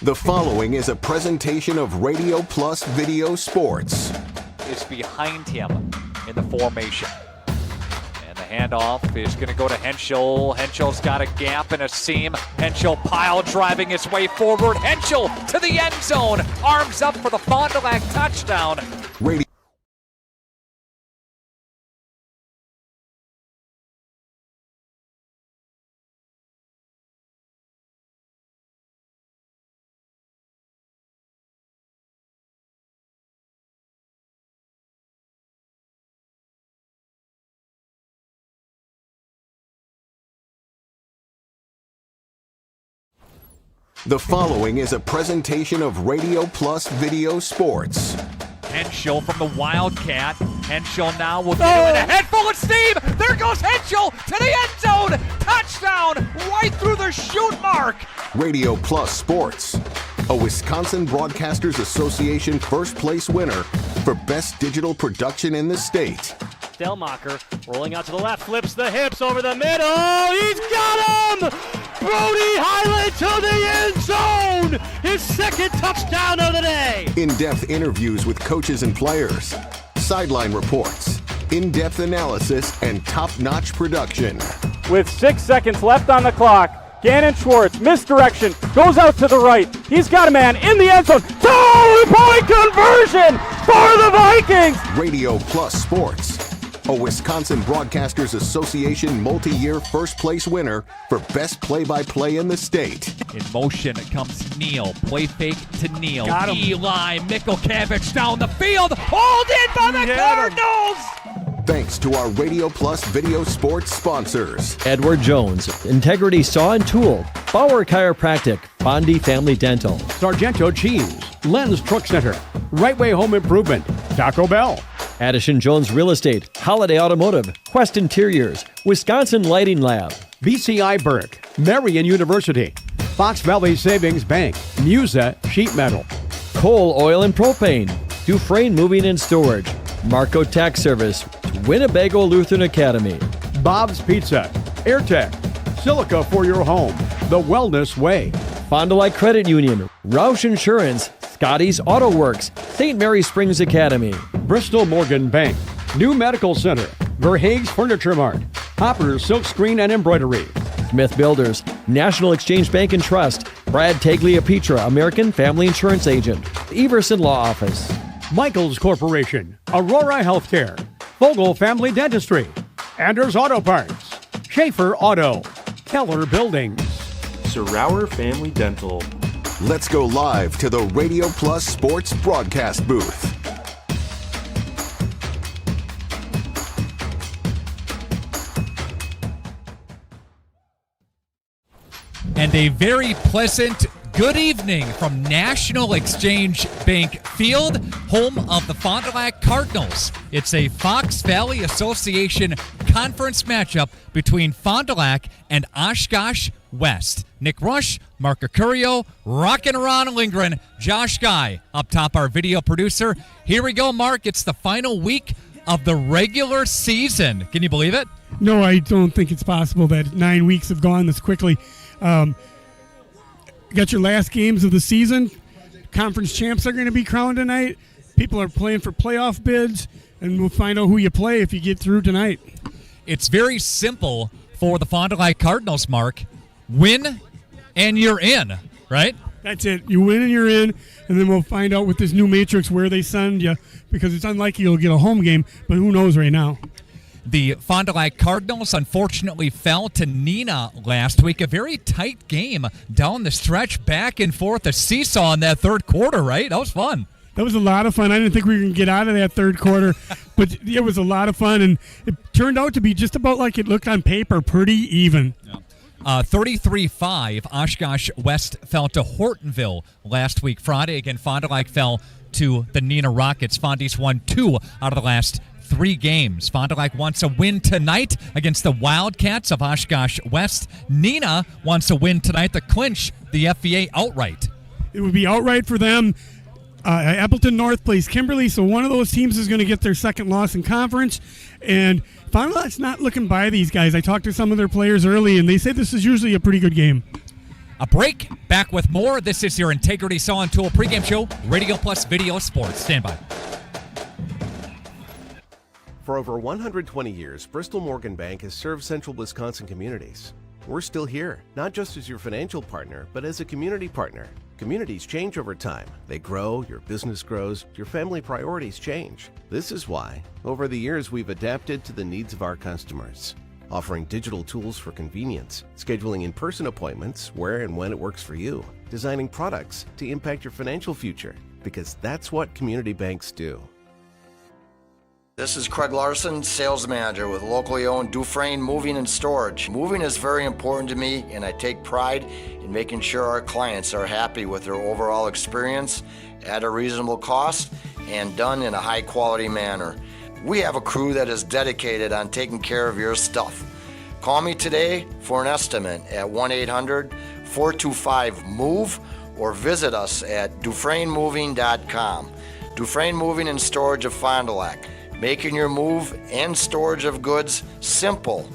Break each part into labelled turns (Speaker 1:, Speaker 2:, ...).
Speaker 1: The following is a presentation of Radio Plus Video Sports.
Speaker 2: Is behind him in the formation. And the handoff is going to go to Henschel. Henschel's got a gap and a seam. Henschel pile driving his way forward. Henschel to the end zone. Arms up for the Fond du Lac touchdown.
Speaker 1: Radio The following is a presentation of Radio Plus Video Sports.
Speaker 2: Henschel from the Wildcat. Henschel now will get him in a head full of steam. There goes Henschel to the end zone. Touchdown right through the shoot mark.
Speaker 1: Radio Plus Sports, a Wisconsin Broadcasters Association first place winner for best digital production in the state.
Speaker 3: Delmacher rolling out to the left, flips the hips over the middle. He's got him! Brody Highland to the end zone! His second touchdown of the day!
Speaker 1: In-depth interviews with coaches and players, sideline reports, in-depth analysis, and top-notch production.
Speaker 4: With 6 seconds left on the clock, Gannon Schwartz, misdirection, goes out to the right. He's got a man in the end zone. Two-point conversion for the Vikings!
Speaker 1: Radio Plus Sports, a Wisconsin Broadcasters Association multi-year first place winner for best play-by-play in the state.
Speaker 2: In motion comes Neal. Play fake to Neal.
Speaker 4: Got him.
Speaker 2: Eli Mikulkevich down the field. Hauled in by the Cardinals!
Speaker 1: Thanks to our Radio Plus Video Sports sponsors.
Speaker 5: Edward Jones, Integrity Saw and Tool, Bauer Chiropractic, Bondi Family Dental,
Speaker 6: Sargento Cheese, Lens Truck Center, Right Way Home Improvement, Taco Bell,
Speaker 5: Addison Jones Real Estate, Holiday Automotive, Quest Interiors, Wisconsin Lighting Lab,
Speaker 6: BCI Burke, Marion University, Fox Valley Savings Bank, Musa Sheet Metal,
Speaker 5: Coal, Oil and Propane, Dufresne Moving and Storage, Marco Tax Service, Winnebago Lutheran Academy,
Speaker 6: Bob's Pizza, AirTech, Silica for your home, The Wellness Way,
Speaker 5: Fond du Lac Credit Union, Roush Insurance, Scotty's Auto Works, St. Mary Springs Academy,
Speaker 6: Bristol Morgan Bank, New Medical Center, Verhaeg's Furniture Mart, Hopper's Silk Screen and Embroidery,
Speaker 5: Smith Builders, National Exchange Bank and Trust, Brad Tagliapietra, American Family Insurance Agent, Everson Law Office,
Speaker 6: Michaels Corporation, Aurora Healthcare, Vogel Family Dentistry, Anders Auto Parts, Schaefer Auto, Keller Buildings,
Speaker 7: Sarower Family Dental.
Speaker 1: Let's go live to the Radio Plus Sports broadcast booth.
Speaker 2: And a very pleasant good evening from National Exchange Bank Field, home of the Fond du Lac Cardinals. It's a Fox Valley Association conference matchup between Fond du Lac and Oshkosh West. Nick Rush, Mark Acurio, rockin' around Lindgren, Josh Guy up top, our video producer. Here we go, Mark. It's the final week of the regular season. Can you believe it?
Speaker 8: No, I don't think it's possible that 9 weeks have gone this quickly. Got your last games of the season. Conference champs are going to be crowned tonight. People are playing for playoff bids, and we'll find out who you play if you get through tonight.
Speaker 2: It's very simple for the Fond du Lac Cardinals, Mark. Win, and you're in, right?
Speaker 8: That's it. You win and you're in, and then we'll find out with this new matrix where they send you, because it's unlikely you'll get a home game, but who knows right now.
Speaker 2: The Fond du Lac Cardinals unfortunately fell to Neenah last week. A very tight game down the stretch, back and forth, a seesaw in that third quarter, right? That was fun.
Speaker 8: That was a lot of fun. I didn't think we were going to get out of that third quarter, but it was a lot of fun, and it turned out to be just about like it looked on paper, pretty even.
Speaker 2: Yeah. 33-5, Oshkosh West fell to Hortonville last week. Friday, again, Fond du Lac fell to the Neenah Rockets. Fondies won 2 out of the last 3 games. Fond du Lac wants a win tonight against the Wildcats of Oshkosh West. Neenah wants a win tonight to clinch the FVA outright.
Speaker 8: It would be outright for them. Appleton North plays Kimberly, so one of those teams is going to get their second loss in conference. And Fond du Lac's not looking by these guys. I talked to some of their players early, and they say this is usually a pretty good game.
Speaker 2: a break. Back with more. This is your Integrity Saw and Tool pregame show, Radio Plus Video Sports. Stand by.
Speaker 9: For over 120 years, Bristol Morgan Bank has served central Wisconsin communities. We're still here, not just as your financial partner, but as a community partner. Communities change over time. They grow, your business grows, your family priorities change. This is why, over the years, we've adapted to the needs of our customers, offering digital tools for convenience, scheduling in-person appointments where and when it works for you, designing products to impact your financial future, because that's what community banks do.
Speaker 10: This is Craig Larson, sales manager with locally owned Dufresne Moving and Storage. Moving is very important to me, and I take pride in making sure our clients are happy with their overall experience at a reasonable cost and done in a high quality manner. We have a crew that is dedicated on taking care of your stuff. Call me today for an estimate at 1-800-425-MOVE or visit us at DufresneMoving.com. Dufresne Moving and Storage of Fond du Lac. Making your move and storage of goods simple.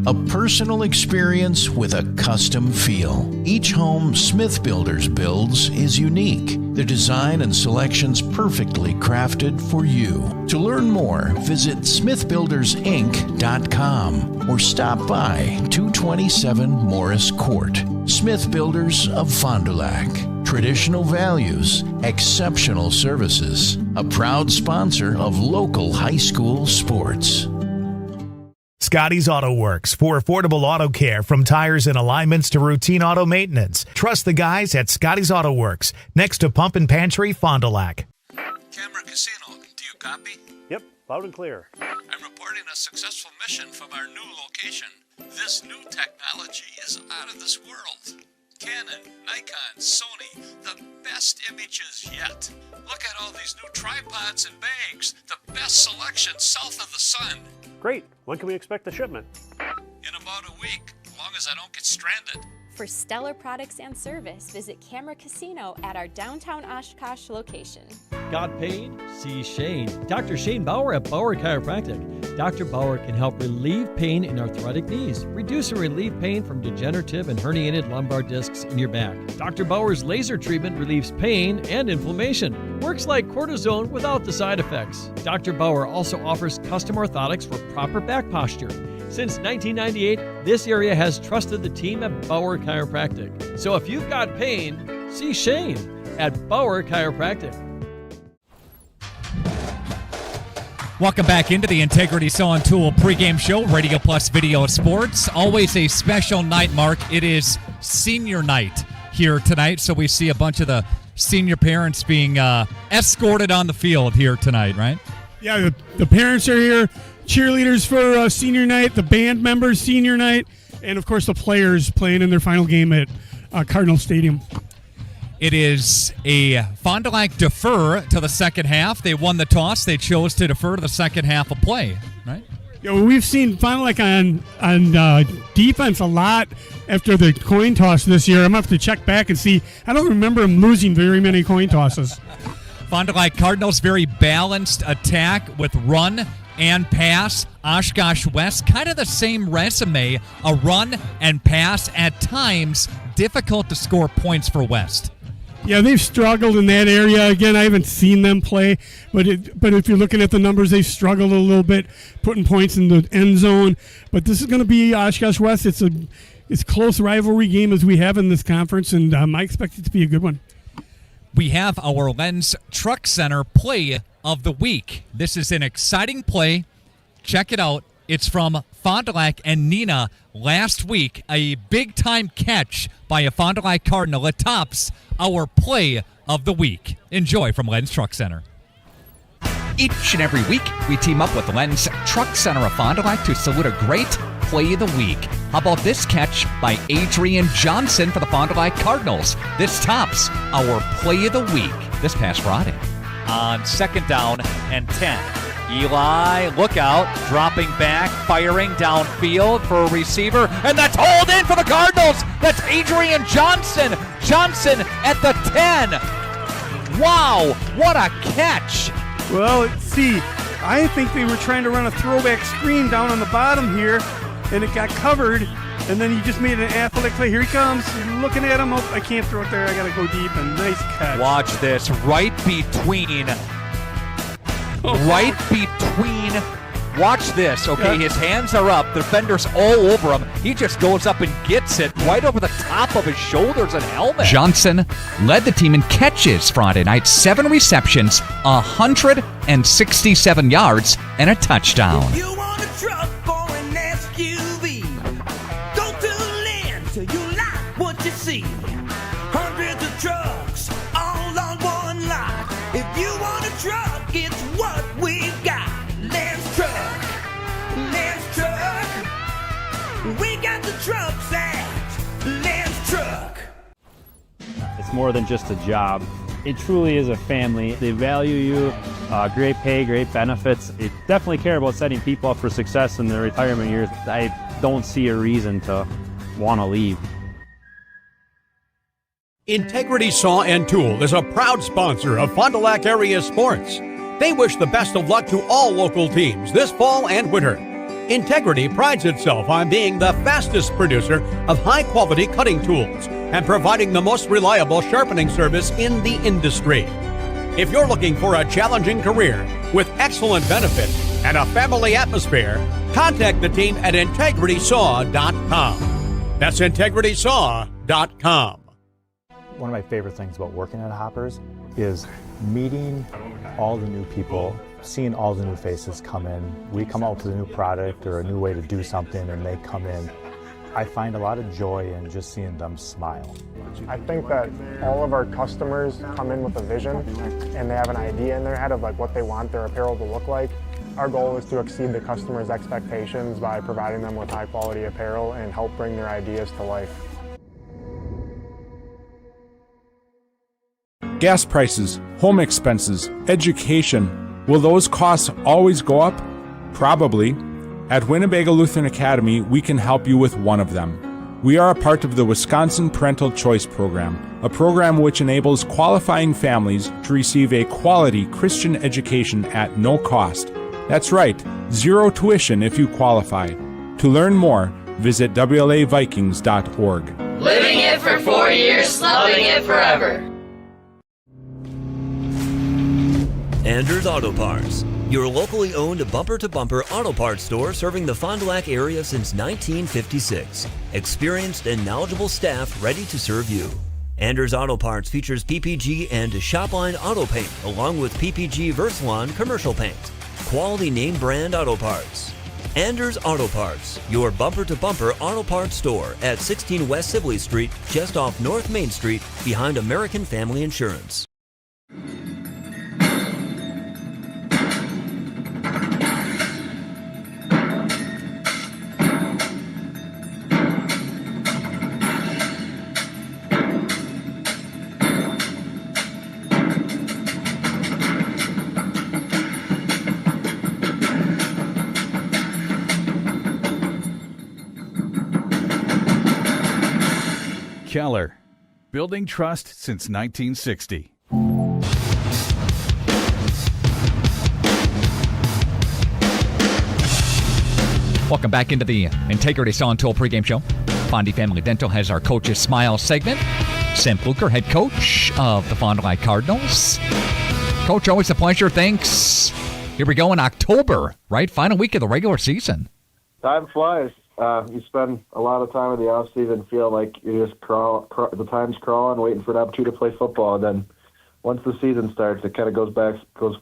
Speaker 11: A personal experience with a custom feel. Each home Smith Builders builds is unique. Their design and selections perfectly crafted for you. To learn more, visit smithbuildersinc.com or stop by 227 Morris Court. Smith Builders of Fond du Lac. Traditional values, exceptional services. A proud sponsor of local high school sports.
Speaker 12: Scotty's Auto Works for affordable auto care, from tires and alignments to routine auto maintenance. Trust the guys at Scotty's Auto Works, next to Pump and Pantry, Fond du Lac.
Speaker 13: Camera Casino, do you copy?
Speaker 3: Yep, loud and clear.
Speaker 13: I'm reporting a successful mission from our new location. This new technology is out of this world. Canon, Nikon, Sony, the best images yet. Look at all these new tripods and bags, the best selection south of the sun.
Speaker 3: Great. When can we expect the shipment?
Speaker 13: In about a week, as long as I don't get stranded.
Speaker 14: For stellar products and service, visit Camera Casino at our downtown Oshkosh location.
Speaker 5: Got pain? See Shane. Dr. Shane Bauer at Bauer Chiropractic. Dr. Bauer can help relieve pain in arthritic knees, reduce or relieve pain from degenerative and herniated lumbar discs in your back. Dr. Bauer's laser treatment relieves pain and inflammation. Works like cortisone without the side effects. Dr. Bauer also offers custom orthotics for proper back posture. Since 1998, this area has trusted the team at Bauer Chiropractic. So if you've got pain, see Shane at Bauer Chiropractic.
Speaker 2: Welcome back into the Integrity Saw and Tool pregame show, Radio Plus Video Sports. Always a special night, Mark. It is senior night here tonight, so we see a bunch of the senior parents being escorted on the field here tonight, right?
Speaker 8: Yeah, the parents are here, cheerleaders for senior night, the band members senior night, and of course the players playing in their final game at Cardinal Stadium.
Speaker 2: It is a Fond du Lac defer to the second half. They won the toss. They chose to defer to the second half of play, right?
Speaker 8: Yeah, well, we've seen Fond du Lac on defense a lot after the coin toss this year. I'm going to have to check back and see. I don't remember them losing very many coin tosses.
Speaker 2: Fond du Lac Cardinals, very balanced attack with run and pass. Oshkosh West, kind of the same resume, a run and pass. At times, difficult to score points for West.
Speaker 8: Yeah, they've struggled in that area. Again, I haven't seen them play, but if you're looking at the numbers, they've struggled a little bit putting points in the end zone. But this is going to be Oshkosh West. It's a close rivalry game as we have in this conference, and I expect it to be a good one.
Speaker 2: We have our Lens Truck Center play of the week. This is an exciting play. Check it out. It's from Fond du Lac and Neenah last week. A big-time catch by a Fond du Lac Cardinal. It tops our play of the week. Enjoy from Lens Truck Center. Each and every week, we team up with Lens Truck Center of Fond du Lac to salute a great play of the week. How about this catch by Adrian Johnson for the Fond du Lac Cardinals? This tops our play of the week this past Friday.
Speaker 3: On second down and 10. Eli, look out, dropping back, firing downfield for a receiver, and that's hauled in for the Cardinals. That's Adrian Johnson. Johnson at the 10. Wow, what a catch.
Speaker 15: Well, see, I think they were trying to run a throwback screen down on the bottom here, and it got covered,
Speaker 8: And then he just made an athletic play. Here he comes. Looking at him. Oh, I can't throw it there. I got to go deep. And nice catch.
Speaker 3: Watch this. Right between. Watch this. Okay, his hands are up. The defender's all over him. He just goes up and gets it right over the top of his shoulders and helmet.
Speaker 2: Johnson led the team in catches Friday night. 7 receptions, 167 yards, and a touchdown.
Speaker 15: If you want a truck or an SUV, go to Lynn till you like what you see. Hundreds of trucks all on one lot. If you want a truck, it's what we've got. Lance Truck. We got the trucks at Lance Truck.
Speaker 4: It's more than just a job. It truly is a family. They value you, great pay, great benefits. They definitely care about setting people up for success in their retirement years. I don't see a reason to want to leave.
Speaker 6: Integrity Saw and Tool is a proud sponsor of Fond du Lac area sports. They wish the best of luck to all local teams this fall and winter. Integrity prides itself on being the fastest producer of high-quality cutting tools and providing the most reliable sharpening service in the industry. If you're looking for a challenging career with excellent benefits and a family atmosphere, contact the team at integritysaw.com. That's integritysaw.com.
Speaker 16: One of my favorite things about working at Hoppers is meeting all the new people, seeing all the new faces come in. We come out with a new product or a new way to do something and they come in. I find a lot of joy in just seeing them smile.
Speaker 17: I think that all of our customers come in with a vision and they have an idea in their head of like what they want their apparel to look like. Our goal is to exceed the customer's expectations by providing them with high quality apparel and help bring their ideas to life.
Speaker 18: Gas prices, home expenses, education. Will those costs always go up? Probably. At Winnebago Lutheran Academy, we can help you with one of them. We are a part of the Wisconsin Parental Choice Program, a program which enables qualifying families to receive a quality Christian education at no cost. That's right, 0 tuition if you qualify. To learn more, visit WLAVikings.org.
Speaker 19: Living it for 4 years, loving it forever.
Speaker 20: Anders Auto Parts, your locally owned bumper-to-bumper auto parts store serving the Fond du Lac area since 1956. Experienced and knowledgeable staff ready to serve you. Anders Auto Parts features PPG and Shopline auto paint along with PPG Versalon commercial paint. Quality name brand auto parts. Anders Auto Parts, your bumper-to-bumper auto parts store at 16 West Sibley Street, just off North Main Street, behind American Family Insurance.
Speaker 21: Keller, building trust since 1960.
Speaker 2: Welcome back into the Integrity Saw and Tool pregame show. Fondy Family Dental has our Coach's Smile segment. Sam Fluker, head coach of the Fond du Lac Cardinals. Coach, always a pleasure. Thanks. Here we go in October, right? Final week of the regular season.
Speaker 22: Time flies. You spend a lot of time in the off season feeling like you're just the time's crawling, waiting for an opportunity to play football. And then once the season starts, it kind of goes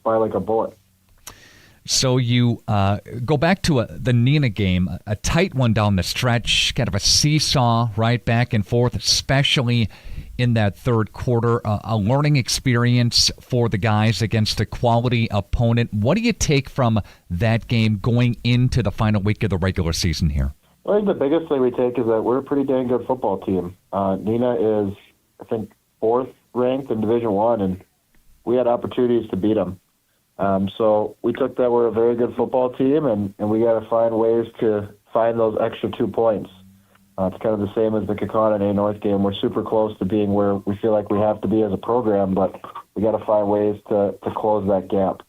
Speaker 22: by like a bullet.
Speaker 2: So you go back to the Neenah game, a tight one down the stretch, kind of a seesaw, right, back and forth, especially in that third quarter. A learning experience for the guys against a quality opponent. What do you take from that game going into the final week of the regular season here?
Speaker 22: I think the biggest thing we take is that we're a pretty dang good football team. Neenah is, I think, 4th ranked in Division I, and we had opportunities to beat them. So we took that we're a very good football team, and we got to find ways to find those extra 2 points. It's kind of the same as the Kaukauna and A North game. We're super close to being where we feel like we have to be as a program, but we got to find ways to close that gap.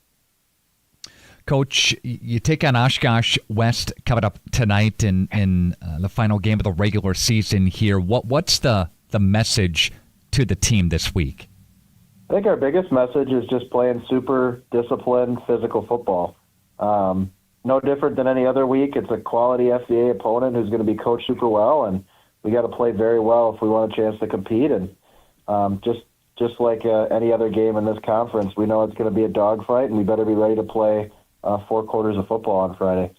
Speaker 2: Coach, you take on Oshkosh West coming up tonight in the final game of the regular season here. What's the message to the team this week?
Speaker 22: I think our biggest message is just playing super disciplined, physical football. No different than any other week. It's a quality FCA opponent who's going to be coached super well, and we got to play very well if we want a chance to compete. And just like any other game in this conference, we know it's going to be a dogfight, and we better be ready to play 4 quarters of football on Friday.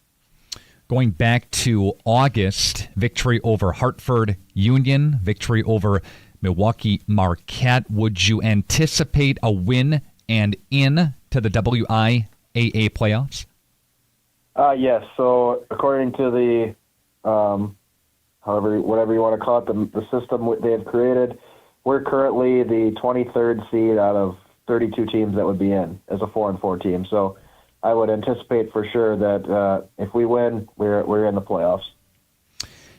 Speaker 2: Going back to August, victory over Hartford Union, victory over Milwaukee Marquette. Would you anticipate a win and in to the WIAA playoffs?
Speaker 22: Yes. So according to the whatever you want to call it, the system they have created, we're currently the 23rd seed out of 32 teams that would be in as a 4-4 team. So I would anticipate for sure that if we win, we're in the playoffs.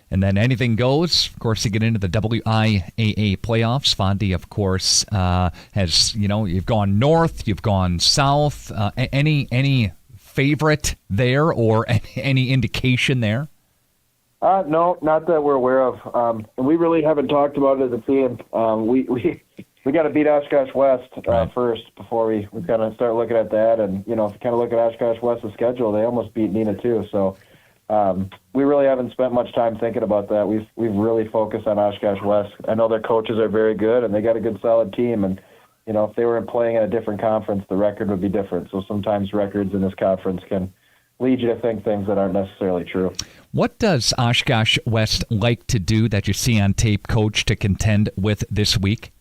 Speaker 2: And then anything goes, of course, to get into the WIAA playoffs. Fondy, of course, has, you've gone north, you've gone south. Any favorite there or any indication there?
Speaker 22: No, not that we're aware of. And we really haven't talked about it as a team. We got to beat Oshkosh West first before we kind of start looking at that. And, if you kind of look at Oshkosh West's schedule, they almost beat Neenah too. So we really haven't spent much time thinking about that. We've really focused on Oshkosh West. I know their coaches are very good, and they got a good, solid team. And, if they were playing in a different conference, the record would be different. So sometimes records in this conference can lead you to think things that aren't necessarily true.
Speaker 2: What does Oshkosh West like to do that you see on tape, Coach, to contend with this week?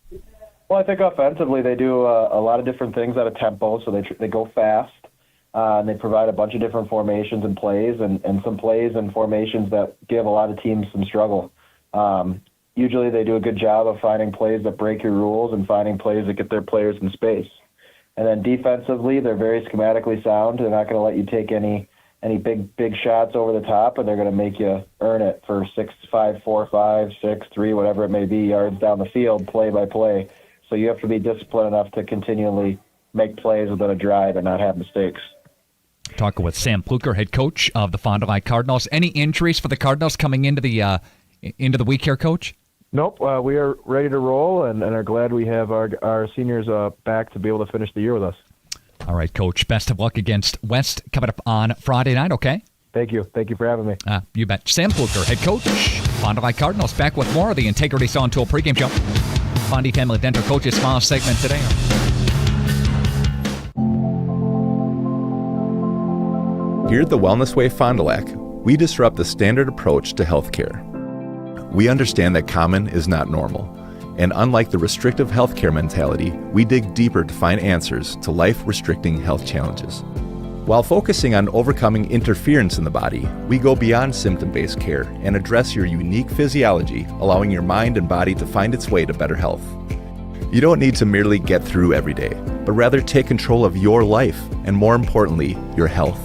Speaker 22: Well, I think offensively they do a lot of different things at a tempo, so they go fast. And they provide a bunch of different formations and plays, and some plays and formations that give a lot of teams some struggle. Usually they do a good job of finding plays that break your rules and finding plays that get their players in space. And then defensively, they're very schematically sound. They're not going to let you take any big shots over the top, and they're going to make you earn it for 6-5, 4-5, 6-3, whatever it may be, yards down the field, play by play. So you have to be disciplined enough to continually make plays within a drive and not have mistakes.
Speaker 2: Talking with Sam Pluker, head coach of the Fond du Lac Cardinals. Any injuries for the Cardinals coming into the week here, Coach?
Speaker 1: Nope. We are ready to roll and are glad we have our seniors back to be able to finish the year with us.
Speaker 2: All right, Coach. Best of luck against West coming up on Friday night, okay?
Speaker 1: Thank you. Thank you for having me.
Speaker 2: You bet. Sam Pluker, head coach, Fond du Lac Cardinals, back with more of the Integrity Saw and Tool pregame show. Fondy Family Dental Coach's small segment today.
Speaker 7: Here at the Wellness Way Fond du Lac, we disrupt the standard approach to healthcare. We understand that common is not normal, and unlike the restrictive healthcare mentality, we dig deeper to find answers to life-restricting health challenges. While focusing on overcoming interference in the body, we go beyond symptom-based care and address your unique physiology, allowing your mind and body to find its way to better health. You don't need to merely get through every day, but rather take control of your life and, more importantly, your health.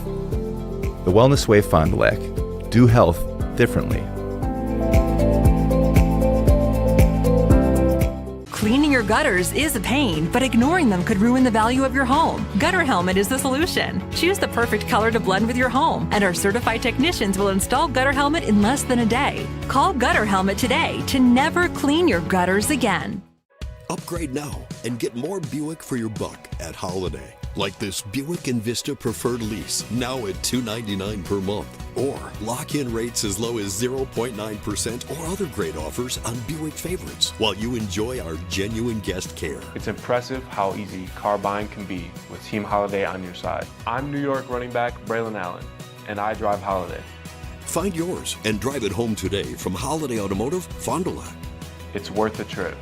Speaker 7: The Wellness Way Fond du Lac. Do health differently.
Speaker 23: Cleaning your gutters is a pain, but ignoring them could ruin the value of your home. Gutter Helmet is the solution. Choose the perfect color to blend with your home, and our certified technicians will install Gutter Helmet in less than a day. Call Gutter Helmet today to never clean your gutters again.
Speaker 24: Upgrade now and get more Buick for your buck at Holiday. Like this Buick Envista Preferred Lease, now at $299 per month. Or lock-in rates as low as 0.9% or other great offers on Buick favorites while you enjoy our genuine guest care.
Speaker 25: It's impressive how easy car buying can be with Team Holiday on your side. I'm New York running back Braylon Allen, and I drive Holiday.
Speaker 24: Find yours and drive it home today from Holiday Automotive, Fond du Lac.
Speaker 25: It's worth the trip.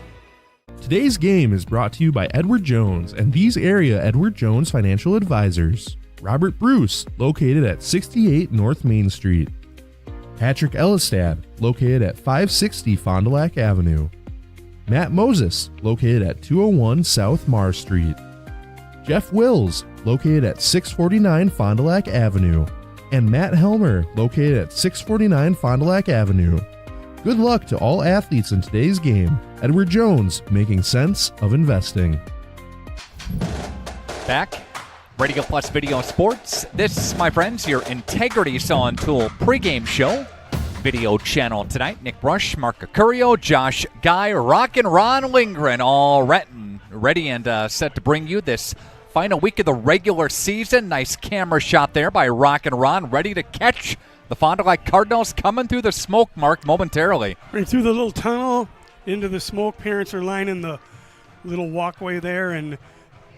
Speaker 26: Today's game is brought to you by Edward Jones and these area Edward Jones financial advisors. Robert Bruce, located at 68 North Main Street. Patrick Ellistad, located at 560 Fond du Lac Avenue. Matt Moses, located at 201 South Mars Street. Jeff Wills, located at 649 Fond du Lac Avenue. And Matt Helmer, located at 649 Fond du Lac Avenue. Good luck to all athletes in today's game. Edward Jones, making sense of investing.
Speaker 3: Back Radio Plus Video Sports. This, my friends, your Integrity Saw and Tool pregame show. Video channel tonight. Nick Brush, Mark Acurio, Josh Guy, Rock and Ron Lindgren, all ready and set to bring you this final week of the regular season. Nice camera shot there by Rock and Ron, ready to catch the Fond du Lac Cardinals coming through the smoke, Mark, momentarily.
Speaker 8: Right through the little tunnel into the smoke. Parents are lining the little walkway there, and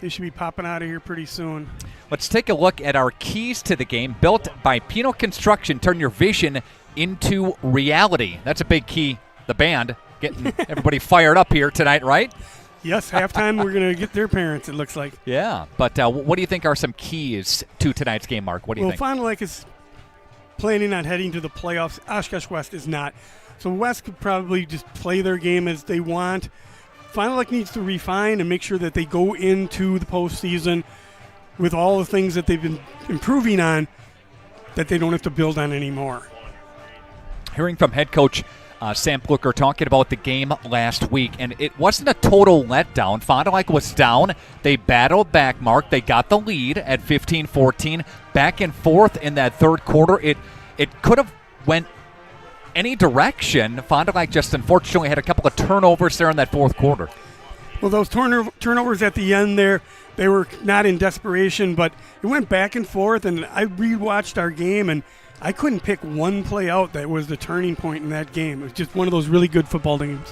Speaker 8: they should be popping out of here pretty soon.
Speaker 3: Let's take a look at our keys to the game. Built by Pino Construction. Turn your vision into reality. That's a big key. The band getting everybody fired up here tonight, right?
Speaker 8: Yes, halftime we're going to get their parents, it looks like.
Speaker 3: Yeah, but what do you think are some keys to tonight's game, Mark? What do you think?
Speaker 8: Well, Fond du Lac is planning on heading to the playoffs. Oshkosh West is not. So West could probably just play their game as they want. Fond du Lac needs to refine and make sure that they go into the postseason with all the things that they've been improving on that they don't have to build on anymore.
Speaker 3: Hearing from head coach Sam Plucker talking about the game last week, and it wasn't a total letdown. Fond du Lac was down. They battled back, Mark. They got the lead at 15-14. Back and forth in that third quarter. It could have went any direction. Fond du Lac just unfortunately had a couple of turnovers there in that fourth quarter.
Speaker 8: Well, those turnovers at the end there, they were not in desperation, but it went back and forth, and I rewatched our game, and I couldn't pick one play out that was the turning point in that game. It was just one of those really good football games.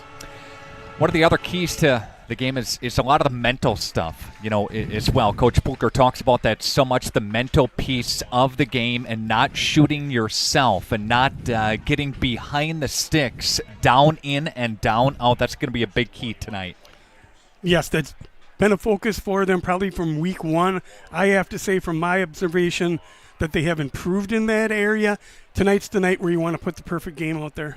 Speaker 3: One of the other keys to the game is a lot of the mental stuff, as well. Coach Pulker talks about that so much, the mental piece of the game and not shooting yourself and not getting behind the sticks, down in and down out. That's going to be a big key tonight.
Speaker 8: Yes, that's been a focus for them probably from week one. I have to say from my observation that they have improved in that area. Tonight's the night where you want to put the perfect game out there.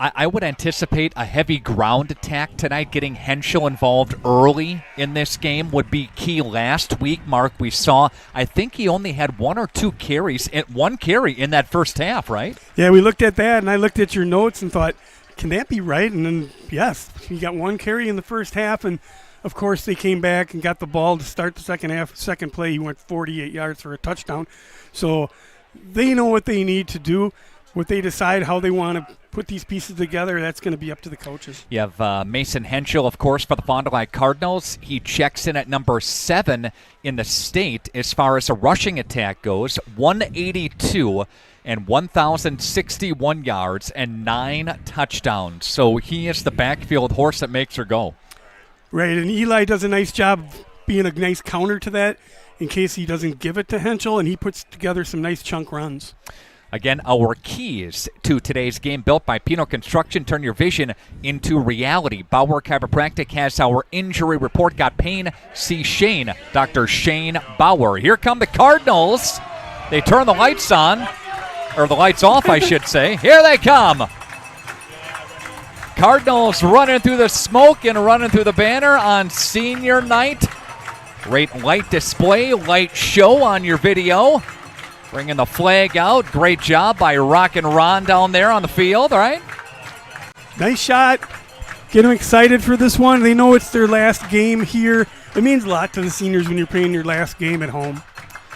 Speaker 3: I would anticipate a heavy ground attack tonight. Getting Henschel involved early in this game would be key. Last week, Mark, we saw, I think he only had one or two carries, one carry in that first half, right?
Speaker 8: Yeah, we looked at that, and I looked at your notes and thought, can that be right? And then, yes, he got one carry in the first half, and of course they came back and got the ball to start the second half. Second play, he went 48 yards for a touchdown. So they know what they need to do. What they decide how they want to put these pieces together, that's going to be up to the coaches.
Speaker 3: You have Mason Henschel, of course, for the Fond du Lac Cardinals. He checks in at number 7 in the state as far as a rushing attack goes. 182 and 1,061 yards and 9 touchdowns. So he is the backfield horse that makes her go.
Speaker 8: Right, and Eli does a nice job of being a nice counter to that in case he doesn't give it to Henschel, and he puts together some nice chunk runs.
Speaker 3: Again, our keys to today's game, built by Pino Construction. Turn your vision into reality. Bauer Chiropractic has our injury report. Got pain? See Shane, Dr. Shane Bauer. Here come the Cardinals. They turn the lights on, or the lights off, I should say. Here they come. Cardinals running through the smoke and running through the banner on senior night. Great light display, light show on your video. Bringing the flag out. Great job by Rock and Ron down there on the field, all right?
Speaker 8: Nice shot. Get them excited for this one. They know it's their last game here. It means a lot to the seniors when you're playing your last game at home.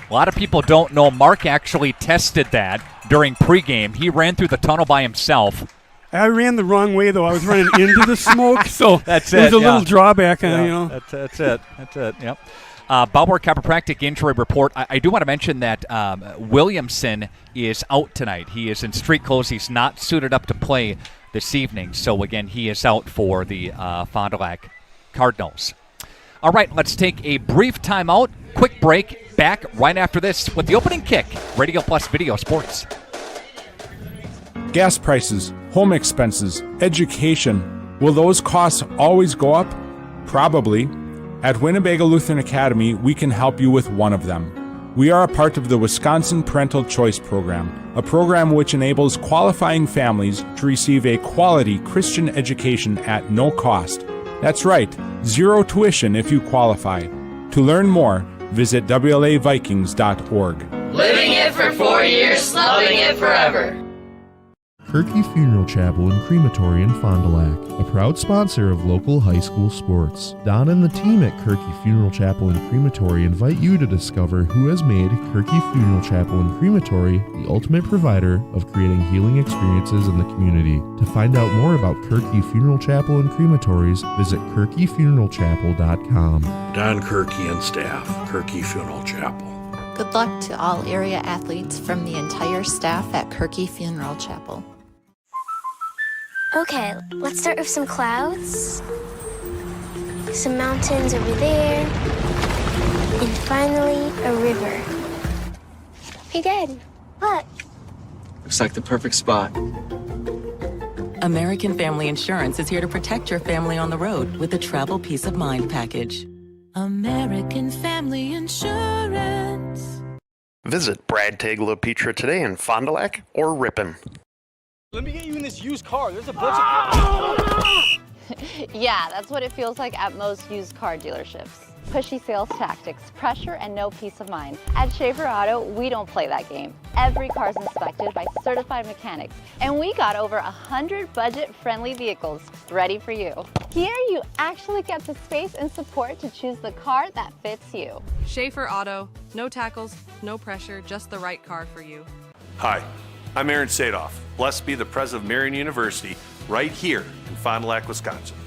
Speaker 3: A lot of people don't know Mark actually tested that during pregame. He ran through the tunnel by himself.
Speaker 8: I ran the wrong way, though. I was running into the smoke, so
Speaker 3: that's
Speaker 8: there's a little drawback.
Speaker 3: That's it. Yep. Bauer Chiropractic injury report. I do want to mention that Williamson is out tonight. He is in street clothes. He's not suited up to play this evening. So, again, he is out for the Fond du Lac Cardinals. All right, let's take a brief timeout. Quick break. Back right after this with the opening kick. Radio Plus Video Sports.
Speaker 18: Gas prices, home expenses, education. Will those costs always go up? Probably. At Winnebago Lutheran Academy, we can help you with one of them. We are a part of the Wisconsin Parental Choice Program, a program which enables qualifying families to receive a quality Christian education at no cost. That's right, 0 tuition if you qualify. To learn more, visit WLAVikings.org.
Speaker 19: Living it for 4 years, loving it forever.
Speaker 26: Kirky Funeral Chapel and Crematory in Fond du Lac, a proud sponsor of local high school sports. Don and the team at Kirky Funeral Chapel and Crematory invite you to discover who has made Kirky Funeral Chapel and Crematory the ultimate provider of creating healing experiences in the community. To find out more about Kirky Funeral Chapel and Crematories, visit kirkyfuneralchapel.com.
Speaker 9: Don Kirky and staff, Kirky Funeral Chapel.
Speaker 10: Good luck to all area athletes from the entire staff at Kirky Funeral Chapel.
Speaker 11: Okay, let's start with some clouds, some mountains over there, and finally a river. Hey, Dad, look.
Speaker 12: Looks like the perfect spot.
Speaker 13: American Family Insurance is here to protect your family on the road with the Travel Peace of Mind package.
Speaker 14: American Family Insurance.
Speaker 27: Visit Brad Tagle Petra today in Fond du Lac or Ripon.
Speaker 28: Let me get you in this used car. There's a bunch of...
Speaker 29: Yeah, that's what it feels like at most used car dealerships. Pushy sales tactics, pressure, and no peace of mind. At Schaefer Auto, we don't play that game. Every car's inspected by certified mechanics, and we got over 100 budget-friendly vehicles ready for you. Here, you actually get the space and support to choose the car that fits you.
Speaker 30: Schaefer Auto, no tackles, no pressure, just the right car for you.
Speaker 31: Hi, I'm Aaron Sadoff, blessed to be the president of Marion University right here in Fond du Lac, Wisconsin.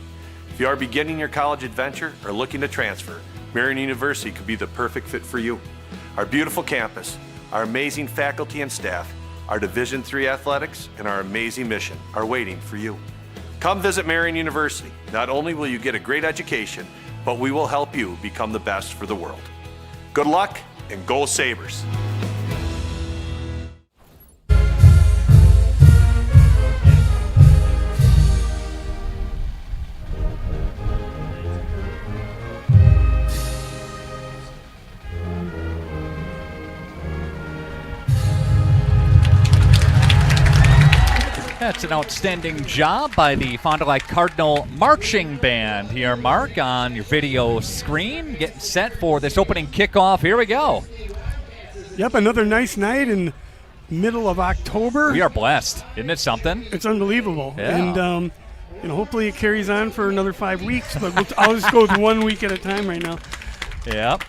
Speaker 31: If you are beginning your college adventure or looking to transfer, Marion University could be the perfect fit for you. Our beautiful campus, our amazing faculty and staff, our Division III athletics, and our amazing mission are waiting for you. Come visit Marion University. Not only will you get a great education, but we will help you become the best for the world. Good luck and go Sabres!
Speaker 3: That's an outstanding job by the Fond du Lac Cardinal Marching Band here, Mark, on your video screen. Getting set for this opening kickoff. Here we go.
Speaker 8: Yep, another nice night in middle of October.
Speaker 3: We are blessed. Isn't it something?
Speaker 8: It's unbelievable.
Speaker 3: Yeah.
Speaker 8: And hopefully it carries on for another 5 weeks, but I'll just go with 1 week at a time right now.
Speaker 3: Yep.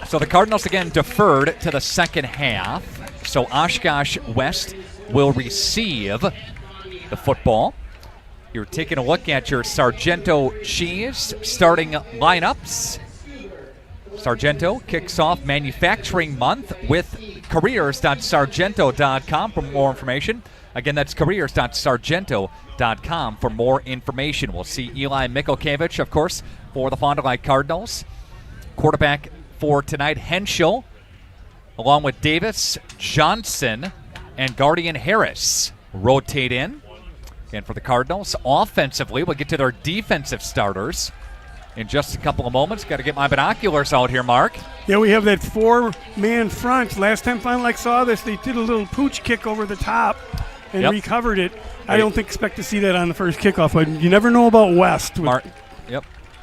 Speaker 3: So the Cardinals again deferred to the second half. So Oshkosh West will receive the football. You're taking a look at your Sargento Cheese starting lineups. Sargento kicks off Manufacturing Month with careers.sargento.com for more information. Again, that's careers.sargento.com for more information. We'll see Eli Mikhalkiewicz, of course, for the Fond du Lac Cardinals. Quarterback for tonight, Henschel, along with Davis, Johnson, and Guardian Harris rotate in. And for the Cardinals, offensively, we'll get to their defensive starters in just a couple of moments. Got to get my binoculars out here, Mark.
Speaker 8: Yeah, we have that four-man front. Last time Fond du Lac saw this, they did a little pooch kick over the top and recovered it. I don't expect to see that on the first kickoff, but you never know about West.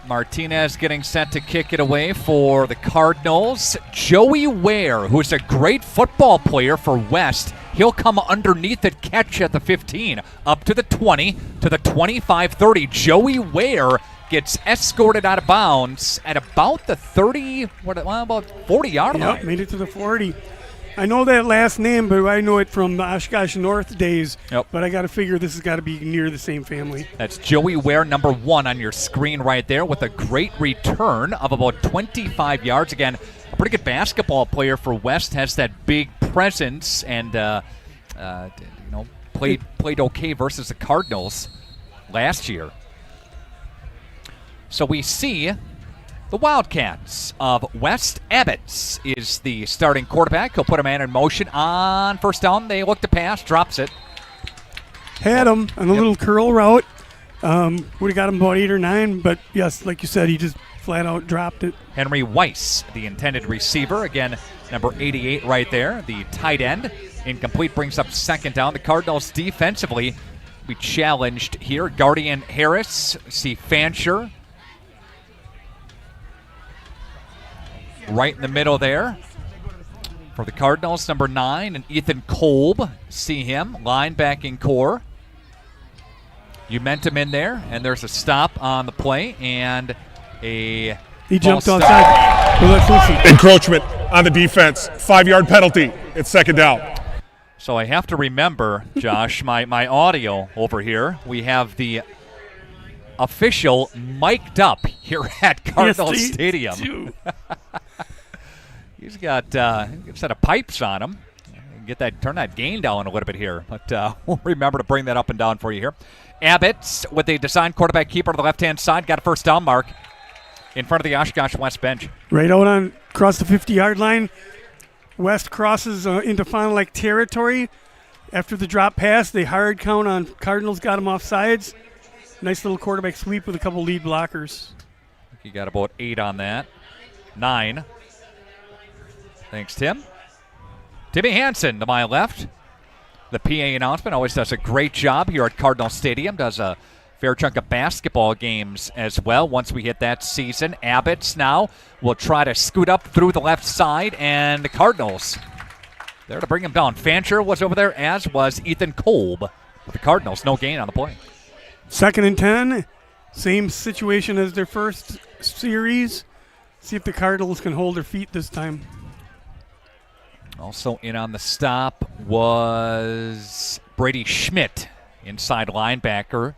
Speaker 3: Martinez getting set to kick it away for the Cardinals. Joey Ware, who's a great football player for West, he'll come underneath it, catch at the 15, up to the 20, to the 25-30. Joey Ware gets escorted out of bounds at about the 30, about 40-yard line.
Speaker 8: Yep, made it to the 40. I know that last name, but I know it from the Oshkosh North days.
Speaker 3: Yep.
Speaker 8: But I got to figure this has got to be near the same family.
Speaker 3: That's Joey Ware, number 1 on your screen right there, with a great return of about 25 yards. Again, a pretty good basketball player for West, has that big presence, and played okay versus the Cardinals last year. So we see the Wildcats of West. Abbott's is the starting quarterback. He'll put a man in motion on first down. They look to pass, drops it.
Speaker 8: Had him on a little curl route. Would have got him about 8 or 9, but yes, like you said, he just flat out dropped it.
Speaker 3: Henry Weiss, the intended receiver. Again, number 88 right there, the tight end. Incomplete, brings up second down. The Cardinals defensively be challenged here. Guardian Harris, see Fancher right in the middle there For the Cardinals, number 9, and Ethan Kolb. See him, linebacking core. Momentum in there, and there's a stop on the play, and he
Speaker 8: jumped outside. Well, let's listen.
Speaker 1: Encroachment on the defense. 5-yard penalty. It's second down.
Speaker 3: So I have to remember, Josh, my audio over here. We have the official mic'd up here at Cardinal Stadium. He's got a set of pipes on him. Turn that gain down a little bit here, but we'll remember to bring that up and down for you here. Abbott with a design quarterback keeper to the left-hand side, got a first down mark in front of the Oshkosh West bench.
Speaker 8: Right out on across the 50-yard line. West crosses into Fond du Lac territory. After the drop pass, they hard count on Cardinals, got him off sides. Nice little quarterback sweep with a couple lead blockers.
Speaker 3: He got about 8 on that. 9. Thanks, Tim. Timmy Hansen to my left. The PA announcement always does a great job here at Cardinal Stadium. Does a fair chunk of basketball games as well once we hit that season. Abbott's now will try to scoot up through the left side, and the Cardinals there to bring him down. Fancher was over there, as was Ethan Kolb. With the Cardinals, no gain on the play.
Speaker 8: 2nd and 10. Same situation as their first series. See if the Cardinals can hold their feet this time.
Speaker 3: Also in on the stop was Brady Schmidt, inside linebacker,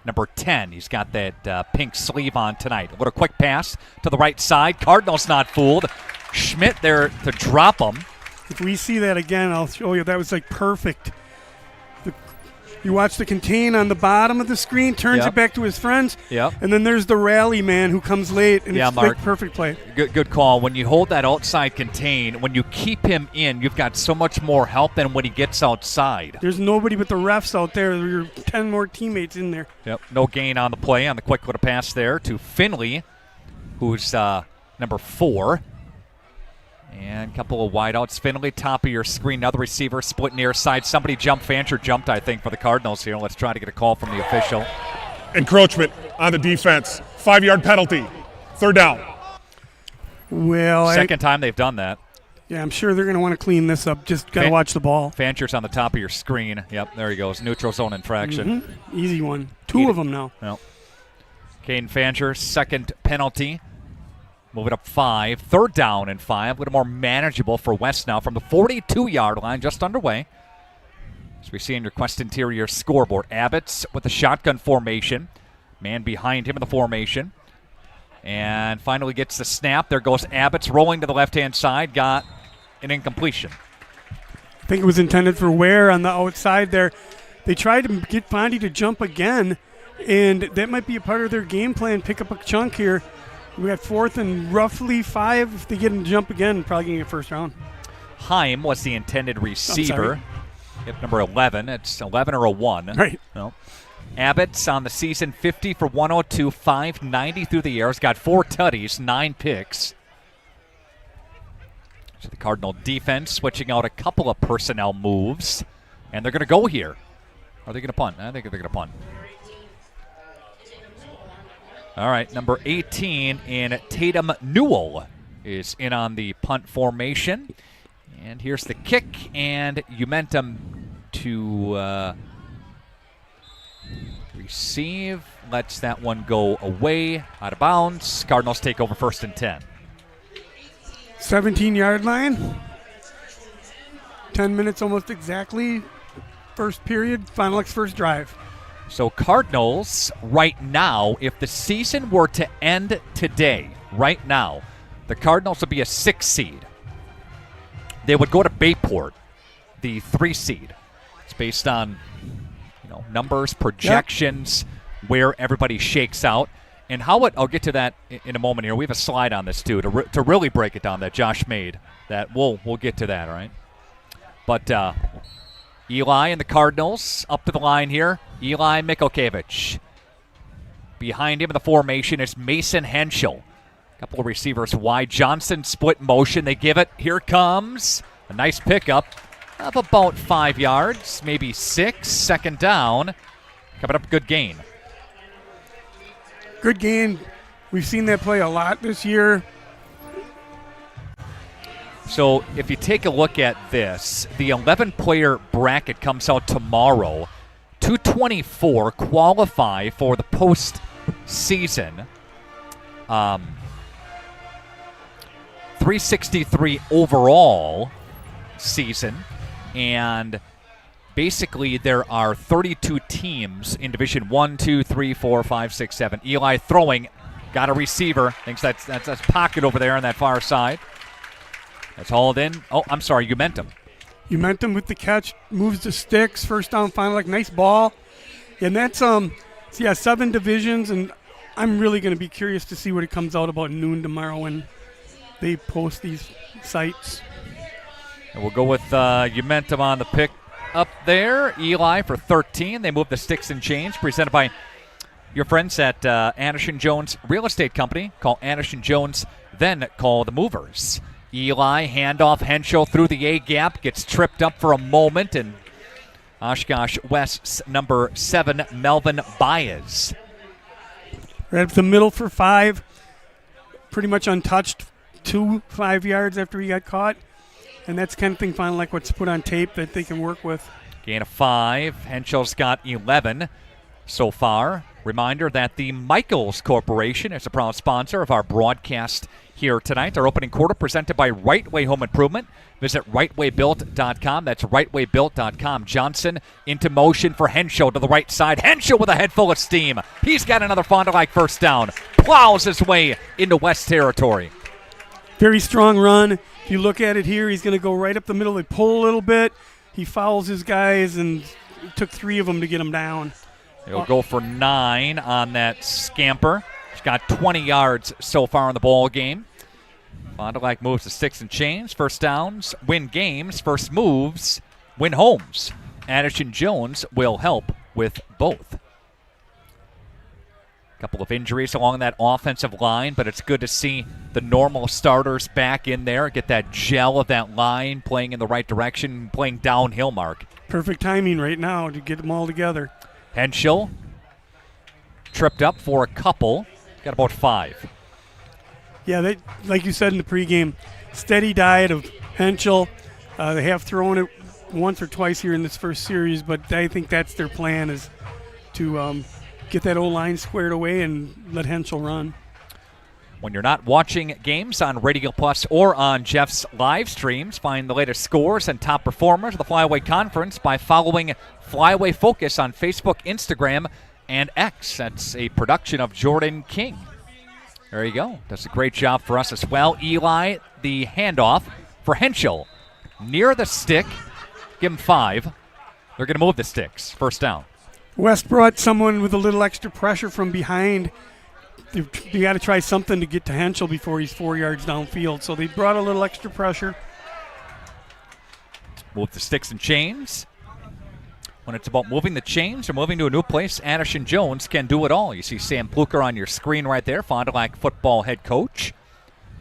Speaker 3: number 10. He's got that pink sleeve on tonight. A little quick pass to the right side. Cardinals not fooled. Schmidt there to drop him.
Speaker 8: If we see that again, I'll show you. That was like perfect. You watch the contain on the bottom of the screen, turns it back to his friends, and then there's the rally man who comes late, and it's
Speaker 3: Mark,
Speaker 8: like perfect play.
Speaker 3: Good call. When you hold that outside contain, when you keep him in, you've got so much more help than when he gets outside.
Speaker 8: There's nobody but the refs out there. There are 10 more teammates in there.
Speaker 3: Yep. No gain on the play on the quick little pass there to Finley, who's number 4. And a couple of wideouts. Finley, top of your screen. Another receiver split near side. Somebody jumped. Fancher jumped, I think, for the Cardinals here. Let's try to get a call from the official.
Speaker 1: Encroachment on the defense. 5-yard penalty. 3rd down.
Speaker 8: Well,
Speaker 3: second time they've done that.
Speaker 8: Yeah, I'm sure they're going to want to clean this up. Just got to watch the ball.
Speaker 3: Fancher's on the top of your screen. Yep, there he goes. Neutral zone infraction.
Speaker 8: Mm-hmm. Easy one. 2 of them now.
Speaker 3: No. Caden Fancher, second penalty. Move it up 5. 3rd down and 5. A little more manageable for West now from the 42-yard line, just underway. As we see in your Quest Interior scoreboard, Abbott's with the shotgun formation. Man behind him in the formation. And finally gets the snap. There goes Abbott's rolling to the left-hand side. Got an incompletion.
Speaker 8: I think it was intended for Ware on the outside there. They tried to get Fondy to jump again, and that might be a part of their game plan. Pick up a chunk here. We got 4th and roughly 5. If they get him to jump again, probably going to get first round.
Speaker 3: Heim was the intended receiver. Hip number 11. It's 11 or a 1.
Speaker 8: Right.
Speaker 3: No. Abbott's on the season 50 for 102, 590 through the air. He's got 4 tutties, 9 picks. So the Cardinal defense switching out a couple of personnel moves. And they're going to go here. Are they going to punt? I think they're going to punt. All right, number 18 in Tatum Newell is in on the punt formation. And here's the kick, and Umentum to receive. Lets that one go away, out of bounds. Cardinals take over 1st and 10.
Speaker 8: 17-yard line. 10 minutes almost exactly. First period, Fond du Lac's first drive.
Speaker 3: So Cardinals, right now, if the season were to end today, right now, the Cardinals would be a 6 seed. They would go to Bayport, the 3 seed. It's based on numbers, projections, where everybody shakes out. And I'll get to that in a moment here. We have a slide on this, too, to really break it down that Josh made. That we'll get to that, all right? But Eli and the Cardinals up to the line here. Eli Mikhalkiewicz. Behind him in the formation is Mason Henschel. A couple of receivers wide. Johnson split motion. They give it. Here comes a nice pickup of about 5 yards, maybe 6. 2nd down. Coming up, good gain.
Speaker 8: Good gain. We've seen that play a lot this year.
Speaker 3: So if you take a look at this, the 11-player bracket comes out tomorrow. 224 qualify for the postseason. 363 overall season. And basically there are 32 teams in Division 1, 2, 3, 4, 5, 6, 7. Eli throwing, got a receiver. Thinks that's pocket over there on that far side. That's hauled in. Oh, I'm sorry, Umentum.
Speaker 8: Umentum with the catch, moves the sticks, first down, final, like nice ball. And that's 7 divisions, and I'm really going to be curious to see what it comes out about noon tomorrow when they post these sites.
Speaker 3: And we'll go with Umentum on the pick up there. Eli for 13. They move the sticks and change, presented by your friends at Anderson Jones Real Estate Company. Call Anderson Jones, then call the movers. Eli, handoff, Henschel through the A-gap, gets tripped up for a moment, and Oshkosh West's number 7, Melvin Baez.
Speaker 8: Right up the middle for 5, pretty much untouched, 5 yards after he got caught, and that's kind of thing finally like what's put on tape that they can work with.
Speaker 3: Gain of 5, Henschel's got 11 so far. Reminder that the Michaels Corporation is a proud sponsor of our broadcast here tonight. Our opening quarter presented by Right Way Home Improvement. Visit rightwaybuilt.com. That's rightwaybuilt.com. Johnson into motion for Henschel to the right side. Henschel with a head full of steam. He's got another Fond du Lac first down. Plows his way into West territory.
Speaker 8: Very strong run. If you look at it here, he's going to go right up the middle. They pull a little bit. He fouls his guys, and it took 3 of them to get him down.
Speaker 3: He'll go for 9 on that scamper. He's got 20 yards so far in the ball game. Fond du Lac moves to 6 and change. First downs, win games. First moves, win homes. Anderson Jones will help with both. A couple of injuries along that offensive line, but it's good to see the normal starters back in there, get that gel of that line, playing in the right direction, playing downhill, Mark.
Speaker 8: Perfect timing right now to get them all together.
Speaker 3: Henschel tripped up for a couple. Got about 5.
Speaker 8: Yeah, they, like you said in the pregame, steady diet of Henschel. They have thrown it once or twice here in this first series, but I think that's their plan, is to get that O-line squared away and let Henschel run.
Speaker 3: When you're not watching games on Radio Plus or on Jeff's live streams, find the latest scores and top performers of the Flyaway Conference by following Flyaway Focus on Facebook, Instagram, and X. That's a production of Jordan King. There you go. Does a great job for us as well. Eli, the handoff for Henschel. Near the stick. Give him 5. They're going to move the sticks. First down.
Speaker 8: West brought someone with a little extra pressure from behind. You got to try something to get to Henschel before he's 4 yards downfield. So they brought a little extra pressure.
Speaker 3: Move the sticks and chains. When it's about moving the chains or moving to a new place, Anderson Jones can do it all. You see Sam Pluker on your screen right there, Fond du Lac football head coach.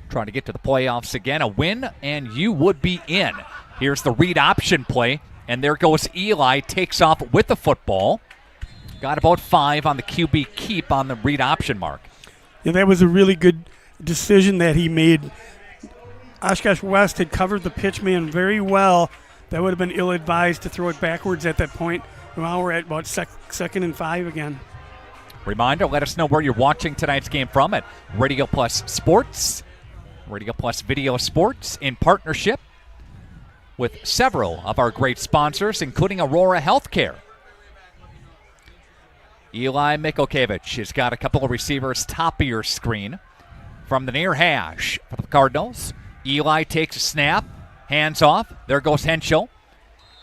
Speaker 3: Trying to get to the playoffs again. A win, and you would be in. Here's the read option play, and there goes Eli, takes off with the football. Got about 5 on the QB keep on the read option mark.
Speaker 8: Yeah, that was a really good decision that he made. Oshkosh West had covered the pitch man very well. That would have been ill-advised to throw it backwards at that point. Now we're at about 2nd and 5 again.
Speaker 3: Reminder, let us know where you're watching tonight's game from at Radio Plus Sports, Radio Plus Video Sports, in partnership with several of our great sponsors, including Aurora Healthcare. Eli Mikokevich has got a couple of receivers top of your screen. From the near hash for the Cardinals, Eli takes a snap, hands off. There goes Henschel.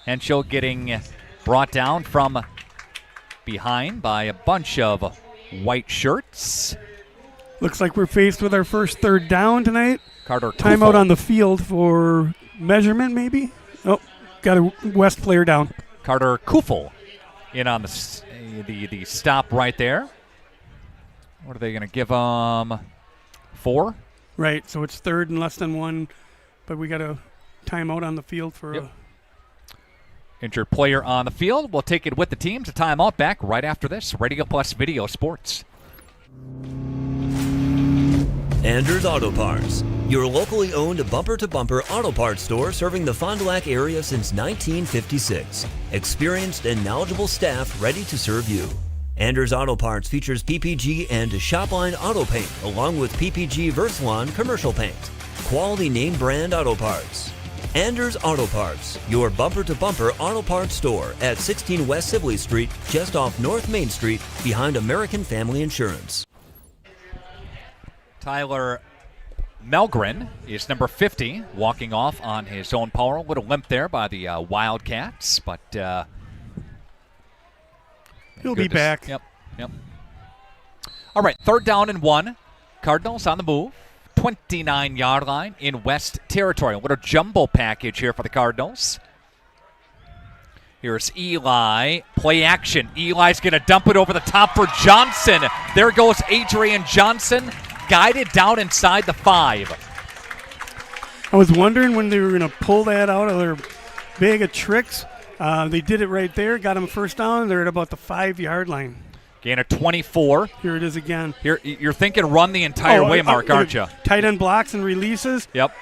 Speaker 3: Henschel getting brought down from behind by a bunch of white shirts.
Speaker 8: Looks like we're faced with our first 3rd down tonight.
Speaker 3: Carter
Speaker 8: Timeout
Speaker 3: Kufel
Speaker 8: on the field for measurement, maybe. Oh, got a West player down.
Speaker 3: Carter Kufel in on the stop right there. What are they going to give them? 4?
Speaker 8: Right, so it's 3rd and less than 1, but we got a timeout on the field for a...
Speaker 3: Injured player on the field. We'll take it with the team to timeout. Back right after this. Radio Plus Video Sports.
Speaker 2: Andrews Auto Parts. Your locally owned bumper-to-bumper auto parts store serving the Fond du Lac area since 1956. Experienced and knowledgeable staff ready to serve you. Anders Auto Parts features PPG and Shopline Auto Paint, along with PPG Versalon Commercial Paint. Quality name brand auto parts. Anders Auto Parts, your bumper-to-bumper auto parts store at 16 West Sibley Street, just off North Main Street, behind American Family Insurance.
Speaker 3: Tyler Melgren is number 50, walking off on his own power. A little limp there by the Wildcats, but
Speaker 8: he'll be back.
Speaker 3: Yep. All right, 3rd down and 1. Cardinals on the move. 29-yard line in West Territory. A little jumbo package here for the Cardinals. Here's Eli. Play action. Eli's going to dump it over the top for Johnson. There goes Adrian Johnson, guided down inside the 5.
Speaker 8: I was wondering when they were going to pull that out of their bag of tricks. They did it right there, got him first down. They're at about the 5-yard line.
Speaker 3: Gain of 24.
Speaker 8: Here it is again.
Speaker 3: Here, you're thinking run the entire way, Mark, aren't you?
Speaker 8: Tight end blocks and releases.
Speaker 3: Yep.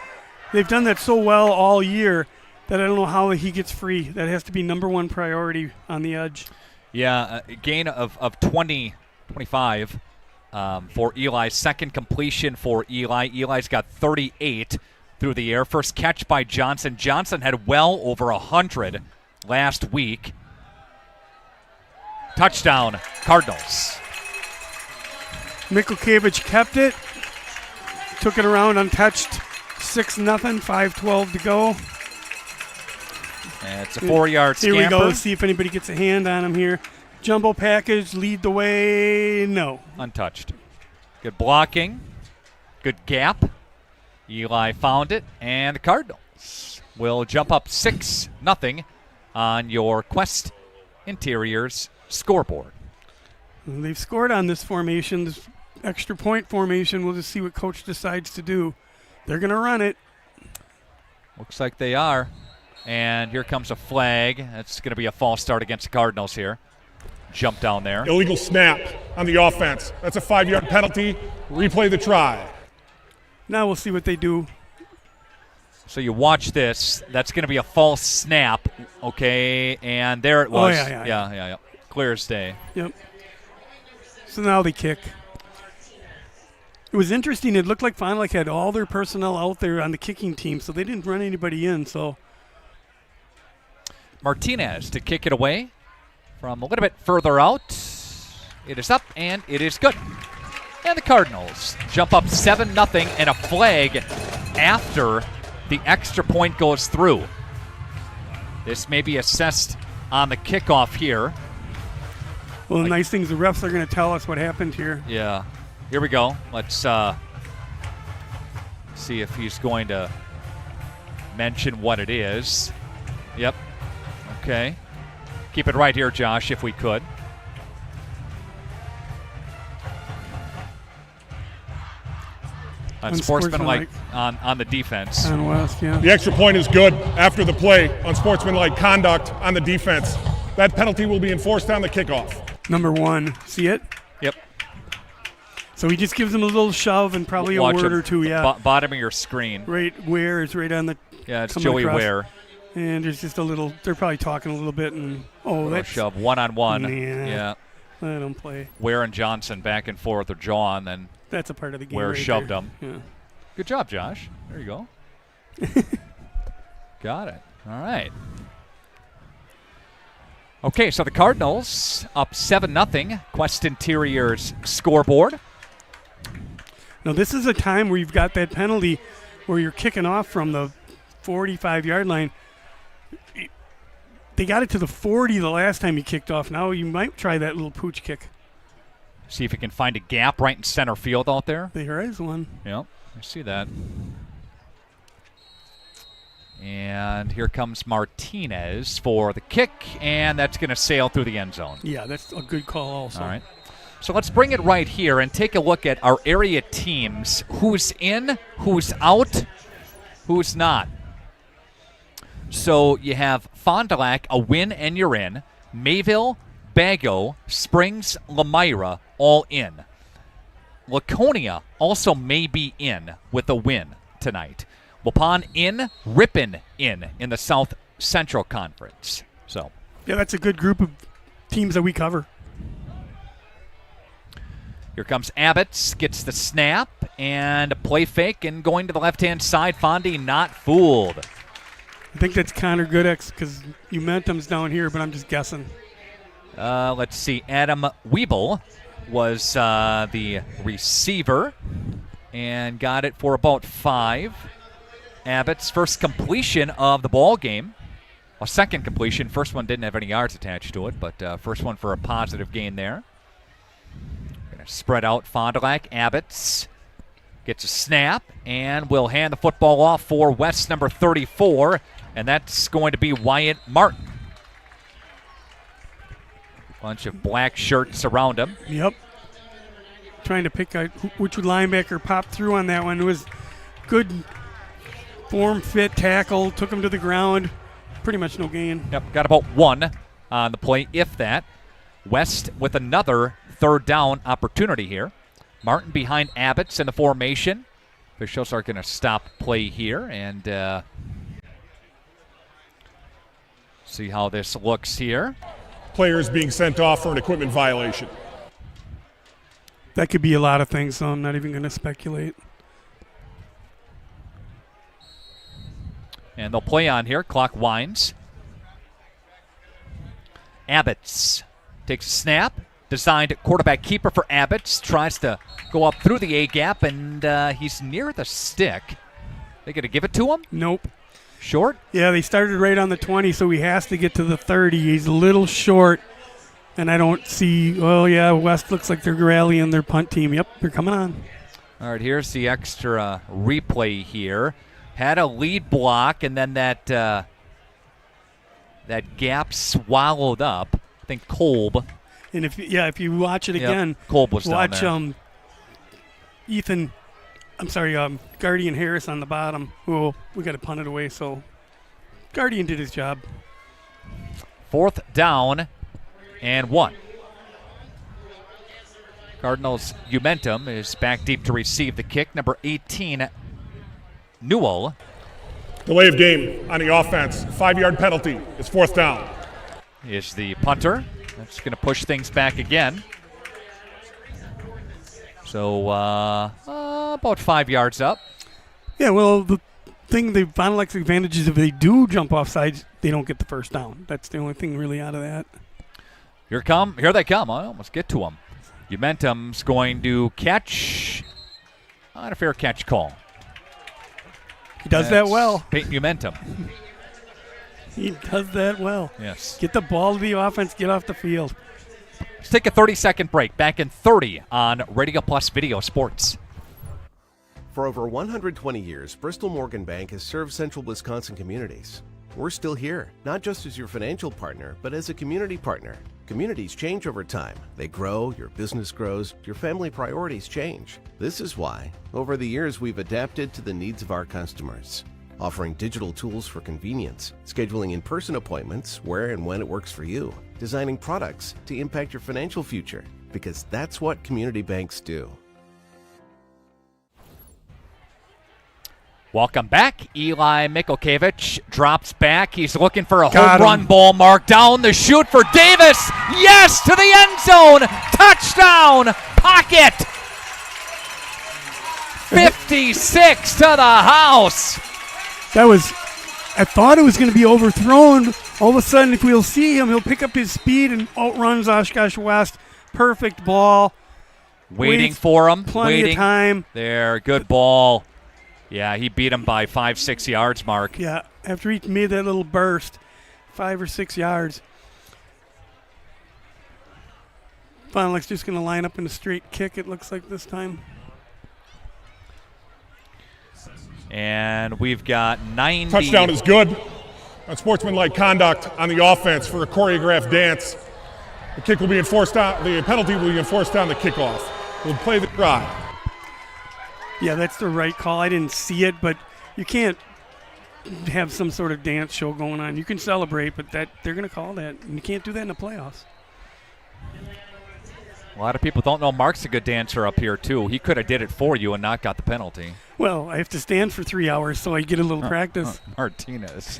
Speaker 8: They've done that so well all year that I don't know how he gets free. That has to be number one priority on the edge.
Speaker 3: Yeah, a gain of 25 for Eli. Second completion for Eli. Eli's got 38 through the air. First catch by Johnson. Johnson had well over 100 last week. Touchdown, Cardinals.
Speaker 8: Mikulkiewicz kept it. Took it around untouched. 6-0, 5:12 to go.
Speaker 3: And it's a 4-yard scamper.
Speaker 8: Here we go. See if anybody gets a hand on him here. Jumbo package, lead the way. No.
Speaker 3: Untouched. Good blocking. Good gap. Eli found it. And the Cardinals will jump up 6-0 on your Quest Interiors scoreboard.
Speaker 8: And they've scored on this formation, this extra point formation. We'll just see what coach decides to do. They're going to run it.
Speaker 3: Looks like they are. And here comes a flag. That's going to be a false start against the Cardinals here. Jump down there.
Speaker 1: Illegal snap on the offense. That's a 5-yard penalty. Replay the try.
Speaker 8: Now we'll see what they do.
Speaker 3: So you watch this. That's going to be a false snap. Okay, and there it was.
Speaker 8: Oh, yeah.
Speaker 3: Clear as day.
Speaker 8: Yep. So now they kick. It was interesting. It looked like Fond du Lac had all their personnel out there on the kicking team, so they didn't run anybody in. So
Speaker 3: Martinez to kick it away from a little bit further out. It is up, and it is good. And the Cardinals jump up 7-0 and a flag after the extra point goes through. This may be assessed on the kickoff here.
Speaker 8: Well, the nice thing is the refs are going to tell us what happened here.
Speaker 3: Yeah. Here we go. Let's see if he's going to mention what it is. Yep. Okay. Keep it right here, Josh, if we could. Unsportsmanlike on the defense.
Speaker 8: On West, yeah.
Speaker 1: The extra point is good after the play. Unsportsmanlike conduct on the defense. That penalty will be enforced on the kickoff.
Speaker 8: Number 1. See it?
Speaker 3: Yep.
Speaker 8: So he just gives him a little shove and probably
Speaker 3: Watch
Speaker 8: a word
Speaker 3: him,
Speaker 8: or two, yeah.
Speaker 3: Bottom of your screen.
Speaker 8: Right where it's right on the.
Speaker 3: Yeah, it's Joey
Speaker 8: across.
Speaker 3: Ware.
Speaker 8: And there's just a little. They're probably talking a little bit, and that's
Speaker 3: shove 1-on-1.
Speaker 8: Yeah.
Speaker 3: Yeah.
Speaker 8: I don't play.
Speaker 3: Ware and Johnson back and forth or jaw, and then
Speaker 8: that's a part of the game.
Speaker 3: Ware
Speaker 8: right
Speaker 3: shoved
Speaker 8: there.
Speaker 3: him.
Speaker 8: Yeah.
Speaker 3: Good job, Josh. There you go. Got it. All right. Okay, so the Cardinals up 7-0. Quest Interiors scoreboard.
Speaker 8: Now this is a time where you've got that penalty where you're kicking off from the 45-yard line. They got it to the 40 the last time you kicked off. Now you might try that little pooch kick.
Speaker 3: See if you can find a gap right in center field out there.
Speaker 8: There is one.
Speaker 3: Yep, I see that. And here comes Martinez for the kick, and that's going to sail through the end zone.
Speaker 8: Yeah, that's a good call also.
Speaker 3: All right. So let's bring it right here and take a look at our area teams. Who's in, who's out, who's not. So you have Fond du Lac, a win and you're in. Mayville, Bago, Springs, Lemira, all in. Laconia also may be in with a win. tonight. Waupun in, Ripon in the South Central Conference. So,
Speaker 8: yeah, that's a good group of teams that we cover.
Speaker 3: Here comes Abbott's, gets the snap and a play fake and going to the left-hand side. Fondy not fooled.
Speaker 8: I think that's Connor Goodex because Momentum's down here, but I'm just guessing.
Speaker 3: Let's see. Adam Weeble was the receiver and got it for about 5. Abbott's first completion of the ball game. A second completion. First one didn't have any yards attached to it, but first one for a positive gain there. Going to spread out Fond du Lac. Abbott's gets a snap and will hand the football off for West number 34, and that's going to be Wyatt Martin. Bunch of black shirts around him.
Speaker 8: Yep. Trying to pick out which linebacker popped through on that one. It was good form fit tackle, took him to the ground. Pretty much no gain.
Speaker 3: Yep, got about 1 on the play, if that. West with another third down opportunity here. Martin behind Abbott's in the formation. Officials are going to stop play here and see how this looks here.
Speaker 1: Players being sent off for an equipment violation.
Speaker 8: That could be a lot of things, so I'm not even going to speculate.
Speaker 3: And they'll play on here. Clock winds. Abbott's takes a snap. Designed quarterback keeper for Abbott's. Tries to go up through the A-gap, and he's near the stick. They going to give it to him?
Speaker 8: Nope.
Speaker 3: Short?
Speaker 8: Yeah, they started right on the 20, so he has to get to the 30. He's a little short, and I don't see, oh, yeah, West looks like they're rallying their punt team. Yep, they're coming on.
Speaker 3: All right, here's the extra replay here. Had a lead block, and then that gap swallowed up. I think Kolb.
Speaker 8: And if you watch it again,
Speaker 3: Kolb was
Speaker 8: watch
Speaker 3: down there.
Speaker 8: Guardian Harris on the bottom. Oh, we got to punt it away, so Guardian did his job.
Speaker 3: 4th down and 1. Cardinals' Momentum is back deep to receive the kick. Number 18, Newell.
Speaker 1: Delay of game on the offense. 5-yard penalty. It's 4th down.
Speaker 3: Is the punter. That's going to push things back again. So about 5 yards up.
Speaker 8: Yeah, well, the Fond du Lac's advantage is if they do jump off sides, they don't get the first down. That's the only thing really out of that.
Speaker 3: Here they come. I almost get to them. Momentum's going to catch. Not a fair catch call.
Speaker 8: He does that well.
Speaker 3: Peyton Momentum.
Speaker 8: He does that well.
Speaker 3: Yes.
Speaker 8: Get the ball to the offense, get off the field.
Speaker 3: Let's take a 30-second break. Back in 30 on Radio Plus Video Sports.
Speaker 4: For over 120 years, Bristol Morgan Bank has served central Wisconsin communities. We're still here, not just as your financial partner, but as a community partner. Communities change over time. They grow, your business grows, your family priorities change. This is why, over the years, we've adapted to the needs of our customers, offering digital tools for convenience, scheduling in-person appointments where and when it works for you, designing products to impact your financial future, because that's what community banks do.
Speaker 3: Welcome back. Eli Mikulkiewicz drops back. He's looking for a home run ball mark down the chute for Davis. Yes, to the end zone. Touchdown. Pocket. 56 to the house.
Speaker 8: I thought it was going to be overthrown. All of a sudden, if we'll see him, he'll pick up his speed and outruns Oshkosh West. Perfect ball.
Speaker 3: Waiting for him.
Speaker 8: Plenty of time.
Speaker 3: There, good ball. Yeah, he beat him by 5-6 yards, Mark.
Speaker 8: Yeah, after he made that little burst, 5 or 6 yards. Fond du Lac's just going to line up in a straight kick, it looks like this time.
Speaker 3: And we've got 90.
Speaker 1: Touchdown is good. Unsportsmanlike conduct on the offense for a choreographed dance. The kick will be enforced out. The penalty will be enforced on the kickoff. We'll play the drive.
Speaker 8: Yeah, that's the right call. I didn't see it, but you can't have some sort of dance show going on. You can celebrate, but they're going to call that, and you can't do that in the playoffs.
Speaker 3: A lot of people don't know Mark's a good dancer up here, too. He could have did it for you and not got the penalty.
Speaker 8: Well, I have to stand for 3 hours, so I get a little practice.
Speaker 3: Martinez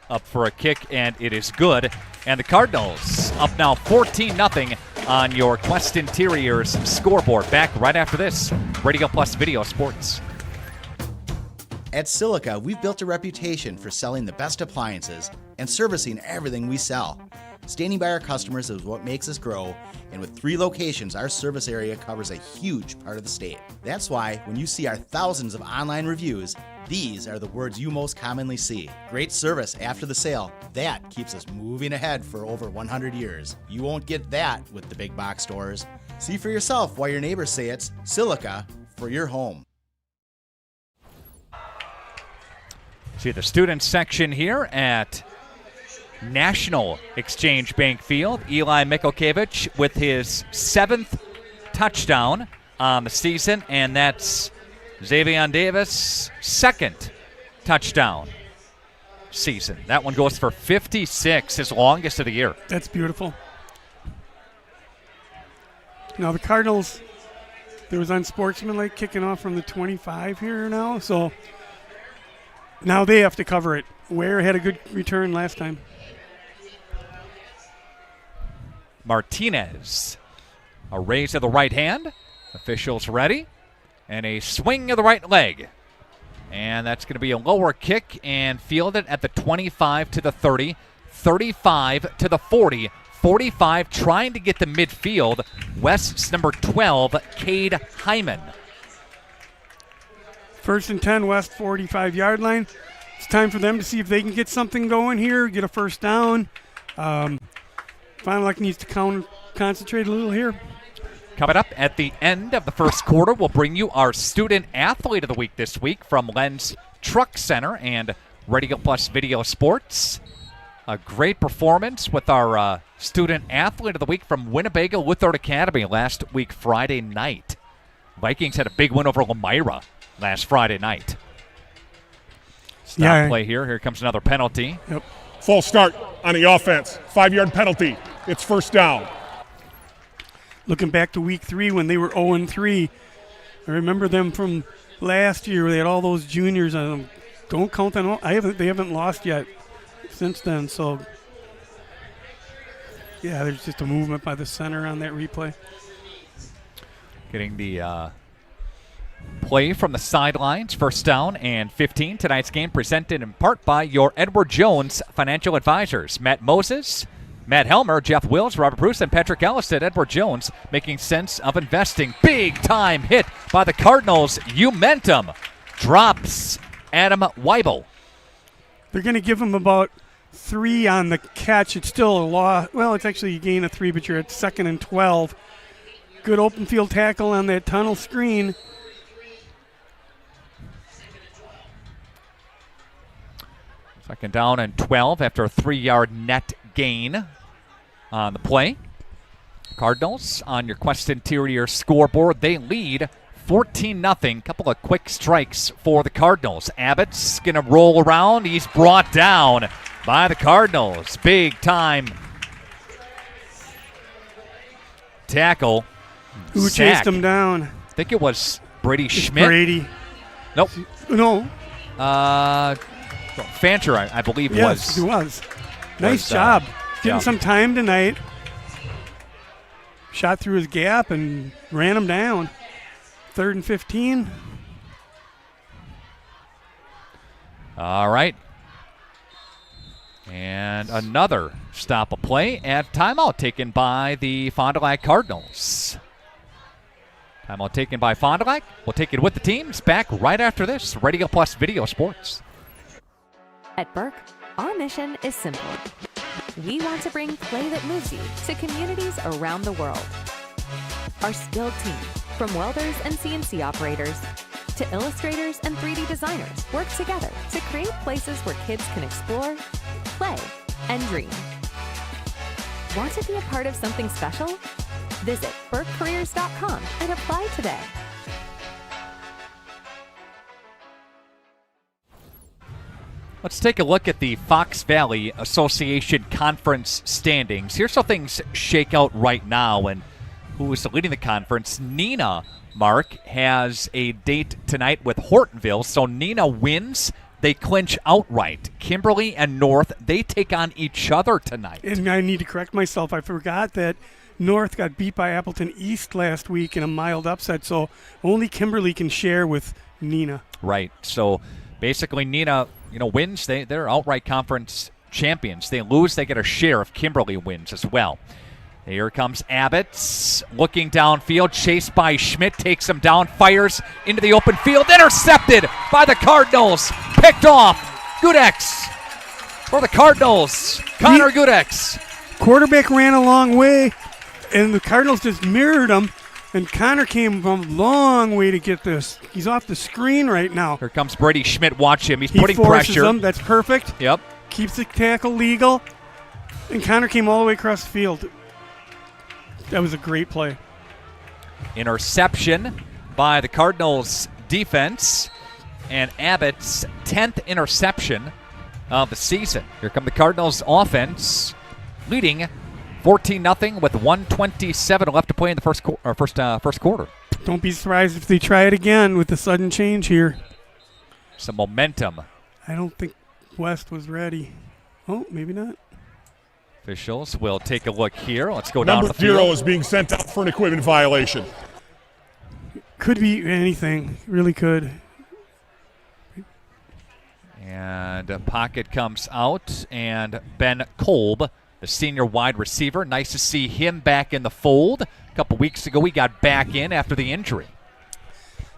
Speaker 3: up for a kick, and it is good. And the Cardinals up now 14-0 on your Quest Interiors scoreboard. Back right after this. Radio Plus Video Sports.
Speaker 5: At Silica, we've built a reputation for selling the best appliances and servicing everything we sell. Standing by our customers is what makes us grow, and with 3 locations, our service area covers a huge part of the state. That's why when you see our thousands of online reviews, these are the words you most commonly see. Great service after the sale. That keeps us moving ahead for over 100 years. You won't get that with the big box stores. See for yourself why your neighbors say it's Silica for your home.
Speaker 3: See the student section here at National Exchange Bank Field. Eli Mikhalkiewicz with his 7th touchdown on the season, and that's Xavier Davis' 2nd touchdown season. That one goes for 56, his longest of the year.
Speaker 8: That's beautiful. Now the Cardinals, there was unsportsmanlike kicking off from the 25 here now, so now they have to cover it. Ware had a good return last time.
Speaker 3: Martinez, a raise of the right hand. Officials ready. And a swing of the right leg. And that's going to be a lower kick and fielded at the 25 to the 30, 35 to the 40, 45 trying to get to midfield. West's number 12, Cade Hyman.
Speaker 8: 1st and 10, West 45-yard line. It's time for them to see if they can get something going here, get a first down. Fond du Lac needs to concentrate a little here.
Speaker 3: Coming up at the end of the first quarter, we'll bring you our Student Athlete of the Week this week from Lens Truck Center and Radio Plus Video Sports. A great performance with our Student Athlete of the Week from Winnebago Lutheran Academy last week Friday night. Vikings had a big win over Lemira last Friday night. Stop play here. Here comes another penalty.
Speaker 8: Yep.
Speaker 1: Full start on the offense. 5-yard penalty. It's first down.
Speaker 8: Looking back to week 3 when they were 0-3, I remember them from last year. They had all those juniors on them. Don't count on all. They haven't lost yet since then. So, yeah, there's just a movement by the center on that replay.
Speaker 3: Getting the play from the sidelines. First down and 15. Tonight's game presented in part by your Edward Jones Financial Advisors. Matt Moses, Matt Helmer, Jeff Wills, Robert Bruce, and Patrick Ellis at Edward Jones, making sense of investing. Big-time hit by the Cardinals. Umentum drops Adam Weibel.
Speaker 8: They're going to give him about 3 on the catch. It's still a loss. Well, it's actually a gain of 3, but you're at 2nd and 12. Good open field tackle on that tunnel screen.
Speaker 3: Second down and 12 after a 3-yard net gain on the play. Cardinals on your Quest Interior scoreboard. They lead 14-0. Couple of quick strikes for the Cardinals. Abbott's going to roll around. He's brought down by the Cardinals. Big time tackle.
Speaker 8: Who chased him down?
Speaker 3: I think it was Brady Schmidt.
Speaker 8: Brady.
Speaker 3: Nope.
Speaker 8: No.
Speaker 3: Fancher, I believe,
Speaker 8: yes, it was. Nice job. Getting some time tonight. Shot through his gap and ran him down. 3rd and 15.
Speaker 3: All right. And another stop of play and timeout taken by the Fond du Lac Cardinals. Timeout taken by Fond du Lac. We'll take it with the teams back right after this. Radio Plus Video Sports.
Speaker 6: At Burke, our mission is simple. We want to bring play that moves you to communities around the world. Our skilled team, from welders and CNC operators to illustrators and 3D designers, work together to create places where kids can explore, play, and dream. Want to be a part of something special? Visit burkecareers.com and apply today.
Speaker 3: Let's take a look at the Fox Valley Association Conference standings. Here's how things shake out right now. And who is leading the conference? Neenah Mark, has a date tonight with Hortonville. So Nina wins. They clinch outright. Kimberly and North, they take on each other tonight.
Speaker 8: And I need to correct myself. I forgot that North got beat by Appleton East last week in a mild upset, so only Kimberly can share with Nina.
Speaker 3: Right. So basically Nina, wins. They're outright conference champions. They lose, they get a share if Kimberly wins as well. Here comes Abbott, looking downfield, chased by Schmidt, takes him down, fires into the open field, intercepted by the Cardinals, picked off. Gudex for the Cardinals, Connor Gudex.
Speaker 8: Quarterback ran a long way, and the Cardinals just mirrored him, and Connor came from a long way to get this. He's off the screen right now.
Speaker 3: Here comes Brady Schmidt, watch him, he's
Speaker 8: He
Speaker 3: putting
Speaker 8: forces
Speaker 3: pressure.
Speaker 8: him. That's perfect.
Speaker 3: Yep.
Speaker 8: Keeps the tackle legal, and Connor came all the way across the field. That was a great play.
Speaker 3: Interception by the Cardinals defense, and Abbott's 10th interception of the season. Here come the Cardinals offense, leading 14-0 with 1:27 left to play in the first quarter.
Speaker 8: Don't be surprised if they try it again with the sudden change here.
Speaker 3: Some momentum.
Speaker 8: I don't think West was ready. Oh, maybe not.
Speaker 3: Officials will take a look here. Let's go down to
Speaker 1: Number
Speaker 3: the field.
Speaker 1: 0 is being sent out for an equipment violation.
Speaker 8: Could be anything. Really could.
Speaker 3: And a pocket comes out, and Ben Kolb, the senior wide receiver. Nice to see him back in the fold. A couple weeks ago, he got back in after the injury.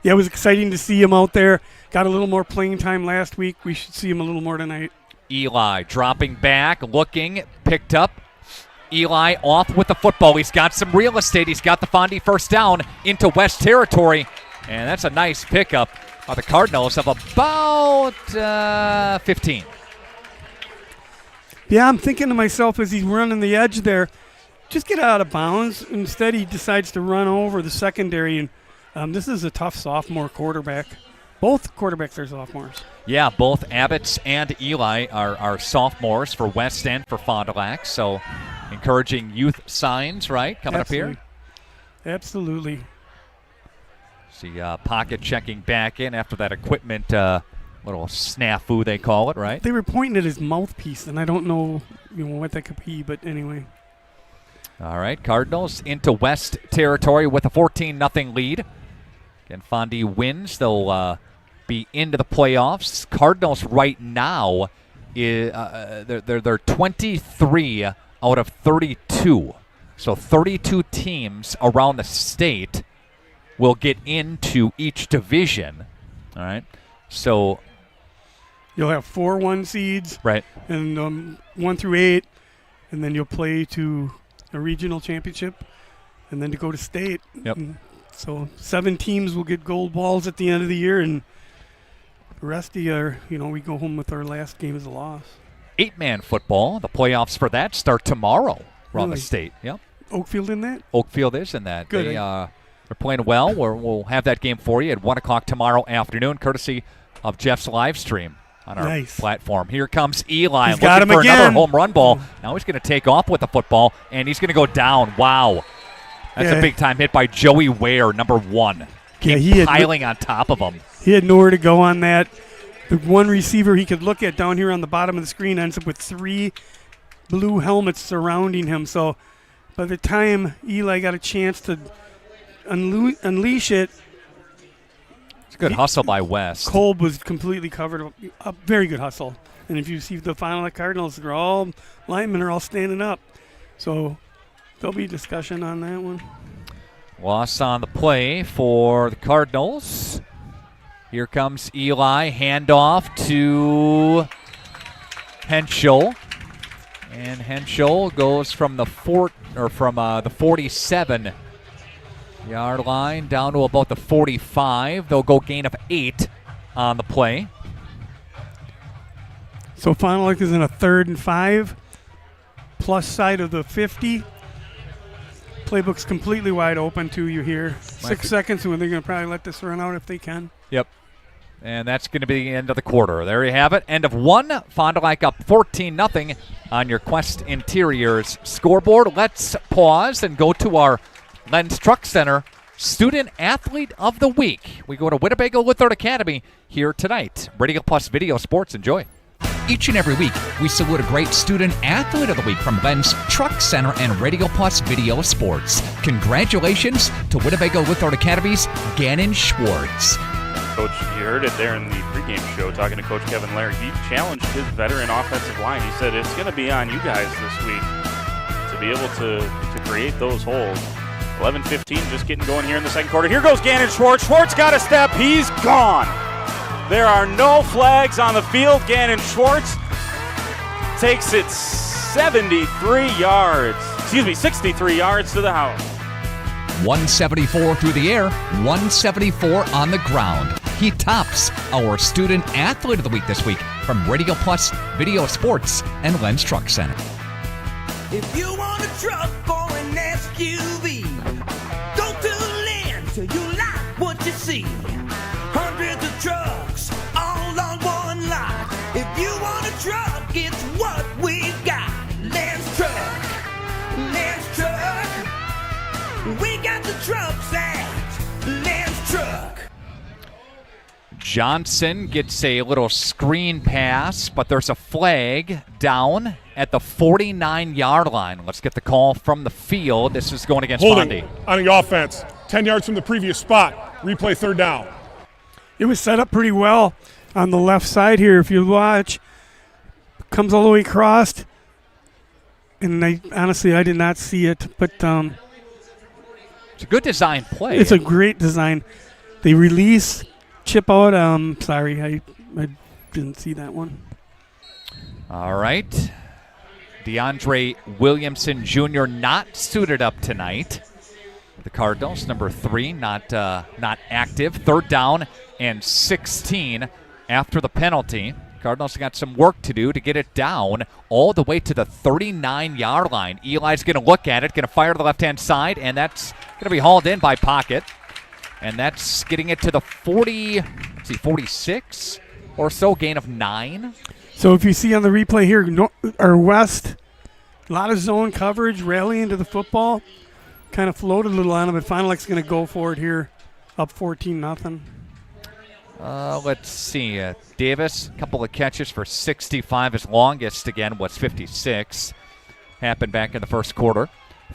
Speaker 8: Yeah, it was exciting to see him out there. Got a little more playing time last week. We should see him a little more tonight.
Speaker 3: Eli dropping back, looking, picked up. Eli off with the football. He's got some real estate. He's got the Fondy first down into West territory. And that's a nice pickup of the Cardinals of about 15.
Speaker 8: Yeah, I'm thinking to myself as he's running the edge there, just get out of bounds. Instead, he decides to run over the secondary. And this is a tough sophomore quarterback. Both quarterbacks are sophomores.
Speaker 3: Yeah, both Abbott's and Eli are sophomores for West End for Fond du Lac. So encouraging youth signs, right, coming
Speaker 8: Absolutely.
Speaker 3: up here?
Speaker 8: Absolutely.
Speaker 3: See pocket checking back in after that equipment little snafu, they call it, right?
Speaker 8: They were pointing at his mouthpiece, and I don't know what that could be, but anyway.
Speaker 3: All right, Cardinals into West territory with a 14-0 lead. Again, Fondy wins. They'll be into the playoffs. Cardinals right now, they're 23 out of 32. So 32 teams around the state will get into each division. All right, so
Speaker 8: you'll have 4 1 seeds,
Speaker 3: right,
Speaker 8: and 1 through 8, and then you'll play to a regional championship, and then to go to state.
Speaker 3: Yep.
Speaker 8: And so 7 teams will get gold balls at the end of the year, and the rest of the year, we go home with our last game as a loss.
Speaker 3: 8-man football. The playoffs for that start tomorrow around the
Speaker 8: Really?
Speaker 3: state. Yep.
Speaker 8: Oakfield in that?
Speaker 3: Oakfield is in that.
Speaker 8: Good.
Speaker 3: They're playing well. We'll have that game for you at 1 o'clock tomorrow afternoon, courtesy of Jeff's live stream on our platform. Here comes Eli
Speaker 8: He's got
Speaker 3: looking
Speaker 8: him
Speaker 3: for
Speaker 8: again.
Speaker 3: another home run ball. Now he's going to take off with the football, and he's going to go down. Wow. That's a big-time hit by Joey Ware, number 1.
Speaker 8: Yeah, he had
Speaker 3: piling on top of him.
Speaker 8: He had nowhere to go on that. The one receiver he could look at down here on the bottom of the screen ends up with 3 blue helmets surrounding him. So by the time Eli got a chance to unleash it,
Speaker 3: It's a good hustle by West.
Speaker 8: Kolb was completely covered up. Very good hustle. And if you see the final of Cardinals, linemen are all standing up. So there'll be discussion on that one.
Speaker 3: Loss on the play for the Cardinals. Here comes Eli, handoff to Henschel, and Henschel goes from the 47-yard line down to about the 45. They'll go gain of 8 on the play.
Speaker 8: So Fond du Lac is in a 3rd and 5, plus side of the 50. Playbook's completely wide open to you here. 6 seconds, and they're going to probably let this run out if they can.
Speaker 3: Yep. And that's going to be the end of the quarter. There you have it. End of 1. Fond du Lac up 14-0 on your Quest Interiors scoreboard. Let's pause and go to our Lens Truck Center Student Athlete of the Week. We go to Winnebago Lithard Academy here tonight. Radio Plus Video Sports. Enjoy.
Speaker 7: Each and every week, we salute a great Student Athlete of the Week from Len's Truck Center and Radio Plus Video Sports. Congratulations to Winnebago Lithard Academy's Gannon Schwartz.
Speaker 15: Coach, you heard it there in the pregame show talking to Coach Kevin Laird. He challenged his veteran offensive line. He said it's going to be on you guys this week to be able to create those holes. 11-15 just getting going here in the second quarter. Here goes Gannon Schwartz. Schwartz got a step. He's gone. There are no flags on the field. Gannon Schwartz takes it 63 yards to the house.
Speaker 7: 174 through the air, 174 on the ground. He tops our Student Athlete of the Week this week from Radio Plus Video Sports and Len's Truck Center.
Speaker 16: If you want a truck or an SUV, go to Len till you like what you see. Hundreds of trucks all on one lot. If you want a truck, it's what we got. Len's Truck. We got the trucks at Len's Truck.
Speaker 3: Johnson gets a little screen pass, but there's a flag down at the 49-yard line. Let's get the call from the field. This is going against
Speaker 1: Holding
Speaker 3: Fondy.
Speaker 1: On the offense, 10 yards from the previous spot. Replay third down.
Speaker 8: It was set up pretty well on the left side here. If you watch, comes all the way across, and I did not see it, but
Speaker 3: it's a good design play.
Speaker 8: It's a great design. They release, chip out. Sorry, I didn't see that one.
Speaker 3: All right. DeAndre Williamson Jr. not suited up tonight. The Cardinals, number 3, not active. Third down and 16 after the penalty. Cardinals got some work to do to get it down all the way to the 39-yard line. Eli's going to look at it, going to fire to the left-hand side, and that's going to be hauled in by Pocket. And that's getting it to the 46 or so, gain of 9.
Speaker 8: So if you see on the replay here, West, a lot of zone coverage, rallying to the football. Kind of floated a little on him, but Fond du Lac's going to go for it here, up 14-0.
Speaker 3: Let's see. Davis, a couple of catches for 65. His longest, again, was 56. Happened back in the first quarter.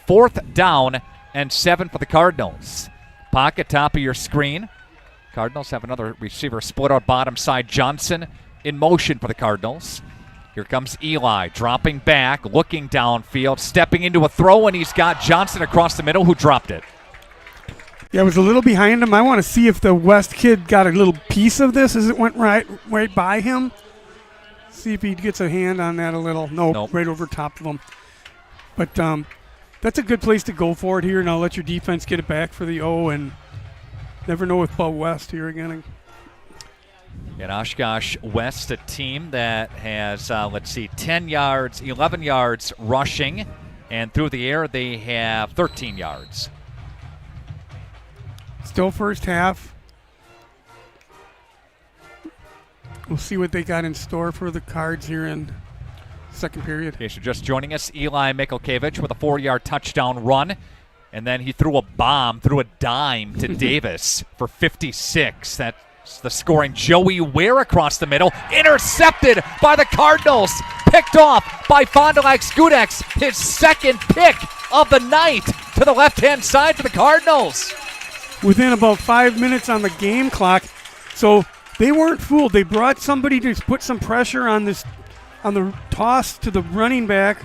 Speaker 3: 4th down and 7 for the Cardinals. Pocket, top of your screen. Cardinals have another receiver split out bottom side. Johnson in motion for the Cardinals. Here comes Eli, dropping back, looking downfield, stepping into a throw, and he's got Johnson across the middle who dropped it.
Speaker 8: Yeah, it was a little behind him. I want to see if the West kid got a little piece of this as it went right by him. See if he gets a hand on that a little. Nope. Right over top of him. But that's a good place to go for it here. Now let your defense get it back for the O, and never know with Paul West here again.
Speaker 3: And Oshkosh West, a team that has, 10 yards, 11 yards rushing, and through the air they have 13 yards.
Speaker 8: Still first half. We'll see what they got in store for the Cards here in second period.
Speaker 3: In case you're just joining us, Eli Mikulkevich with a 4-yard touchdown run, and then he threw a dime to Davis for 56. That's the scoring. Joey Ware across the middle, intercepted by the Cardinals, picked off by Fond du Lac Skudex, his second pick of the night to the left-hand side for the Cardinals.
Speaker 8: Within about 5 minutes on the game clock, so they weren't fooled. They brought somebody to put some pressure on the toss to the running back,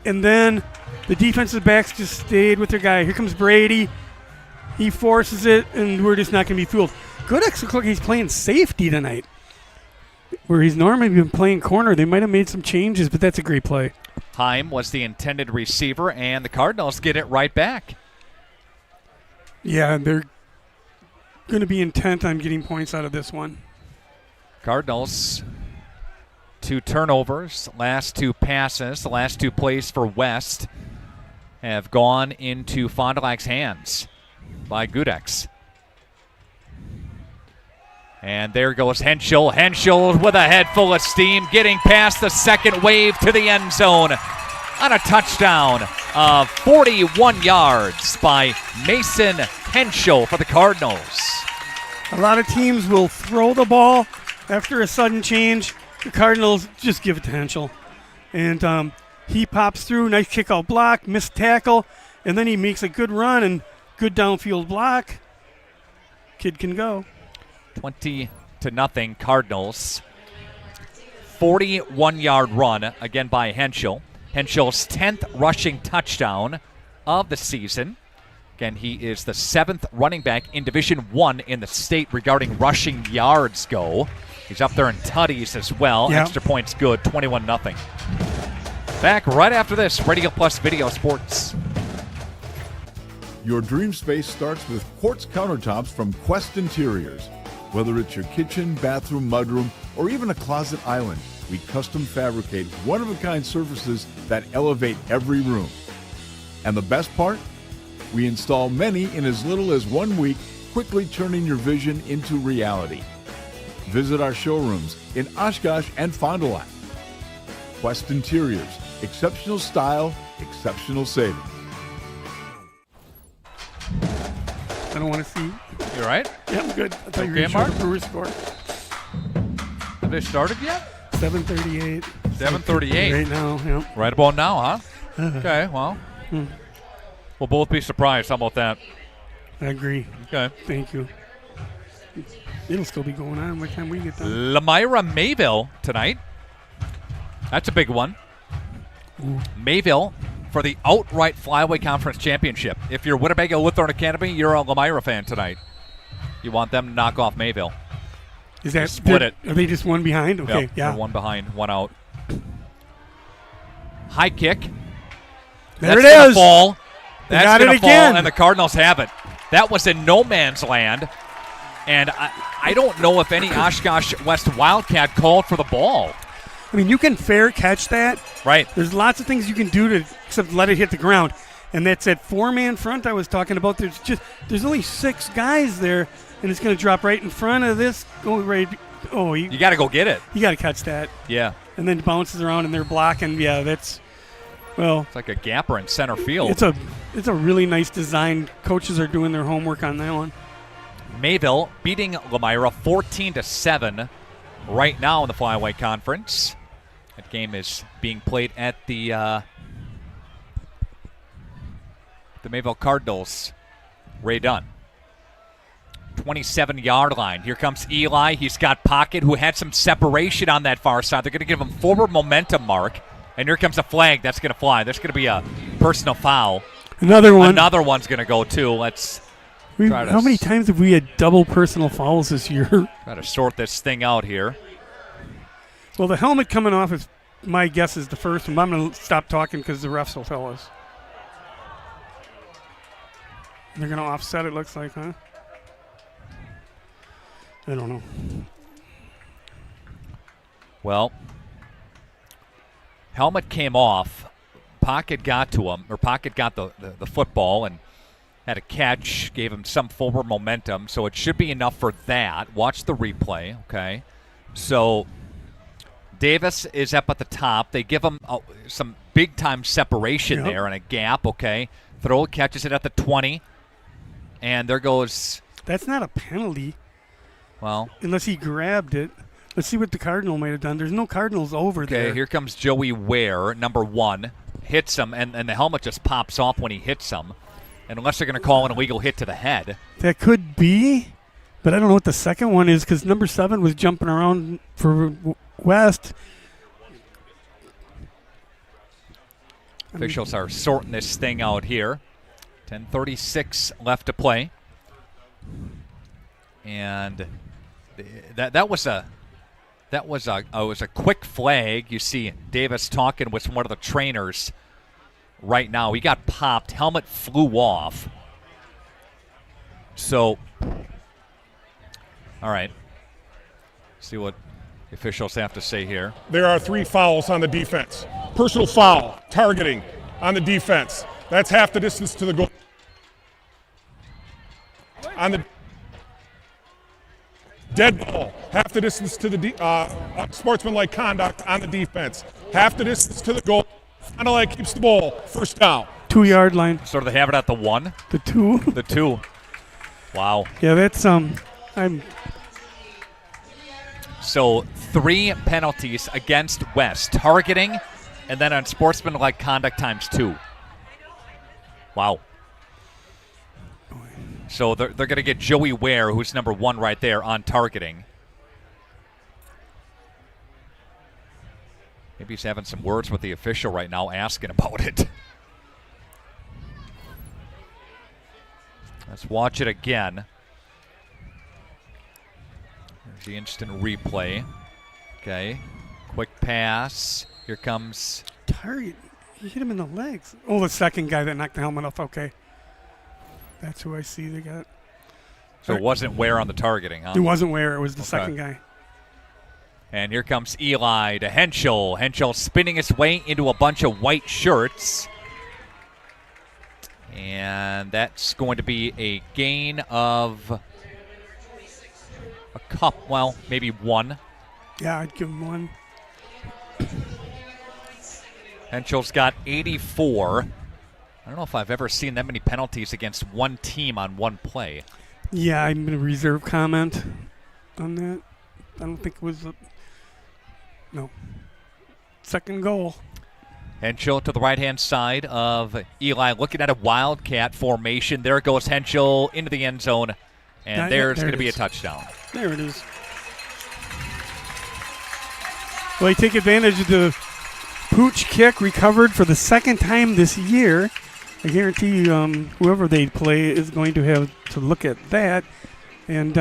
Speaker 8: and then the defensive backs just stayed with their guy. Here comes Brady. He forces it, and we're just not going to be fooled. Goodex looks like he's playing safety tonight, where he's normally been playing corner. They might have made some changes, but that's a great play.
Speaker 3: Heim was the intended receiver, and the Cardinals get it right back.
Speaker 8: Yeah, they're going to be intent on getting points out of this one.
Speaker 3: Cardinals, 2 turnovers, last 2 passes, the last 2 plays for West have gone into Fond du Lac's hands by Goodex. And there goes Henschel. Henschel with a head full of steam, getting past the second wave to the end zone. on a touchdown of 41 yards by Mason Henshaw for the Cardinals.
Speaker 8: A lot of teams will throw the ball after a sudden change. The Cardinals just give it to Henschel. And he pops through, nice kick-out block, missed tackle, and then he makes a good run and good downfield block. Kid can go.
Speaker 3: 20-0 Cardinals. 41-yard run, again by Henschel. Henschel's 10th rushing touchdown of the season. Again, he is the 7th running back in Division I in the state regarding rushing yards go. He's up there in tutties as well.
Speaker 8: Yep.
Speaker 3: Extra points good, 21-0. Back right after this, Radio Plus Video Sports.
Speaker 9: Your dream space starts with quartz countertops from Quest Interiors. Whether it's your kitchen, bathroom, mudroom, or even a closet island, we custom fabricate one-of-a-kind surfaces that elevate every room. And the best part? We install many in as little as 1 week, quickly turning your vision into reality. Visit our showrooms in Oshkosh and Fond du Lac. Quest Interiors, exceptional style, exceptional savings.
Speaker 8: I don't want to see.
Speaker 3: You all right?
Speaker 8: Yeah, I'm good. I thought you were
Speaker 3: Okay,
Speaker 8: going to show
Speaker 3: Mark?
Speaker 8: the Brewers score.
Speaker 3: Have they started yet?
Speaker 8: 7:38.
Speaker 3: 7:38.
Speaker 8: Right now, yeah.
Speaker 3: Right about now, huh? Okay, well, we'll both be surprised. How about that?
Speaker 8: I agree.
Speaker 3: Okay.
Speaker 8: Thank you. It'll still be going on by the time we get done.
Speaker 3: Lamira Mayville tonight. That's a big one.
Speaker 8: Ooh.
Speaker 3: Mayville for the outright Flyway Conference Championship. If you're Winnebago Lutheran Academy, you're a Lamira fan tonight. You want them to knock off Mayville.
Speaker 8: Is that
Speaker 3: split it?
Speaker 8: Are they just one behind? Okay,
Speaker 3: Yep,
Speaker 8: yeah.
Speaker 3: they're one behind, one out. High kick.
Speaker 8: There
Speaker 3: That's
Speaker 8: it
Speaker 3: gonna
Speaker 8: is.
Speaker 3: Fall.
Speaker 8: They
Speaker 3: That's
Speaker 8: got it
Speaker 3: gonna fall,
Speaker 8: again.
Speaker 3: and the Cardinals have it. That was in no man's land, and I don't know if any Oshkosh West Wildcat called for the ball.
Speaker 8: I mean, you can fair catch that.
Speaker 3: Right.
Speaker 8: There's lots of things you can do to except let it hit the ground. And that's that four-man front I was talking about. There's only 6 guys there, and it's going to drop right in front of this. You
Speaker 3: got to go get it.
Speaker 8: You got to catch that.
Speaker 3: Yeah.
Speaker 8: And then it bounces around, and they're blocking. Yeah, that's well.
Speaker 3: It's like a gapper in center field.
Speaker 8: It's a really nice design. Coaches are doing their homework on that one.
Speaker 3: Mayville beating Lamira 14-7 right now in the Flyway Conference. That game is being played at the Mayville Cardinals. Ray Dunn. 27-yard line. Here comes Eli. He's got Pocket, who had some separation on that far side. They're going to give him forward momentum, Mark. And here comes a flag that's going to fly. There's going to be a personal foul.
Speaker 8: Another one.
Speaker 3: Another one's going to go, too. Let's try to
Speaker 8: how many times have we had double personal fouls this year?
Speaker 3: try to sort this thing out here.
Speaker 8: Well, the helmet coming off is, my guess, is the first one. I'm going to stop talking because the refs will tell us. They're going to offset it, looks like, huh? I don't know.
Speaker 3: Well, helmet came off. Pocket got to him, or Pocket got the football and had a catch, gave him some forward momentum, so it should be enough for that. Watch the replay, okay? So Davis is up at the top. They give him some big-time separation there and a gap, okay? Throw catches it at the 20, and there goes.
Speaker 8: That's not a penalty.
Speaker 3: Well,
Speaker 8: unless he grabbed it. Let's see what the Cardinal might have done. There's no Cardinals over there.
Speaker 3: Okay, here comes Joey Ware, number 1. Hits him, and the helmet just pops off when he hits him. And unless they're going to call an illegal hit to the head.
Speaker 8: That could be, but I don't know what the second one is because number 7 was jumping around for West.
Speaker 3: Officials are sorting this thing out here. 10:36 left to play. And that was a quick flag. You see Davis talking with one of the trainers right now. He got popped. Helmet flew off. So, all right. See what the officials have to say here.
Speaker 1: There are 3 fouls on the defense. Personal foul, targeting on the defense. That's half the distance to the goal. On the dead ball, half the distance to the sportsmanlike conduct on the defense. Half the distance to the goal, Fond du Lac keeps the ball. First down.
Speaker 8: 2-yard line.
Speaker 3: So do they have it at the 1?
Speaker 8: The 2.
Speaker 3: The 2. Wow.
Speaker 8: Yeah, that's I'm.
Speaker 3: So 3 penalties against West. Targeting, and then unsportsmanlike conduct times 2. Wow. So they're going to get Joey Ware, who's number 1 right there, on targeting. Maybe he's having some words with the official right now, asking about it. Let's watch it again. There's the instant replay. Okay. Quick pass. Here comes...
Speaker 8: Target. He hit him in the legs. Oh, the second guy that knocked the helmet off. Okay. That's who I see they got.
Speaker 3: So it wasn't Ware on the targeting, huh?
Speaker 8: It wasn't Ware. It was the second guy.
Speaker 3: And here comes Eli to Henschel. Henschel spinning his way into a bunch of white shirts. And that's going to be a gain of a cup. Well, maybe 1.
Speaker 8: Yeah, I'd give him 1.
Speaker 3: Henschel's got 84. I don't know if I've ever seen that many penalties against one team on one play.
Speaker 8: Yeah, I'm going to reserve comment on that. I don't think it was no. Second goal.
Speaker 3: Henschel to the right-hand side of Eli, looking at a wildcat formation. There goes Henschel into the end zone, and there's going to be a touchdown.
Speaker 8: There it is. Well, they take advantage of the pooch kick recovered for the second time this year. I guarantee you, whoever they play is going to have to look at that. And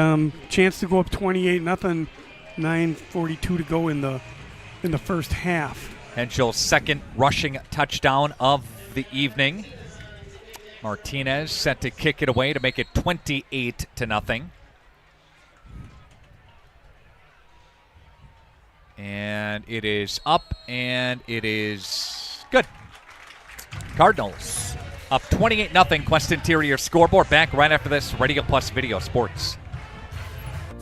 Speaker 8: chance to go up 28-0, 9:42 to go in the first half.
Speaker 3: Henschel's second rushing touchdown of the evening. Martinez set to kick it away to make it 28-0. And it is up, and it is good. Cardinals up 28-0. Quest Interior scoreboard. Back right after this. Radio Plus Video Sports.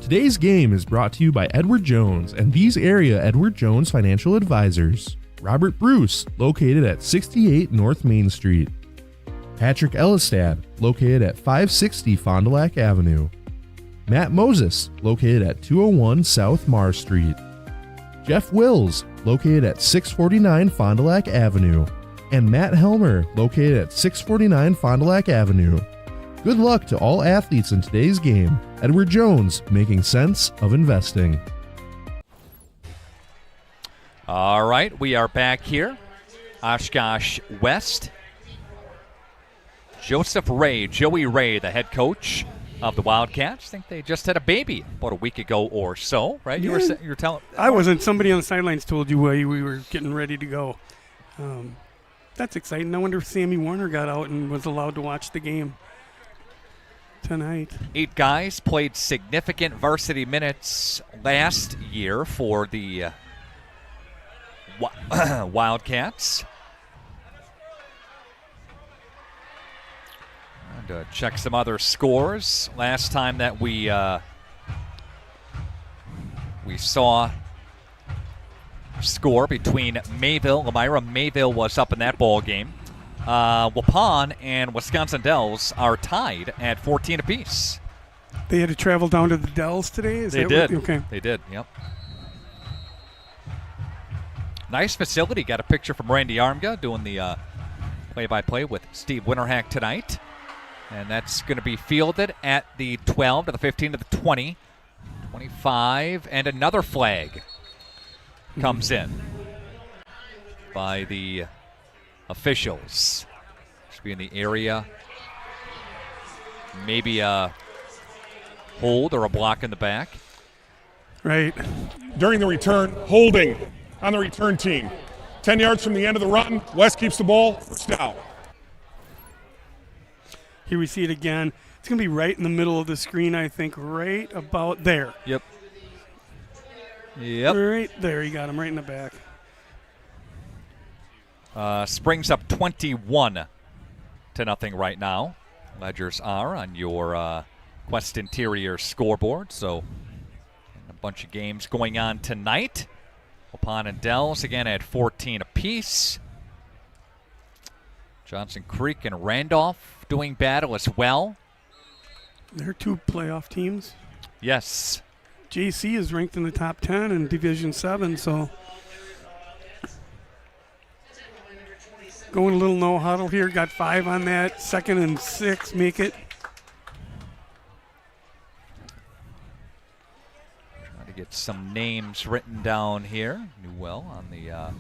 Speaker 10: Today's game is brought to you by Edward Jones and these area Edward Jones financial advisors. Robert Bruce, located at 68 North Main Street. Patrick Ellistad, located at 560 Fond du Lac Avenue. Matt Moses, located at 201 South Marr Street. Jeff Wills, located at 649 Fond du Lac Avenue. And Matt Helmer, located at 649 Fond du Lac Avenue. Good luck to all athletes in today's game. Edward Jones, making sense of investing.
Speaker 3: All right, we are back here. Oshkosh West. Joseph Ray, Joey Ray, the head coach of the Wildcats. I think they just had a baby about a week ago or so, right?
Speaker 8: Yeah.
Speaker 3: You were telling.
Speaker 8: I wasn't. Somebody on the sidelines told you we were getting ready to go. That's exciting. No wonder Sammy Warner got out and was allowed to watch the game tonight. 8
Speaker 3: guys played significant varsity minutes last year for the Wildcats. And check some other scores. Last time that we saw score between Mayville, Elmira. Mayville was up in that ball game. Waupun and Wisconsin Dells are tied at 14 apiece.
Speaker 8: They had to travel down to the Dells today?
Speaker 3: They did. They did, yep. Nice facility. Got a picture from Randy Armga doing the play-by-play with Steve Winterhack tonight. And that's going to be fielded at the 12 to the 15 to the 20, 25, and another flag comes in by the officials. Should be in the area. Maybe a hold or a block in the back.
Speaker 8: Right.
Speaker 1: During the return, holding on the return team. 10 yards from the end of the run, West keeps the ball, first down.
Speaker 8: Here we see it again. It's going to be right in the middle of the screen, I think, right about there.
Speaker 3: Yep.
Speaker 8: Right there, you got him right in the back.
Speaker 3: Springs up 21-0 right now. Ledgers are on your Quest Interior scoreboard. So a bunch of games going on tonight. Waupun and Dells again at 14 apiece. Johnson Creek and Randolph doing battle as well.
Speaker 8: They're 2 playoff teams.
Speaker 3: Yes.
Speaker 8: JC is ranked in the top 10 in Division 7, so going a little no huddle here. Got 5 on that. 2nd and 6 make it.
Speaker 3: Trying to get some names written down here. Newell on the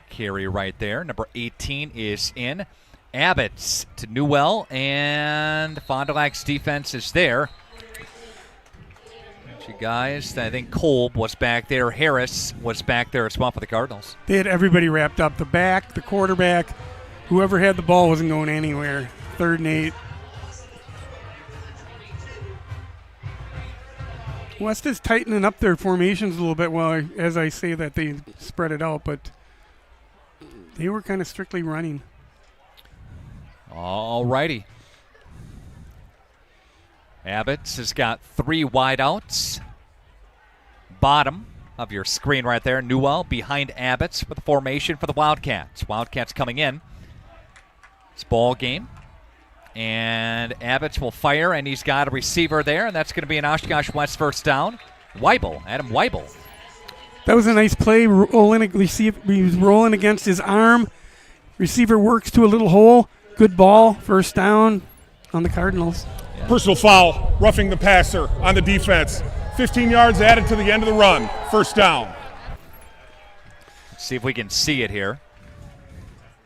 Speaker 3: carry right there. Number 18 is in. Abbott's to Newell, and Fond du Lac's defense is there. You guys, I think Kolb was back there. Harris was back there as well for the Cardinals.
Speaker 8: They had everybody wrapped up. The back, the quarterback, whoever had the ball wasn't going anywhere. 3rd and 8. West is tightening up their formations a little bit. Well, as I say that, they spread it out, but they were kind of strictly running.
Speaker 3: All righty. Abbott's has got 3 wideouts. Bottom of your screen right there. Newell behind Abbott's with the formation for the Wildcats. Wildcats coming in. It's ball game. And Abbott's will fire, and he's got a receiver there, and that's going to be an Oshkosh West first down. Weibel, Adam Weibel.
Speaker 8: That was a nice play. He was rolling against his arm. Receiver works to a little hole. Good ball. First down on the Cardinals.
Speaker 1: Personal foul, roughing the passer on the defense. 15 yards added to the end of the run. First down.
Speaker 3: Let's see if we can see it here.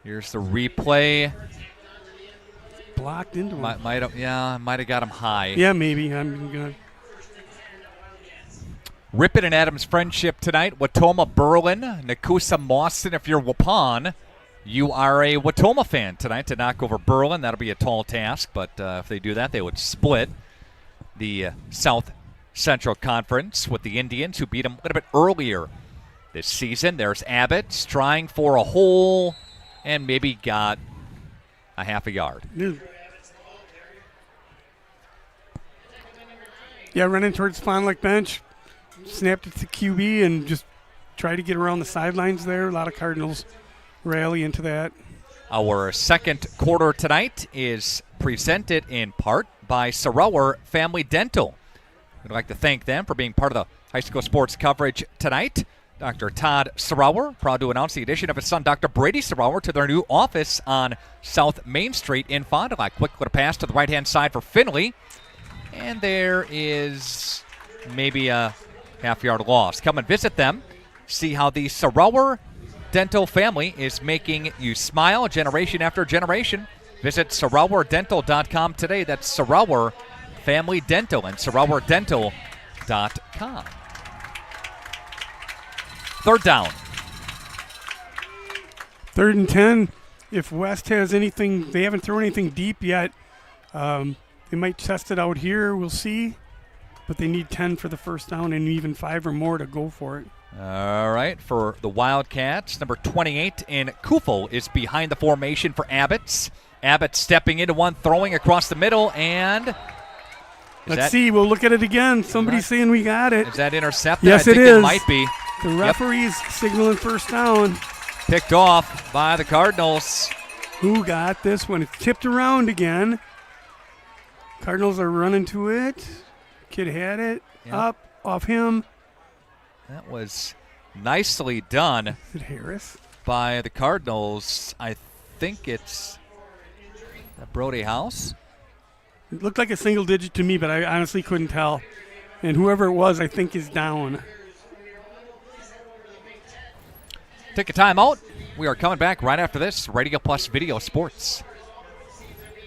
Speaker 3: Here's the replay.
Speaker 8: Blocked into him.
Speaker 3: Might have got him high.
Speaker 8: Yeah, maybe. I'm gonna.
Speaker 3: Ripon and Adams friendship tonight. Watoma Berlin, Nakusa Mawson. If you're Waupun, you are a Watoma fan tonight to knock over Berlin. That'll be a tall task, but if they do that, they would split the South Central Conference with the Indians, who beat them a little bit earlier this season. There's Abbott trying for a hole and maybe got a half a yard.
Speaker 8: Yeah, running towards Fond du Lac bench. Snapped it to QB and just tried to get around the sidelines there. A lot of Cardinals rally into that.
Speaker 3: Our second quarter tonight is presented in part by Sarower Family Dental. We'd like to thank them for being part of the high school sports coverage tonight. Dr. Todd Sarower, proud to announce the addition of his son, Dr. Brady Sarower, to their new office on South Main Street in Fond du Lac. Quick little pass to the right-hand side for Finley. And there is maybe a half-yard loss. Come and visit them. See how the Sarower Dental family is making you smile generation after generation. Visit SarowerDental.com today. That's Sarower Family Dental and SarowerDental.com. Third down.
Speaker 8: 3rd and 10. If West has anything, they haven't thrown anything deep yet. They might test it out here. We'll see. But they need 10 for the first down and even 5 or more to go for it.
Speaker 3: All right, for the Wildcats, number 28 in Kufel is behind the formation for Abbott's. Abbott stepping into one, throwing across the middle, and
Speaker 8: let's see. We'll look at it again. Somebody's saying we got it.
Speaker 3: Is that intercepted?
Speaker 8: Yes,
Speaker 3: I think
Speaker 8: it is.
Speaker 3: It might be.
Speaker 8: The referee's signaling first down.
Speaker 3: Picked off by the Cardinals.
Speaker 8: Who got this one? It's tipped around again. Cardinals are running to it. Kid had it.
Speaker 3: Yep.
Speaker 8: Up off him.
Speaker 3: That was nicely done.
Speaker 8: Is it Harris?
Speaker 3: By the Cardinals. I think it's Brody House.
Speaker 8: It looked like a single digit to me, but I honestly couldn't tell. And whoever it was, I think, is down.
Speaker 3: Take a timeout. We are coming back right after this. Radio Plus Video Sports.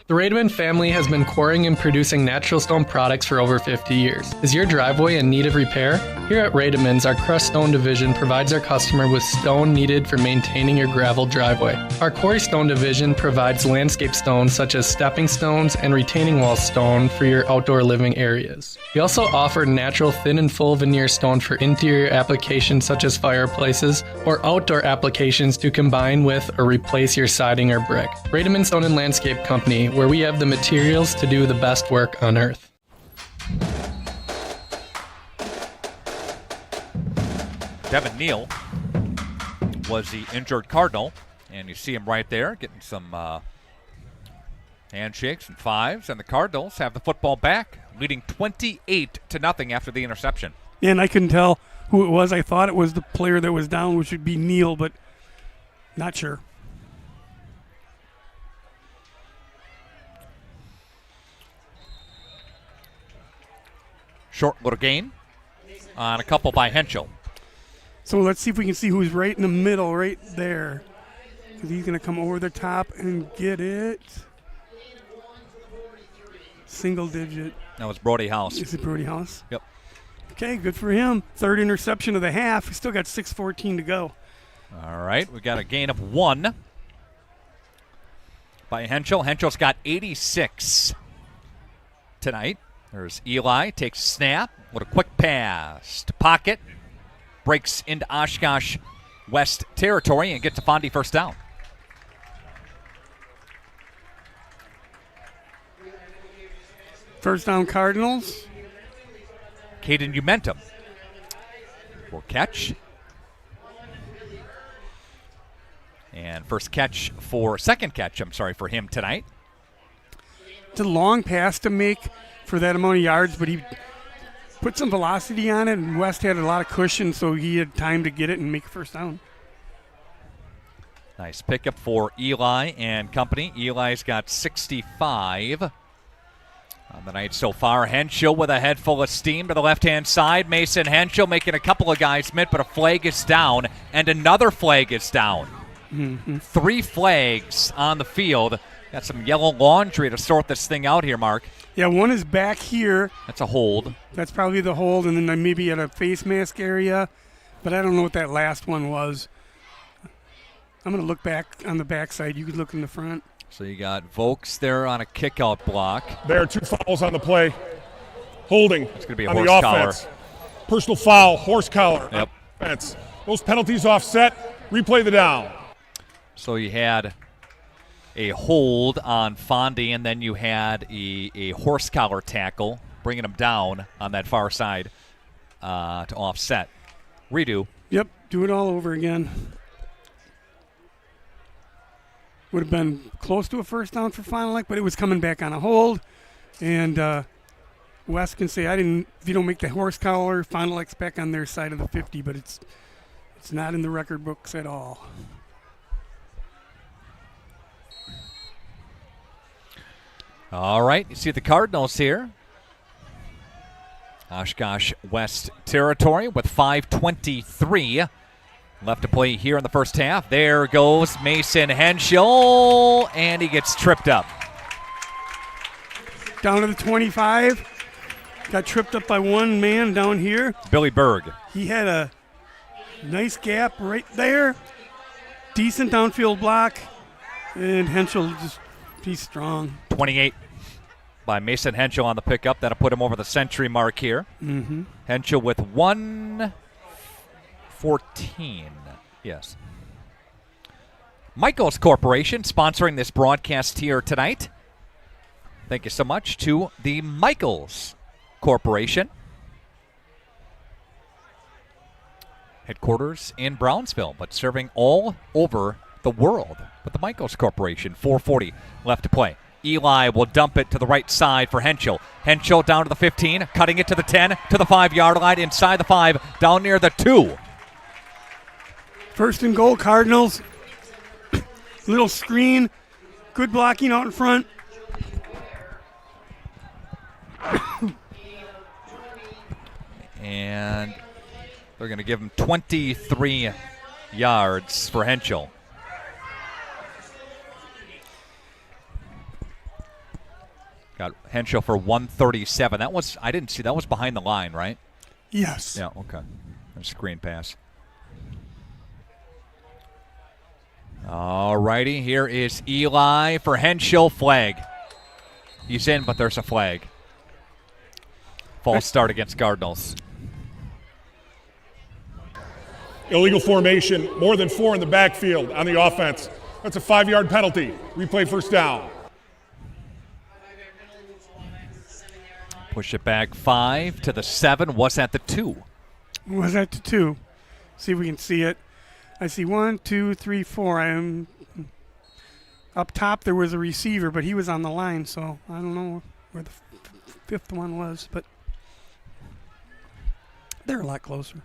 Speaker 11: The Rademan family has been quarrying and producing natural stone products for over 50 years. Is your driveway in need of repair? Here at Rademan's, our crushed stone division provides our customer with stone needed for maintaining your gravel driveway. Our quarry stone division provides landscape stones such as stepping stones and retaining wall stone for your outdoor living areas. We also offer natural thin and full veneer stone for interior applications such as fireplaces or outdoor applications to combine with or replace your siding or brick. Rademan Stone and Landscape Company, where we have the materials to do the best work on earth.
Speaker 3: Devin Neal was the injured Cardinal, and you see him right there getting some Handshakes and fives, and the Cardinals have the football back, leading 28-0 after the interception.
Speaker 8: And I couldn't tell who it was. I thought it was the player that was down, which would be Neal, but not sure.
Speaker 3: Short little gain on a couple by Henschel.
Speaker 8: So let's see if we can see who's right in the middle, right there. Because he's going to come over the top and get it. Single digit.
Speaker 3: That was Brody House.
Speaker 8: Is it Brody House?
Speaker 3: Yep.
Speaker 8: Okay, good for him. Third interception of the half. We still got 6:14 to go.
Speaker 3: All right, we got a gain of 1 by Henschel. Henschel's got 86 tonight. There's Eli, takes a snap with a quick pass to pocket. Breaks into Oshkosh West territory and gets a Fondy first down.
Speaker 8: First down Cardinals.
Speaker 3: Caden Umentum will catch. And second catch for him tonight.
Speaker 8: It's a long pass to make for that amount of yards, but he put some velocity on it, and West had a lot of cushion, so he had time to get it and make a first down.
Speaker 3: Nice pickup for Eli and company. Eli's got 65 on the night so far. Henschel with a head full of steam to the left-hand side. Mason Henschel making a couple of guys miss, but a flag is down, and another flag is down.
Speaker 8: Mm-hmm.
Speaker 3: 3 flags on the field. Got some yellow laundry to sort this thing out here, Mark.
Speaker 8: Yeah, one is back here.
Speaker 3: That's a hold.
Speaker 8: That's probably the hold, and then maybe at a face mask area, but I don't know what that last one was. I'm going to look back on the backside. You could look in the front.
Speaker 3: So you got Vokes there on a kick-out block.
Speaker 1: There are 2 fouls on the play. Holding
Speaker 3: it's gonna be a
Speaker 1: on
Speaker 3: horse
Speaker 1: the
Speaker 3: collar.
Speaker 1: offense. Personal foul, horse collar.
Speaker 3: Yep.
Speaker 1: Offense. Those penalties offset. Replay the down.
Speaker 3: So you had a hold on Fondy, and then you had a horse collar tackle, bringing him down on that far side to offset. Redo.
Speaker 8: Yep, do it all over again. Would have been close to a first down for Fond du Lac, but it was coming back on a hold. And West can say, if you don't make the horse collar, Fond du Lac's back on their side of the 50, but it's not in the record books at all.
Speaker 3: All right, you see the Cardinals here. Oshkosh West territory with 5:23 left to play here in the first half. There goes Mason Henschel, and he gets tripped up.
Speaker 8: Down to the 25. Got tripped up by one man down here.
Speaker 3: Billy Berg.
Speaker 8: He had a nice gap right there. Decent downfield block. And Henschel he's strong.
Speaker 3: 28 by Mason Henschel on the pickup. That'll put him over the century mark here.
Speaker 8: Mm-hmm.
Speaker 3: Henschel with 1:14. Yes. Michaels Corporation sponsoring this broadcast here tonight. Thank you so much to the Michaels Corporation. Headquarters in Brownsville, but serving all over the world with the Michaels Corporation. 4:40 left to play. Eli will dump it to the right side for Henschel. Henschel down to the 15, cutting it to the 10, to the 5-yard line, inside the 5, down near the 2.
Speaker 8: First and goal, Cardinals. Little screen. Good blocking out in front.
Speaker 3: And they're going to give him 23 yards for Henschel. Got Henschel for 137. That was, I didn't see, that was behind the line, right?
Speaker 8: Yes.
Speaker 3: Yeah, okay. A screen pass. All righty, here is Eli for Henschel. Flag. He's in, but there's a flag. False start against Cardinals.
Speaker 1: Illegal formation, more than 4 in the backfield on the offense. That's a 5-yard penalty. Replay first down.
Speaker 3: Push it back 5 to the 7. Was at the 2.
Speaker 8: Was at the 2. See if we can see it. I see 1, 2, 3, 4. Up top there was a receiver, but he was on the line, so I don't know where the fifth one was, but they're a lot closer.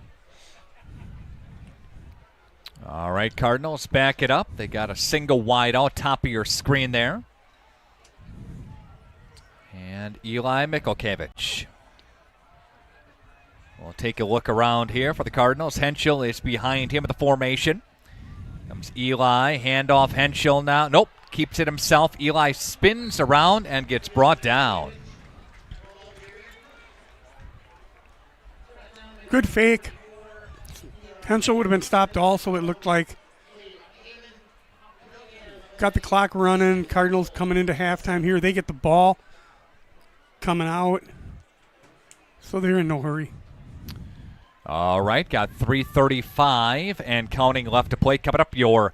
Speaker 3: All right, Cardinals back it up. They got a single wide out, top of your screen there. And Eli Mikhalkiewicz. We'll take a look around here for the Cardinals. Henschel is behind him at the formation. Comes Eli, handoff Henschel now. Nope, keeps it himself. Eli spins around and gets brought down.
Speaker 8: Good fake. Henschel would have been stopped also, it looked like. Got the clock running. Cardinals coming into halftime here. They get the ball coming out. So they're in no hurry.
Speaker 3: All right, got 3:35 and counting left to play. Coming up, your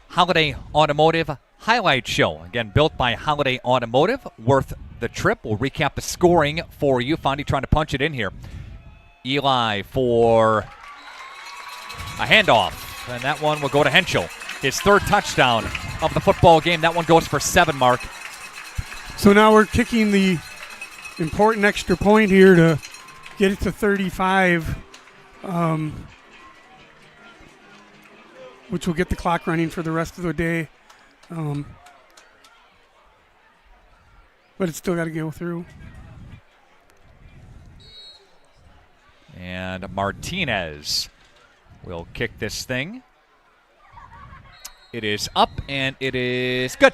Speaker 3: Holiday Automotive Highlight Show. Again, built by Holiday Automotive. Worth the trip. We'll recap the scoring for you. Fondy trying to punch it in here. Eli for a handoff. And that one will go to Henschel. His third touchdown of the football game. That one goes for 7, Mark.
Speaker 8: So now we're kicking the important extra point here to get it to 35, which will get the clock running for the rest of the day. But it's still got to go through.
Speaker 3: And Martinez will kick this thing. It is up, and it is good.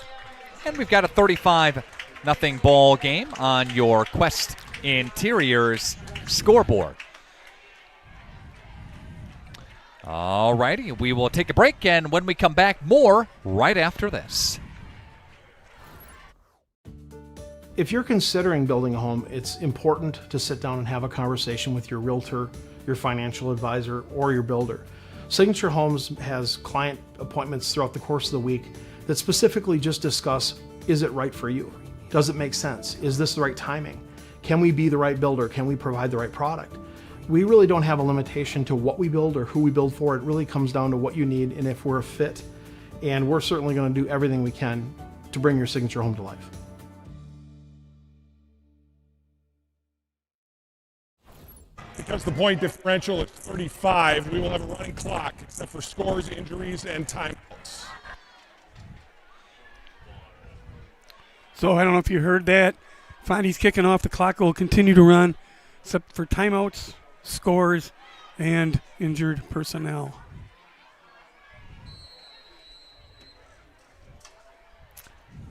Speaker 3: And we've got a 35-0 ball game on your Quest Interiors scoreboard. All righty, we will take a break, and when we come back, more right after this.
Speaker 12: If you're considering building a home, it's important to sit down and have a conversation with your realtor, your financial advisor, or your builder. Signature Homes has client appointments throughout the course of the week that specifically just discuss, is it right for you? Does it make sense? Is this the right timing? Can we be the right builder? Can we provide the right product? We really don't have a limitation to what we build or who we build for. It really comes down to what you need and if we're a fit. And we're certainly going to do everything we can to bring your signature home to life.
Speaker 1: Because the point differential is 35, we will have a running clock, except for scores, injuries, and timeouts.
Speaker 8: So I don't know if you heard that. Fondy's kicking off. The clock will continue to run, except for timeouts, scores, and injured personnel.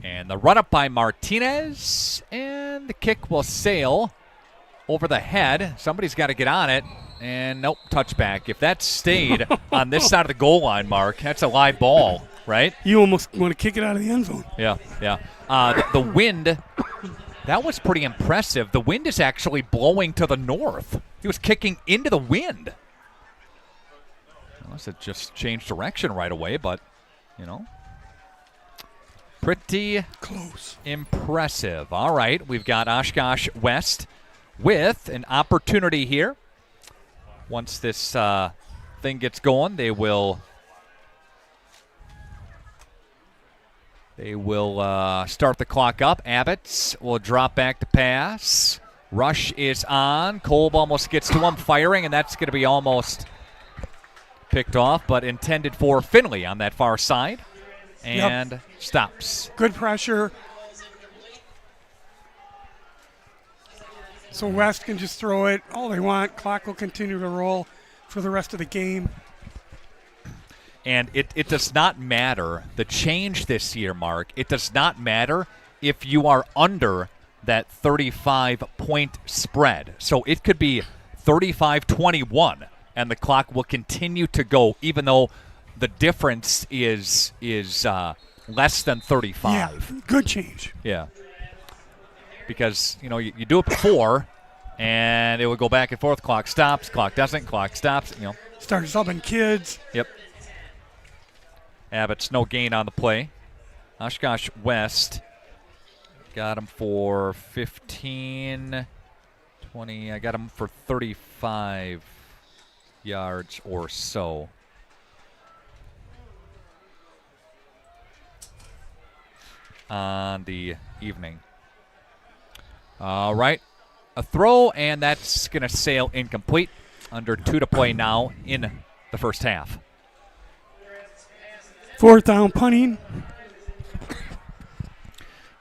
Speaker 3: And the run up by Martinez, and the kick will sail over the head. Somebody's got to get on it, and nope, touchback. If that stayed on this side of the goal line, Mark, that's a live ball, right?
Speaker 8: You almost want to kick it out of the end zone.
Speaker 3: Yeah. The wind, that was pretty impressive. The wind is actually blowing to the north. He was kicking into the wind. Unless it just changed direction right away, but, pretty
Speaker 8: close.
Speaker 3: Impressive. All right, we've got Oshkosh West with an opportunity here. Once this thing gets going, they will start the clock up. Abbott's will drop back to pass. Rush is on. Kolb almost gets to him, firing, and that's going to be almost picked off, but intended for Finley on that far side. And stops.
Speaker 8: Good pressure. So West can just throw it all they want. Clock will continue to roll for the rest of the game.
Speaker 3: And it does not matter, the change this year, Mark, it does not matter if you are under that 35-point spread. So it could be 35-21, and the clock will continue to go, even though the difference is less than 35.
Speaker 8: Yeah, good change.
Speaker 3: Yeah. Because, you do it before, and it would go back and forth. Clock stops, clock doesn't, clock stops,
Speaker 8: Start subbing kids.
Speaker 3: Yep. Abbott's no gain on the play. Oshkosh West got him for 15, 20. I got him for 35 yards or so. on the evening. All right. A throw, and that's going to sail incomplete. Under 2 to play now in the first half.
Speaker 8: 4th down punting.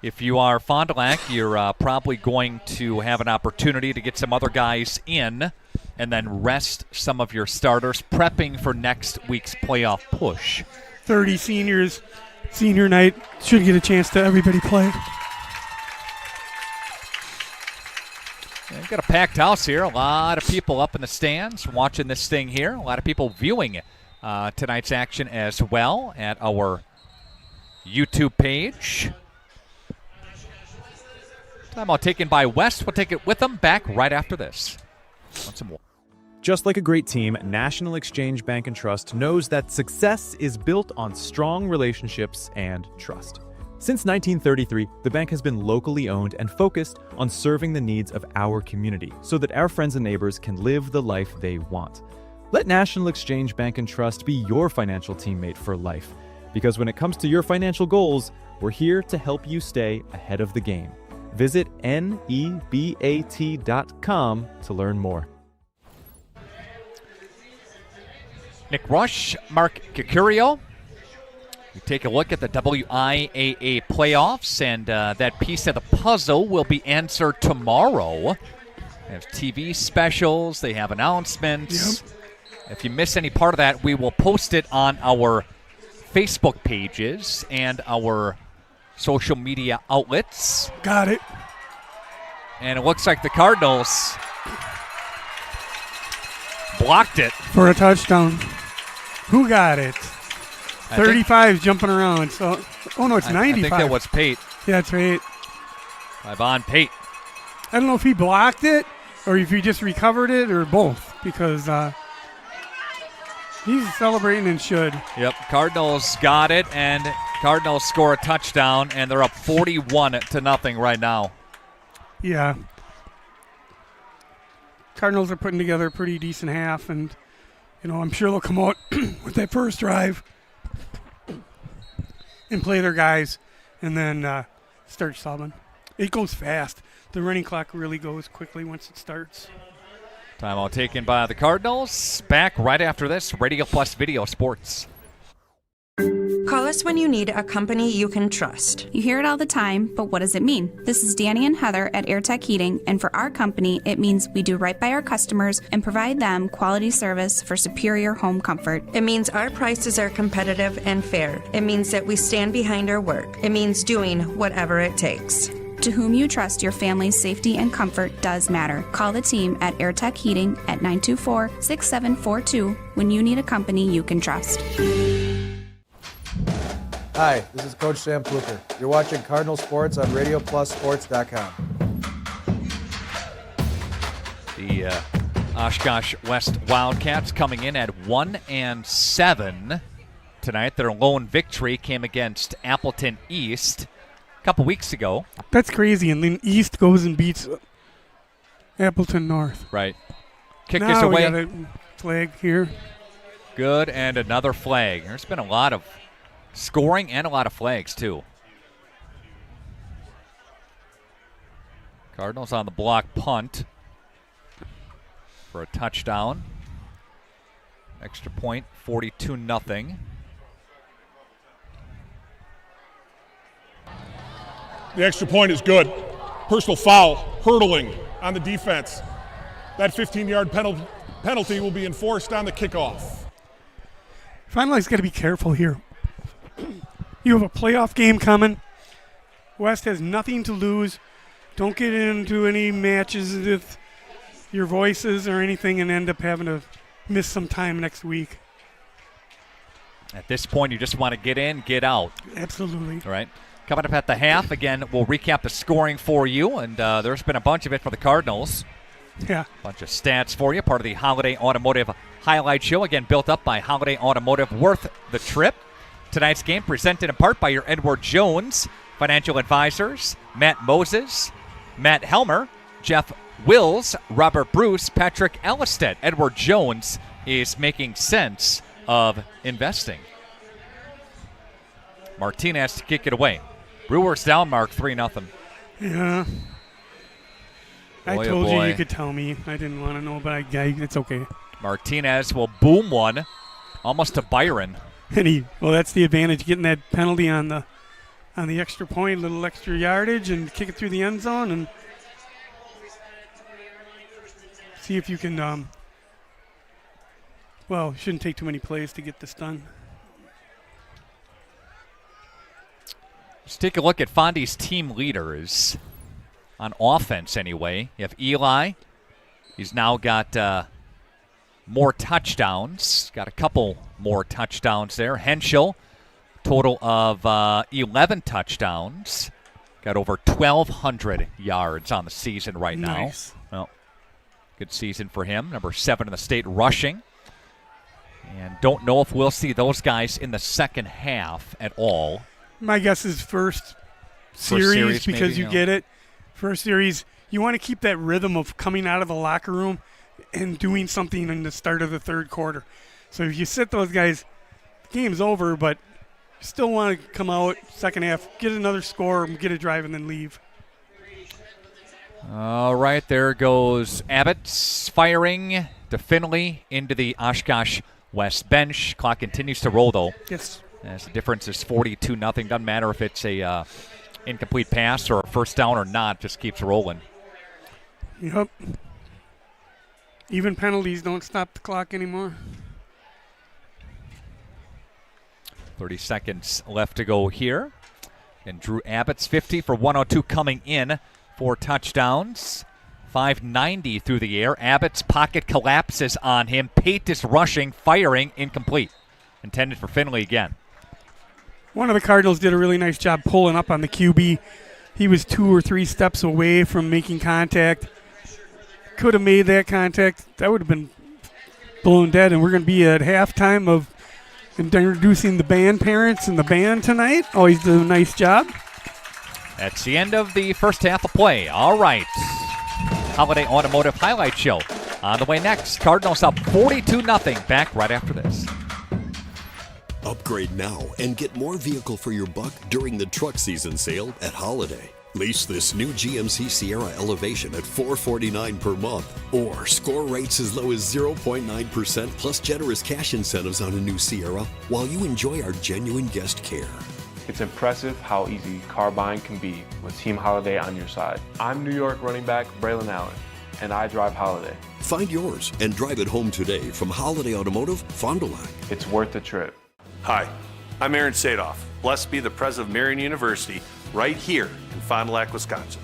Speaker 3: If you are Fond du Lac, you're probably going to have an opportunity to get some other guys in and then rest some of your starters, prepping for next week's playoff push.
Speaker 8: 30 seniors, senior night, should get a chance to everybody play.
Speaker 3: We've got a packed house here. A lot of people up in the stands watching this thing here. A lot of people viewing tonight's action as well at our YouTube page. Timeout taken by West. We'll take it with them back right after this. Want some more?
Speaker 13: Just like a great team, National Exchange Bank and Trust knows that success is built on strong relationships and trust. Since 1933, the bank has been locally owned and focused on serving the needs of our community so that our friends and neighbors can live the life they want. Let National Exchange Bank and Trust be your financial teammate for life, because when it comes to your financial goals, we're here to help you stay ahead of the game. Visit nebat.com to learn more.
Speaker 3: Nick Rush, Mark Kikurio. We take a look at the WIAA playoffs, and that piece of the puzzle will be answered tomorrow. They have TV specials. They have announcements. Yep. If you miss any part of that, we will post it on our Facebook pages and our social media outlets.
Speaker 8: Got it.
Speaker 3: And it looks like the Cardinals blocked it.
Speaker 8: For a touchdown. Who got it? 35 is jumping around. So, oh, no, it's 95.
Speaker 3: I think that was Pate.
Speaker 8: Yeah, it's Pate.
Speaker 3: By Von Pate.
Speaker 8: I don't know if he blocked it or if he just recovered it or both, because he's celebrating and should.
Speaker 3: Yep, Cardinals got it, and Cardinals score a touchdown, and they're up 41-0 right now.
Speaker 8: Yeah. Cardinals are putting together a pretty decent half, and, I'm sure they'll come out with that first drive and play their guys and then start subbing. It goes fast. The running clock really goes quickly once it starts.
Speaker 3: Timeout taken by the Cardinals. Back right after this. Radio Plus Video Sports.
Speaker 17: Call us when you need a company you can trust.
Speaker 18: You hear it all the time, but what does it mean? This is Danny and Heather at AirTech Heating, and for our company, it means we do right by our customers and provide them quality service for superior home comfort.
Speaker 17: It means our prices are competitive and fair. It means that we stand behind our work. It means doing whatever it takes.
Speaker 18: To whom you trust your family's safety and comfort does matter. Call the team at AirTech Heating at 924-6742 when you need a company you can trust.
Speaker 19: Hi, this is Coach Sam Pluker. You're watching Cardinal Sports on RadioPlusSports.com.
Speaker 3: The Oshkosh West Wildcats coming in at 1-7 tonight. Their lone victory came against Appleton East a couple weeks ago.
Speaker 8: That's crazy, and then East goes and beats Appleton North.
Speaker 3: Right. Kick
Speaker 8: now
Speaker 3: is away.
Speaker 8: We got a flag here.
Speaker 3: Good, and another flag. There's been a lot of scoring and a lot of flags, too. Cardinals on the block punt for a touchdown. Extra point, 42-0.
Speaker 1: The extra point is good. Personal foul, hurdling on the defense. That 15-yard penalty will be enforced on the kickoff.
Speaker 8: Fond du Lac's got to be careful here. You have a playoff game coming. West has nothing to lose. Don't get into any matches with your voices or anything and end up having to miss some time next week.
Speaker 3: At this point, you just want to get in, get out.
Speaker 8: Absolutely.
Speaker 3: All right. Coming up at the half, again, we'll recap the scoring for you, and there's been a bunch of it for the Cardinals.
Speaker 8: Yeah.
Speaker 3: A bunch of stats for you, part of the Holiday Automotive Highlight Show, again, built up by Holiday Automotive, worth the trip. Tonight's game presented in part by your Edward Jones financial advisors, Matt Moses, Matt Helmer, Jeff Wills, Robert Bruce, Patrick Ellisted. Edward Jones is making sense of investing. Martinez to kick it away. Brewers down, Mark, 3-0.
Speaker 8: Yeah. I
Speaker 3: Boy, oh
Speaker 8: told you
Speaker 3: boy.
Speaker 8: you could tell me. I didn't want to know, but it's okay.
Speaker 3: Martinez will boom one, almost to Byron.
Speaker 8: And that's the advantage, getting that penalty on the extra point, little extra yardage, and kick it through the end zone, and see if you can. Well, it shouldn't take too many plays to get this done.
Speaker 3: Let's take a look at Fondy's team leaders on offense. Anyway, you have Eli. He's now got more touchdowns. Got a couple more touchdowns there. Henschel, total of 11 touchdowns. Got over 1,200 yards on the season right now.
Speaker 8: Nice.
Speaker 3: Well, good season for him. Number 7 in the state rushing. And don't know if we'll see those guys in the second half at all.
Speaker 8: My guess is first series because
Speaker 3: maybe,
Speaker 8: you get it. First series, you want to keep that rhythm of coming out of the locker room and doing something in the start of the third quarter. So if you sit those guys, the game's over, but you still want to come out second half, get another score, get a drive, and then leave.
Speaker 3: All right, there goes Abbott firing to Finley into the Oshkosh West bench. Clock continues to roll, though.
Speaker 8: Yes.
Speaker 3: As the difference is 42-0. Doesn't matter if it's a incomplete pass or a first down or not. Just keeps rolling.
Speaker 8: Yep. Even penalties don't stop the clock anymore.
Speaker 3: 30 seconds left to go here. And Drew Abbott's 50 for 102 coming in. 4 touchdowns. 590 through the air. Abbott's pocket collapses on him. Pate is rushing, firing, incomplete. Intended for Finley again.
Speaker 8: One of the Cardinals did a really nice job pulling up on the QB. He was 2 or 3 steps away from making contact. Could have made that contact. That would have been blown dead. And we're going to be at halftime of introducing the band parents and the band tonight. Always do a nice job.
Speaker 3: That's the end of the first half of play. All right. Holiday Automotive Highlight Show on the way next. Cardinals up 42-0. Back right after this.
Speaker 14: Upgrade now and get more vehicle for your buck during the truck season sale at Holiday. Lease this new GMC Sierra Elevation at $449 per month, or score rates as low as 0.9% plus generous cash incentives on a new Sierra while you enjoy our genuine guest care.
Speaker 20: It's impressive how easy car buying can be with Team Holiday on your side. I'm New York running back Braylon Allen, and I drive Holiday.
Speaker 14: Find yours and drive it home today from Holiday Automotive, Fond du Lac.
Speaker 20: It's worth the trip.
Speaker 31: Hi, I'm Aaron Sadoff, blessed to be the president of Marion University right here in Fond du Lac, Wisconsin.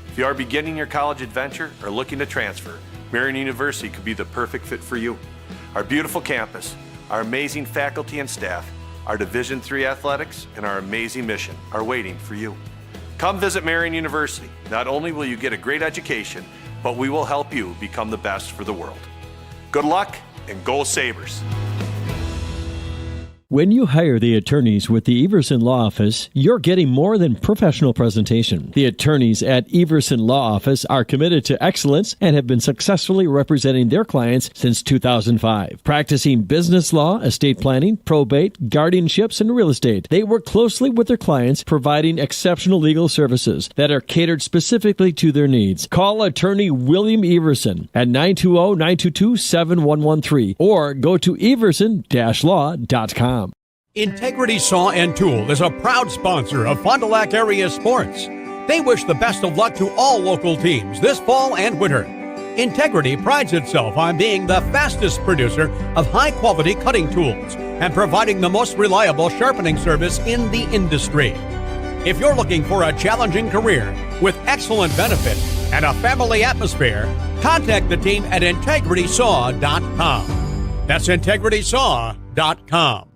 Speaker 31: If you are beginning your college adventure or looking to transfer, Marion University could be the perfect fit for you. Our beautiful campus, our amazing faculty and staff, our Division III athletics, and our amazing mission are waiting for you. Come visit Marion University. Not only will you get a great education, but we will help you become the best for the world. Good luck and go Sabres!
Speaker 21: When you hire the attorneys with the Everson Law Office, you're getting more than professional presentation. The attorneys at Everson Law Office are committed to excellence and have been successfully representing their clients since 2005. Practicing business law, estate planning, probate, guardianships, and real estate, they work closely with their clients, providing exceptional legal services that are catered specifically to their needs. Call attorney William Everson at 920-922-7113 or go to everson-law.com.
Speaker 22: Integrity Saw and Tool is a proud sponsor of Fond du Lac area sports. They wish the best of luck to all local teams this fall and winter. Integrity prides itself on being the fastest producer of high-quality cutting tools and providing the most reliable sharpening service in the industry. If you're looking for a challenging career with excellent benefits and a family atmosphere, contact the team at integritysaw.com. That's integritysaw.com.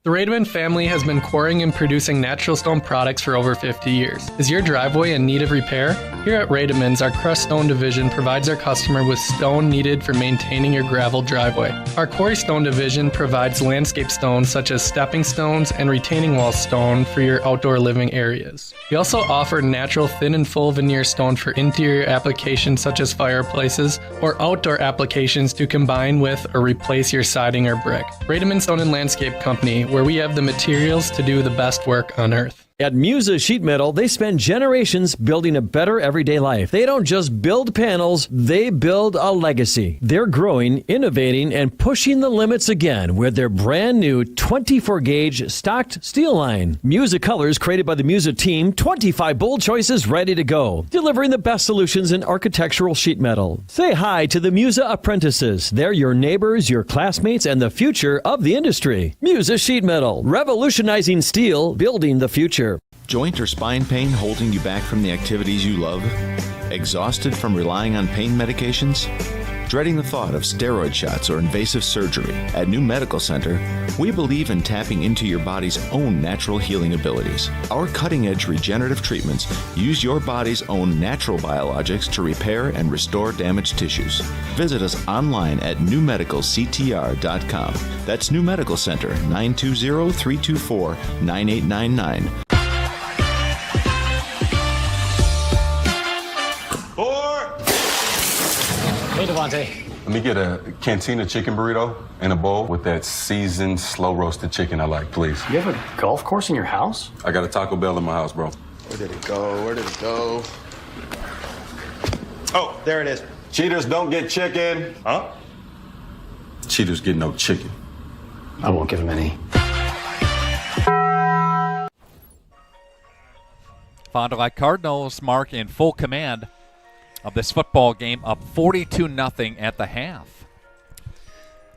Speaker 11: The Rademan family has been quarrying and producing natural stone products for over 50 years. Is your driveway in need of repair? Here at Rademans, our crushed stone division provides our customer with stone needed for maintaining your gravel driveway. Our quarry stone division provides landscape stones such as stepping stones and retaining wall stone for your outdoor living areas. We also offer natural thin and full veneer stone for interior applications such as fireplaces or outdoor applications to combine with or replace your siding or brick. Rademan Stone and Landscape Company, where we have the materials to do the best work on earth.
Speaker 21: At Musa Sheet Metal, they spend generations building a better everyday life. They don't just build panels, they build a legacy. They're growing, innovating, and pushing the limits again with their brand new 24-gauge stocked steel line. Musa colors created by the Musa team, 25 bold choices ready to go, delivering the best solutions in architectural sheet metal. Say hi to the Musa apprentices. They're your neighbors, your classmates, and the future of the industry. Musa Sheet Metal, revolutionizing steel, building the future.
Speaker 2: Joint or spine pain holding you back from the activities you love? Exhausted from relying on pain medications? Dreading the thought of steroid shots or invasive surgery? At New Medical Center, we believe in tapping into your body's own natural healing abilities. Our cutting-edge regenerative treatments use your body's own natural biologics to repair and restore damaged tissues. Visit us online at newmedicalctr.com. That's New Medical Center, 920-324-9899.
Speaker 4: Hey, Devontae. Let me get a Cantina chicken burrito and a bowl with that seasoned, slow-roasted chicken I like, please.
Speaker 5: You have a golf course in your house?
Speaker 4: I got a Taco Bell in my house, bro.
Speaker 5: Where did it go? Where did it go? Oh, there it is.
Speaker 4: Cheaters don't get chicken. Huh? Cheaters get no chicken.
Speaker 5: I won't give him any.
Speaker 3: Fond du Lac Cardinals, Mark, in full command of this football game, up 42-0 at the half.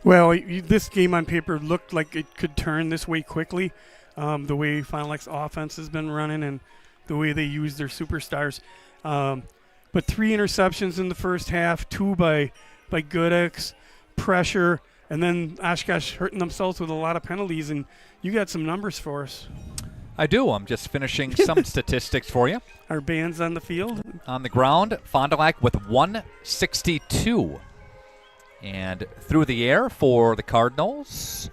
Speaker 8: Well, this game on paper looked like it could turn this way quickly, the way Fond du Lac's offense has been running and the way they use their superstars. But 3 interceptions in the first half, 2 by Goodex, pressure, and then Oshkosh hurting themselves with a lot of penalties, and you got some numbers for us.
Speaker 3: I do. I'm just finishing some statistics for you.
Speaker 8: Our band's on the field.
Speaker 3: On the ground, Fond du Lac with 162. And through the air for the Cardinals.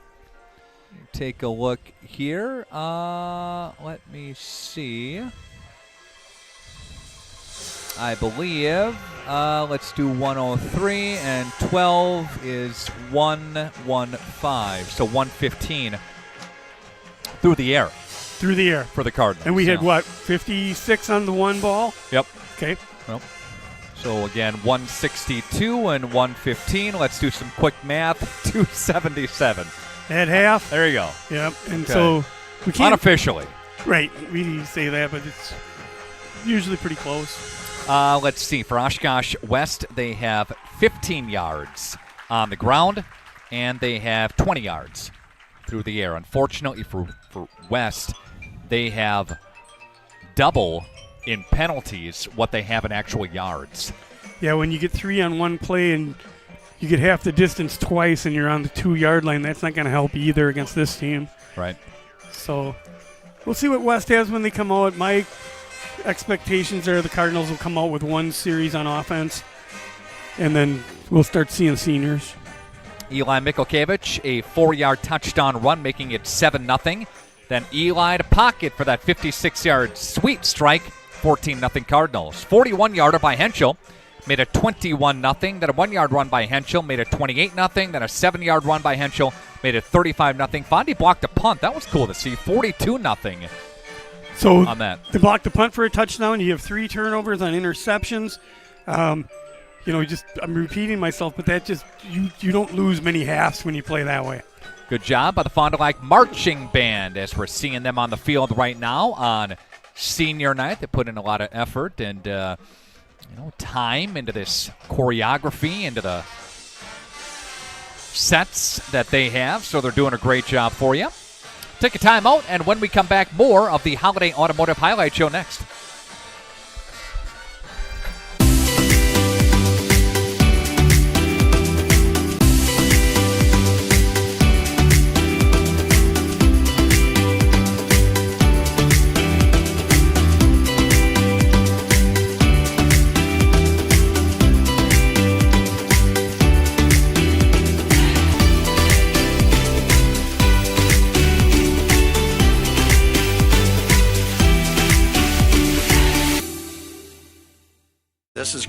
Speaker 3: Take a look here. Let me see. I believe, let's do 103, and 12 is 115. So 115 through the air.
Speaker 8: Through the air.
Speaker 3: For the Cardinals.
Speaker 8: And we had, 56 on the one ball?
Speaker 3: Yep.
Speaker 8: Okay.
Speaker 3: Well, so, again, 162 and 115. Let's do some quick math. 277.
Speaker 8: At half?
Speaker 3: There you go.
Speaker 8: Yep. And
Speaker 3: Okay.
Speaker 8: so we can't.
Speaker 3: Unofficially.
Speaker 8: Right. We say that, but it's usually pretty close.
Speaker 3: Let's see. For Oshkosh West, they have 15 yards on the ground, and they have 20 yards through the air. Unfortunately for West, they have double in penalties what they have in actual yards.
Speaker 8: Yeah, when you get 3 on one play and you get half the distance twice and you're on the 2-yard line, that's not going to help either against this team.
Speaker 3: Right.
Speaker 8: So we'll see what West has when they come out. My expectations are the Cardinals will come out with 1 series on offense, and then we'll start seeing seniors.
Speaker 3: Eli Mikhalkiewicz, a 4-yard touchdown run, making it 7-0. Then Eli to pocket for that 56-yard sweep strike, 14-0 Cardinals. 41-yarder by Henschel made it 21-0. Then a 1-yard run by Henschel made it 28-0. Then a 7-yard run by Henschel made it 35-0. Fondy blocked a punt. That was cool to see. 42-0.
Speaker 8: So
Speaker 3: on that.
Speaker 8: They blocked the punt for a touchdown. You have 3 turnovers on interceptions. I'm repeating myself, but that just you don't lose many halves when you play that way.
Speaker 3: Good job by the Fond du Lac Marching Band as we're seeing them on the field right now on senior night. They put in a lot of effort and time into this choreography, into the sets that they have, so they're doing a great job for you. Take a time out, and when we come back, more of the Holiday Automotive Highlight Show next.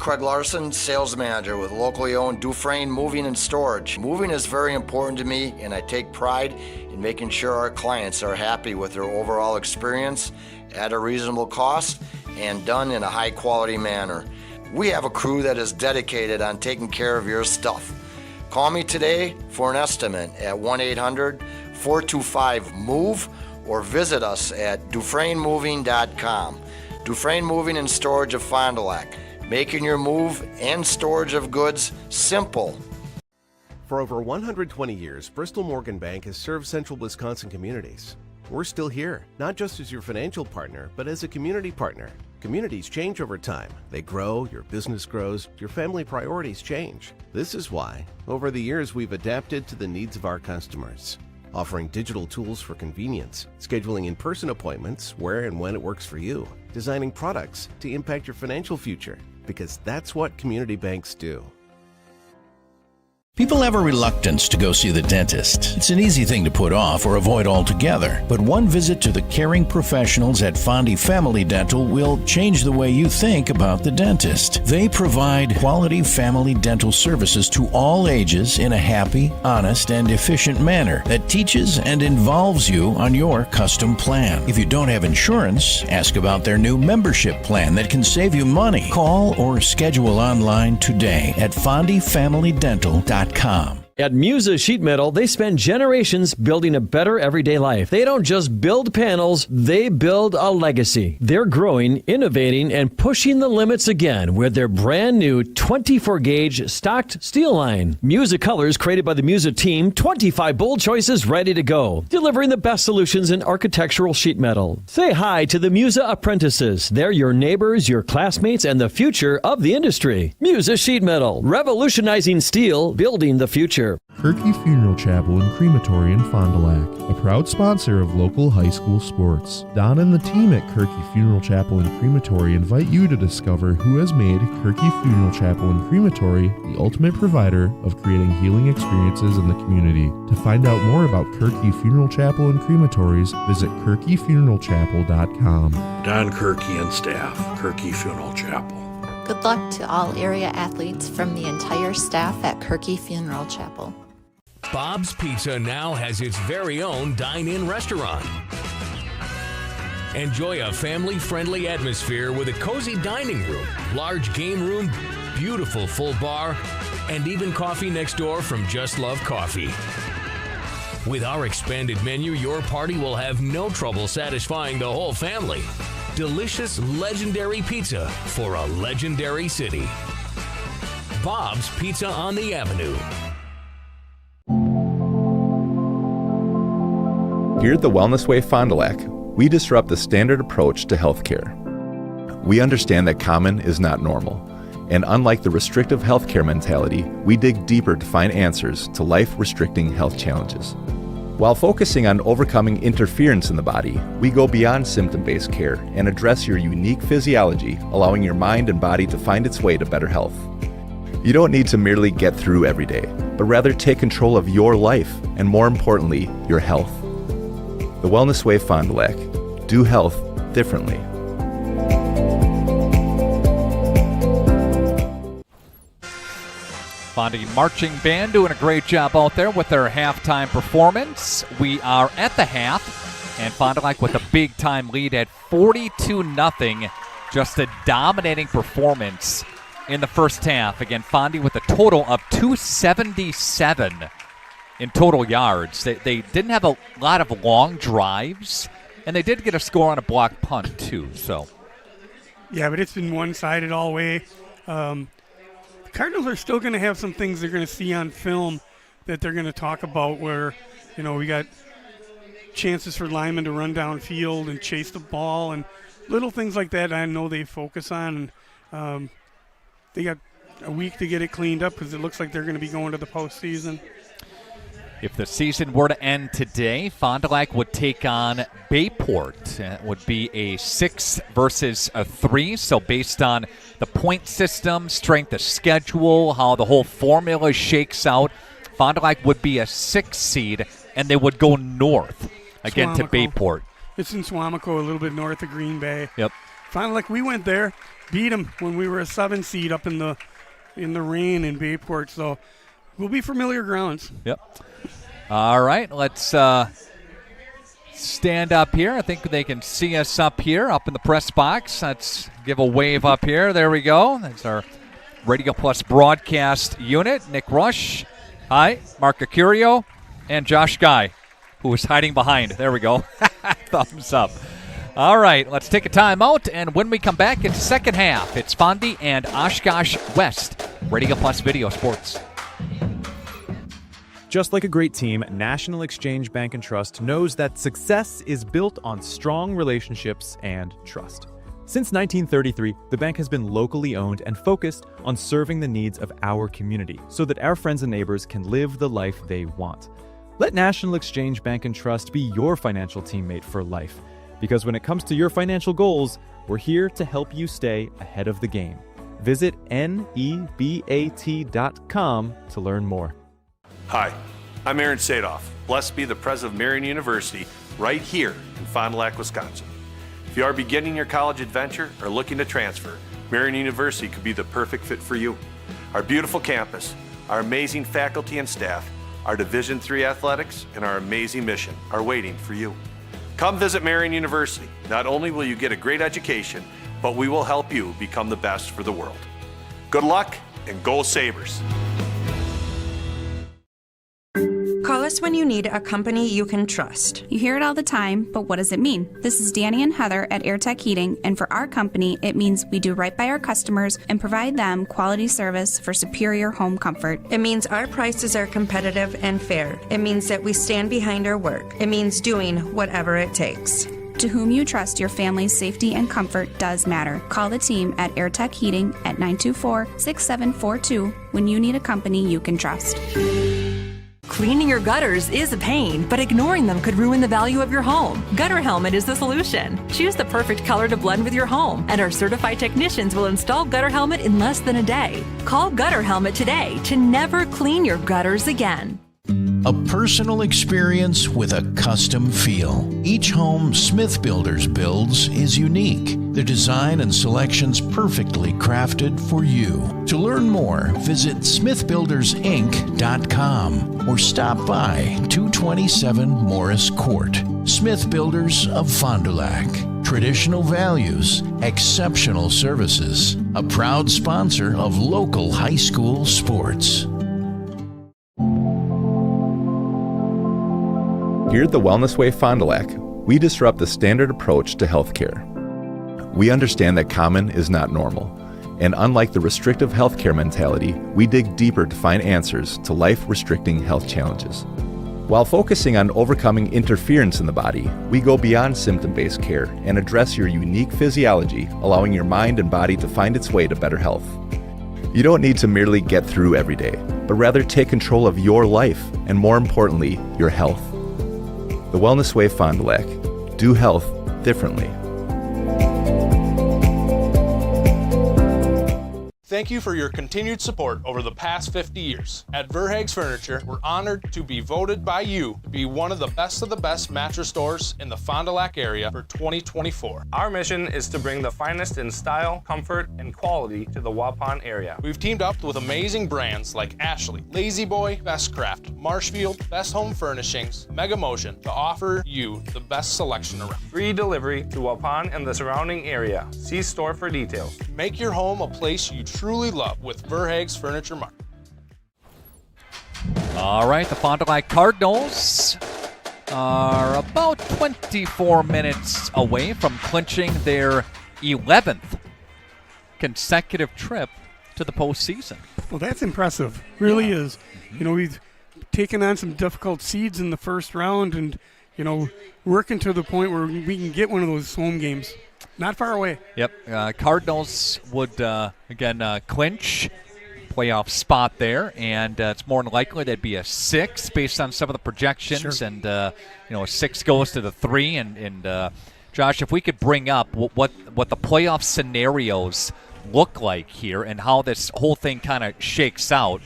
Speaker 6: Craig Larson, sales manager with locally owned Dufresne Moving and Storage. Moving is very important to me, and I take pride in making sure our clients are happy with their overall experience at a reasonable cost and done in a high quality manner. We have a crew that is dedicated on taking care of your stuff. Call me today for an estimate at 1-800-425-MOVE or visit us at DufresneMoving.com. Dufresne Moving and Storage of Fond du Lac, making your move and storage of goods simple.
Speaker 7: For over 120 years, Bristol Morgan Bank has served central Wisconsin communities. We're still here, not just as your financial partner, but as a community partner. Communities change over time. They grow, your business grows, your family priorities change. This is why, over the years, we've adapted to the needs of our customers, offering digital tools for convenience, scheduling in-person appointments where and when it works for you, designing products to impact your financial future, because that's what community banks do.
Speaker 15: People have a reluctance to go see the dentist. It's an easy thing to put off or avoid altogether. But one visit to the caring professionals at Fondy Family Dental will change the way you think about the dentist. They provide quality family dental services to all ages in a happy, honest, and efficient manner that teaches and involves you on your custom plan. If you don't have insurance, ask about their new membership plan that can save you money. Call or schedule online today at fondyfamilydental.com.
Speaker 21: At Musa Sheet Metal, they spend generations building a better everyday life. They don't just build panels, they build a legacy. They're growing, innovating, and pushing the limits again with their brand new 24-gauge stocked steel line. Musa colors created by the Musa team, 25 bold choices ready to go, delivering the best solutions in architectural sheet metal. Say hi to the Musa apprentices. They're your neighbors, your classmates, and the future of the industry. Musa Sheet Metal, revolutionizing steel, building the future.
Speaker 10: Kirky Funeral Chapel and Crematory in Fond du Lac, a proud sponsor of local high school sports. Don and the team at Kirky Funeral Chapel and Crematory invite you to discover who has made Kirky Funeral Chapel and Crematory the ultimate provider of creating healing experiences in the community. To find out more about Kirky Funeral Chapel and Crematories, visit kirkyfuneralchapel.com.
Speaker 23: Don Kirky and staff, Kirky Funeral Chapel.
Speaker 31: Good luck to all area athletes from the entire staff at Kirky Funeral Chapel.
Speaker 24: Bob's Pizza now has its very own dine-in restaurant. Enjoy a family-friendly atmosphere with a cozy dining room, large game room, beautiful full bar, and even coffee next door from Just Love Coffee. With our expanded menu, your party will have no trouble satisfying the whole family. Delicious, legendary pizza for a legendary city. Bob's Pizza on the Avenue.
Speaker 25: Here at the Wellness Way Fond du Lac, we disrupt the standard approach to healthcare. We understand that common is not normal, and unlike the restrictive healthcare mentality, we dig deeper to find answers to life-restricting health challenges. While focusing on overcoming interference in the body, we go beyond symptom-based care and address your unique physiology, allowing your mind and body to find its way to better health. You don't need to merely get through every day, but rather take control of your life and, more importantly, your health. The Wellness Way Fond du Lac. Do health differently.
Speaker 3: Fondy Marching Band doing a great job out there with their halftime performance. We are at the half, and Fond du Lac with a big-time lead at 42-0. Just a dominating performance in the first half. Again, Fondy with a total of 277 in total yards. They didn't have a lot of long drives, and they did get a score on a block punt, too. So,
Speaker 8: yeah, but it's been one-sided all the way. Cardinals are still going to have some things they're going to see on film that they're going to talk about where, we got chances for linemen to run downfield and chase the ball and little things like that I know they focus on. And they got a week to get it cleaned up because it looks like they're going to be going to the postseason.
Speaker 3: If the season were to end today, Fond du Lac would take on Bayport. It would be a 6 versus a 3. So based on the point system, strength of schedule, how the whole formula shakes out, Fond du Lac would be a 6 seed, and they would go north again to Bayport.
Speaker 8: It's in Swamico, a little bit north of Green Bay.
Speaker 3: Yep.
Speaker 8: Fond du Lac, we went there, beat them when we were a 7 seed up in the rain in Bayport. So we'll be familiar grounds.
Speaker 3: Yep. All right, let's stand up here. I think they can see us up here, up in the press box. Let's give a wave up here. There we go. That's our Radio Plus broadcast unit. Nick Rush, hi. Mark Acurio, and Josh Guy, who was hiding behind. There we go. Thumbs up. All right, let's take a timeout, and when we come back, it's second half. It's Fondy and Oshkosh West. Radio Plus Video Sports.
Speaker 9: Just like a great team, National Exchange Bank and Trust knows that success is built on strong relationships and trust. Since 1933, the bank has been locally owned and focused on serving the needs of our community so that our friends and neighbors can live the life they want. Let National Exchange Bank and Trust be your financial teammate for life. Because when it comes to your financial goals, we're here to help you stay ahead of the game. Visit nebat.com to learn more.
Speaker 31: Hi, I'm Aaron Sadoff. Blessed be the president of Marion University right here in Fond du Lac, Wisconsin. If you are beginning your college adventure or looking to transfer, Marion University could be the perfect fit for you. Our beautiful campus, our amazing faculty and staff, our Division III athletics, and our amazing mission are waiting for you. Come visit Marion University. Not only will you get a great education, but we will help you become the best for the world. Good luck and go Sabres!
Speaker 12: Call us when you need a company you can trust.
Speaker 13: You hear it all the time, but what does it mean? This is Danny and Heather at AirTech Heating, and for our company, it means we do right by our customers and provide them quality service for superior home comfort.
Speaker 12: It means our prices are competitive and fair. It means that we stand behind our work. It means doing whatever it takes.
Speaker 13: To whom you trust your family's safety and comfort does matter. Call the team at AirTech Heating at 924-6742 when you need a company you can trust.
Speaker 16: Cleaning your gutters is a pain, but ignoring them could ruin the value of your home. Gutter Helmet is the solution. Choose the perfect color to blend with your home, and our certified technicians will install Gutter Helmet in less than a day. Call Gutter Helmet today to never clean your gutters again.
Speaker 15: A personal experience with a custom feel. Each home Smith Builders builds is unique. Their design and selections perfectly crafted for you. To learn more, visit smithbuildersinc.com or stop by 227 Morris Court. Smith Builders of Fond du Lac. Traditional values, exceptional services. A proud sponsor of local high school sports.
Speaker 25: Here at the Wellness Way Fond du Lac, we disrupt the standard approach to healthcare. We understand that common is not normal, and unlike the restrictive healthcare mentality, we dig deeper to find answers to life-restricting health challenges. While focusing on overcoming interference in the body, we go beyond symptom-based care and address your unique physiology, allowing your mind and body to find its way to better health. You don't need to merely get through every day, but rather take control of your life, and more importantly, your health. The Wellness Way Fond du Lac. Do health differently.
Speaker 17: Thank you for your continued support over the past 50 years. At Verhaeg's Furniture, we're honored to be voted by you to be one of the best mattress stores in the Fond du Lac area for 2024.
Speaker 20: Our mission is to bring the finest in style, comfort, and quality to the Waupun area.
Speaker 17: We've teamed up with amazing brands like Ashley, Lazy Boy, Bestcraft, Marshfield, Best Home Furnishings, Mega Motion to offer you the best selection around.
Speaker 20: Free delivery to Waupun and the surrounding area. See store for details.
Speaker 17: Make your home a place you truly love with Verhaeg's Furniture Mart.
Speaker 3: All right, the Fond du Lac Cardinals are about 24 minutes away from clinching their 11th consecutive trip to the postseason.
Speaker 8: Well, that's impressive. Really is. You know, we've taken on some difficult seeds in the first round and, you know, working to the point where we can get one of those home games. Not far away.
Speaker 3: Yep. Cardinals would, again, clinch playoff spot there, and it's more than likely there'd be a 6 based on some of the projections. Sure. And, a 6 goes to the 3. And Josh, if we could bring up what the playoff scenarios look like here and how this whole thing kind of shakes out.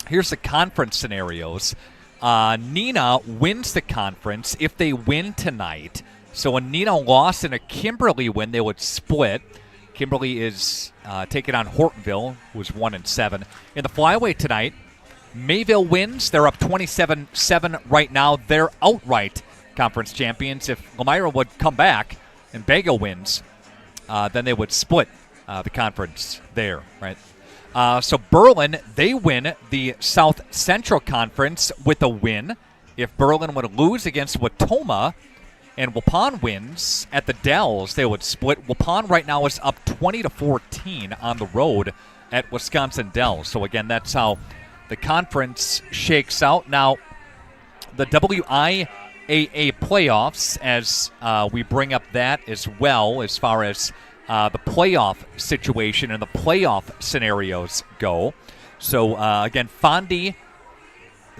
Speaker 3: Here's the conference scenarios. Neenah wins the conference. If they win tonight, So a Nino loss and a Kimberly win, they would split. Kimberly is taking on Hortonville, who is 1-7. In the flyweight tonight, Mayville wins. They're up 27-7 right now. They're outright conference champions. If Lamira would come back and Bago wins, then they would split the conference there, right? So Berlin, they win the South Central Conference with a win. If Berlin would lose against Watoma and Waupun wins at the Dells, they would split. Waupun right now is up 20-14 on the road at Wisconsin Dells. So again, that's how the conference shakes out. Now, the WIAA playoffs, as we bring up that as well, as far as the playoff situation and the playoff scenarios go. So, again, Fondy,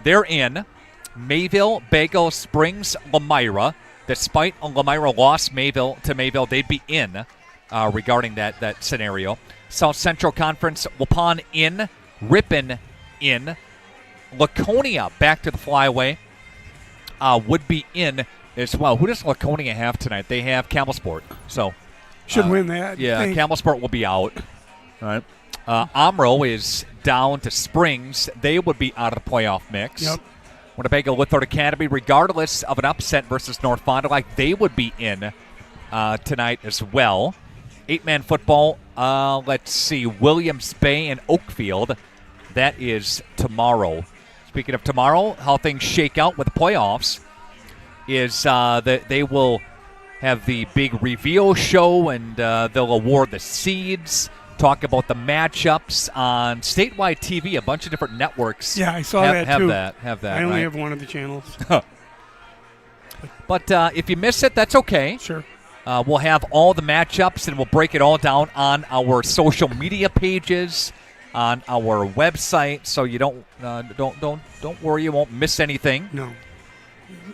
Speaker 3: they're in. Mayville, Bago, Springs, Lamira. Despite a Lamira loss to Mayville, they'd be in regarding that scenario. South Central Conference, Waupun in. Ripon in. Laconia back to the flyway would be in as well. Who does Laconia have tonight? They have Campbellsport. So
Speaker 8: should win that.
Speaker 3: Yeah, Campbellsport will be out. All right. Omro is down to Springs. They would be out of the playoff mix.
Speaker 8: Yep.
Speaker 3: Winnebago Lithard Academy, regardless of an upset versus North Fond du Lac, they would be in tonight as well. 8-man football, let's see, Williams Bay and Oakfield. That is tomorrow. Speaking of tomorrow, how things shake out with the playoffs is that they will have the big reveal show, and they'll award the seeds, talk about the matchups on statewide TV. A bunch of different networks.
Speaker 8: Yeah, I saw that too.
Speaker 3: Have that.
Speaker 8: I only
Speaker 3: right?
Speaker 8: have one of the channels.
Speaker 3: But if you miss it, that's okay.
Speaker 8: Sure.
Speaker 3: We'll have all the matchups, and we'll break it all down on our social media pages, on our website, so you don't worry, you won't miss anything.
Speaker 8: No.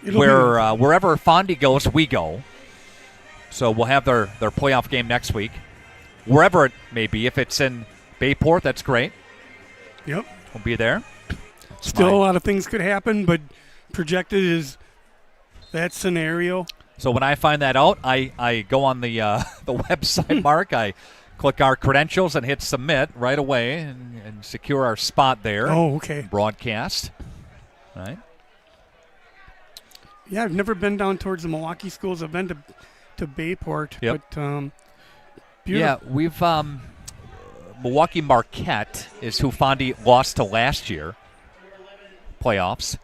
Speaker 3: Wherever Fondy goes, we go. So we'll have their playoff game next week, wherever it may be. If it's in Bayport, that's great.
Speaker 8: Yep.
Speaker 3: We'll be there.
Speaker 8: Still a lot of things could happen, but projected is that scenario.
Speaker 3: So when I find that out, I go on the website, Mark. I click our credentials and hit submit right away and secure our spot there.
Speaker 8: Oh, okay.
Speaker 3: Broadcast. All right.
Speaker 8: Yeah, I've never been down towards the Milwaukee schools. I've been to Bayport.
Speaker 3: Yep.
Speaker 8: But,
Speaker 3: yeah, we've Milwaukee Marquette is who Fondy lost to last year. Playoffs.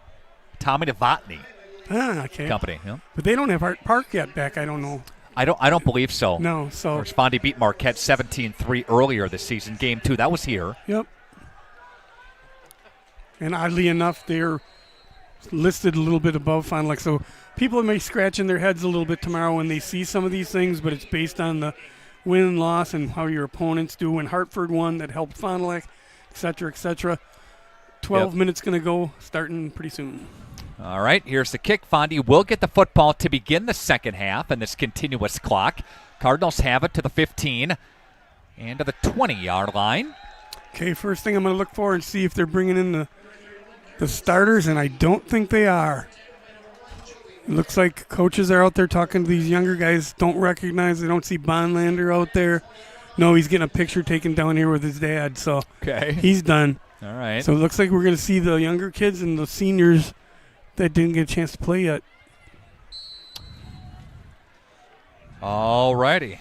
Speaker 3: Tommy Novotny.
Speaker 8: Okay.
Speaker 3: Company. Yeah.
Speaker 8: But they don't have Hart Park yet back, I don't know.
Speaker 3: I don't believe so.
Speaker 8: No, so
Speaker 3: Fondy beat Marquette 17-3 earlier this season. Game 2, that was here.
Speaker 8: Yep. And oddly enough, they're listed a little bit above Fond du Lac. So people may scratch in their heads a little bit tomorrow when they see some of these things, but it's based on the win and loss and how your opponents do. When Hartford won, that helped Fond du Lac, et cetera, et cetera. 12 minutes going to go, starting pretty soon.
Speaker 3: All right, here's the kick. Fondy will get the football to begin the second half in this continuous clock. Cardinals have it to the 15 and to the 20-yard line.
Speaker 8: Okay, first thing I'm going to look for and see if they're bringing in the starters, and I don't think they are. It looks like coaches are out there talking to these younger guys, don't recognize, they don't see Bonlander out there. No, he's getting a picture taken down here with his dad, so he's done.
Speaker 3: All right.
Speaker 8: So it looks like we're going to see the younger kids and the seniors that didn't get a chance to play yet.
Speaker 3: All righty.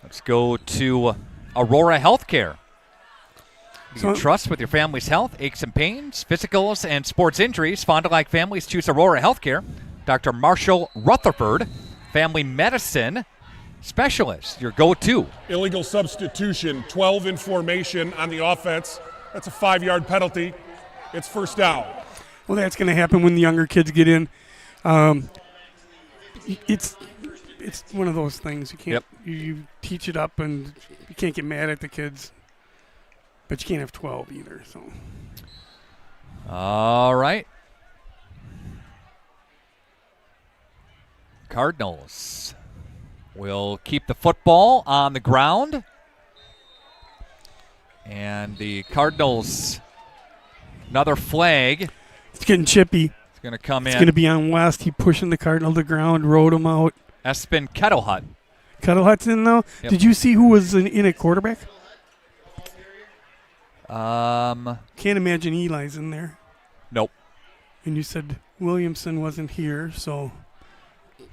Speaker 3: Let's go to Aurora Healthcare. You can trust with your family's health, aches and pains, physicals, and sports injuries. Fond du Lac families choose Aurora Healthcare. Dr. Marshall Rutherford, family medicine specialist, your go-to.
Speaker 1: Illegal substitution, 12 in formation on the offense. That's a 5-yard penalty. It's first down.
Speaker 8: Well, that's going to happen when the younger kids get in. It's one of those things. You can't you teach it up, and you can't get mad at the kids. But you can't have 12 either. So.
Speaker 3: All right. Cardinals will keep the football on the ground. And the Cardinals, another flag.
Speaker 8: It's getting chippy.
Speaker 3: It's going to come
Speaker 8: It's
Speaker 3: in.
Speaker 8: going to be on West. He pushing the Cardinal to the ground, rode him out.
Speaker 3: Espen Kettlehut.
Speaker 8: Kettlehut's in now.
Speaker 3: Yep.
Speaker 8: Did you see who was in at quarterback?
Speaker 3: Can't
Speaker 8: imagine Eli's in there.
Speaker 3: Nope.
Speaker 8: And you said Williamson wasn't here, so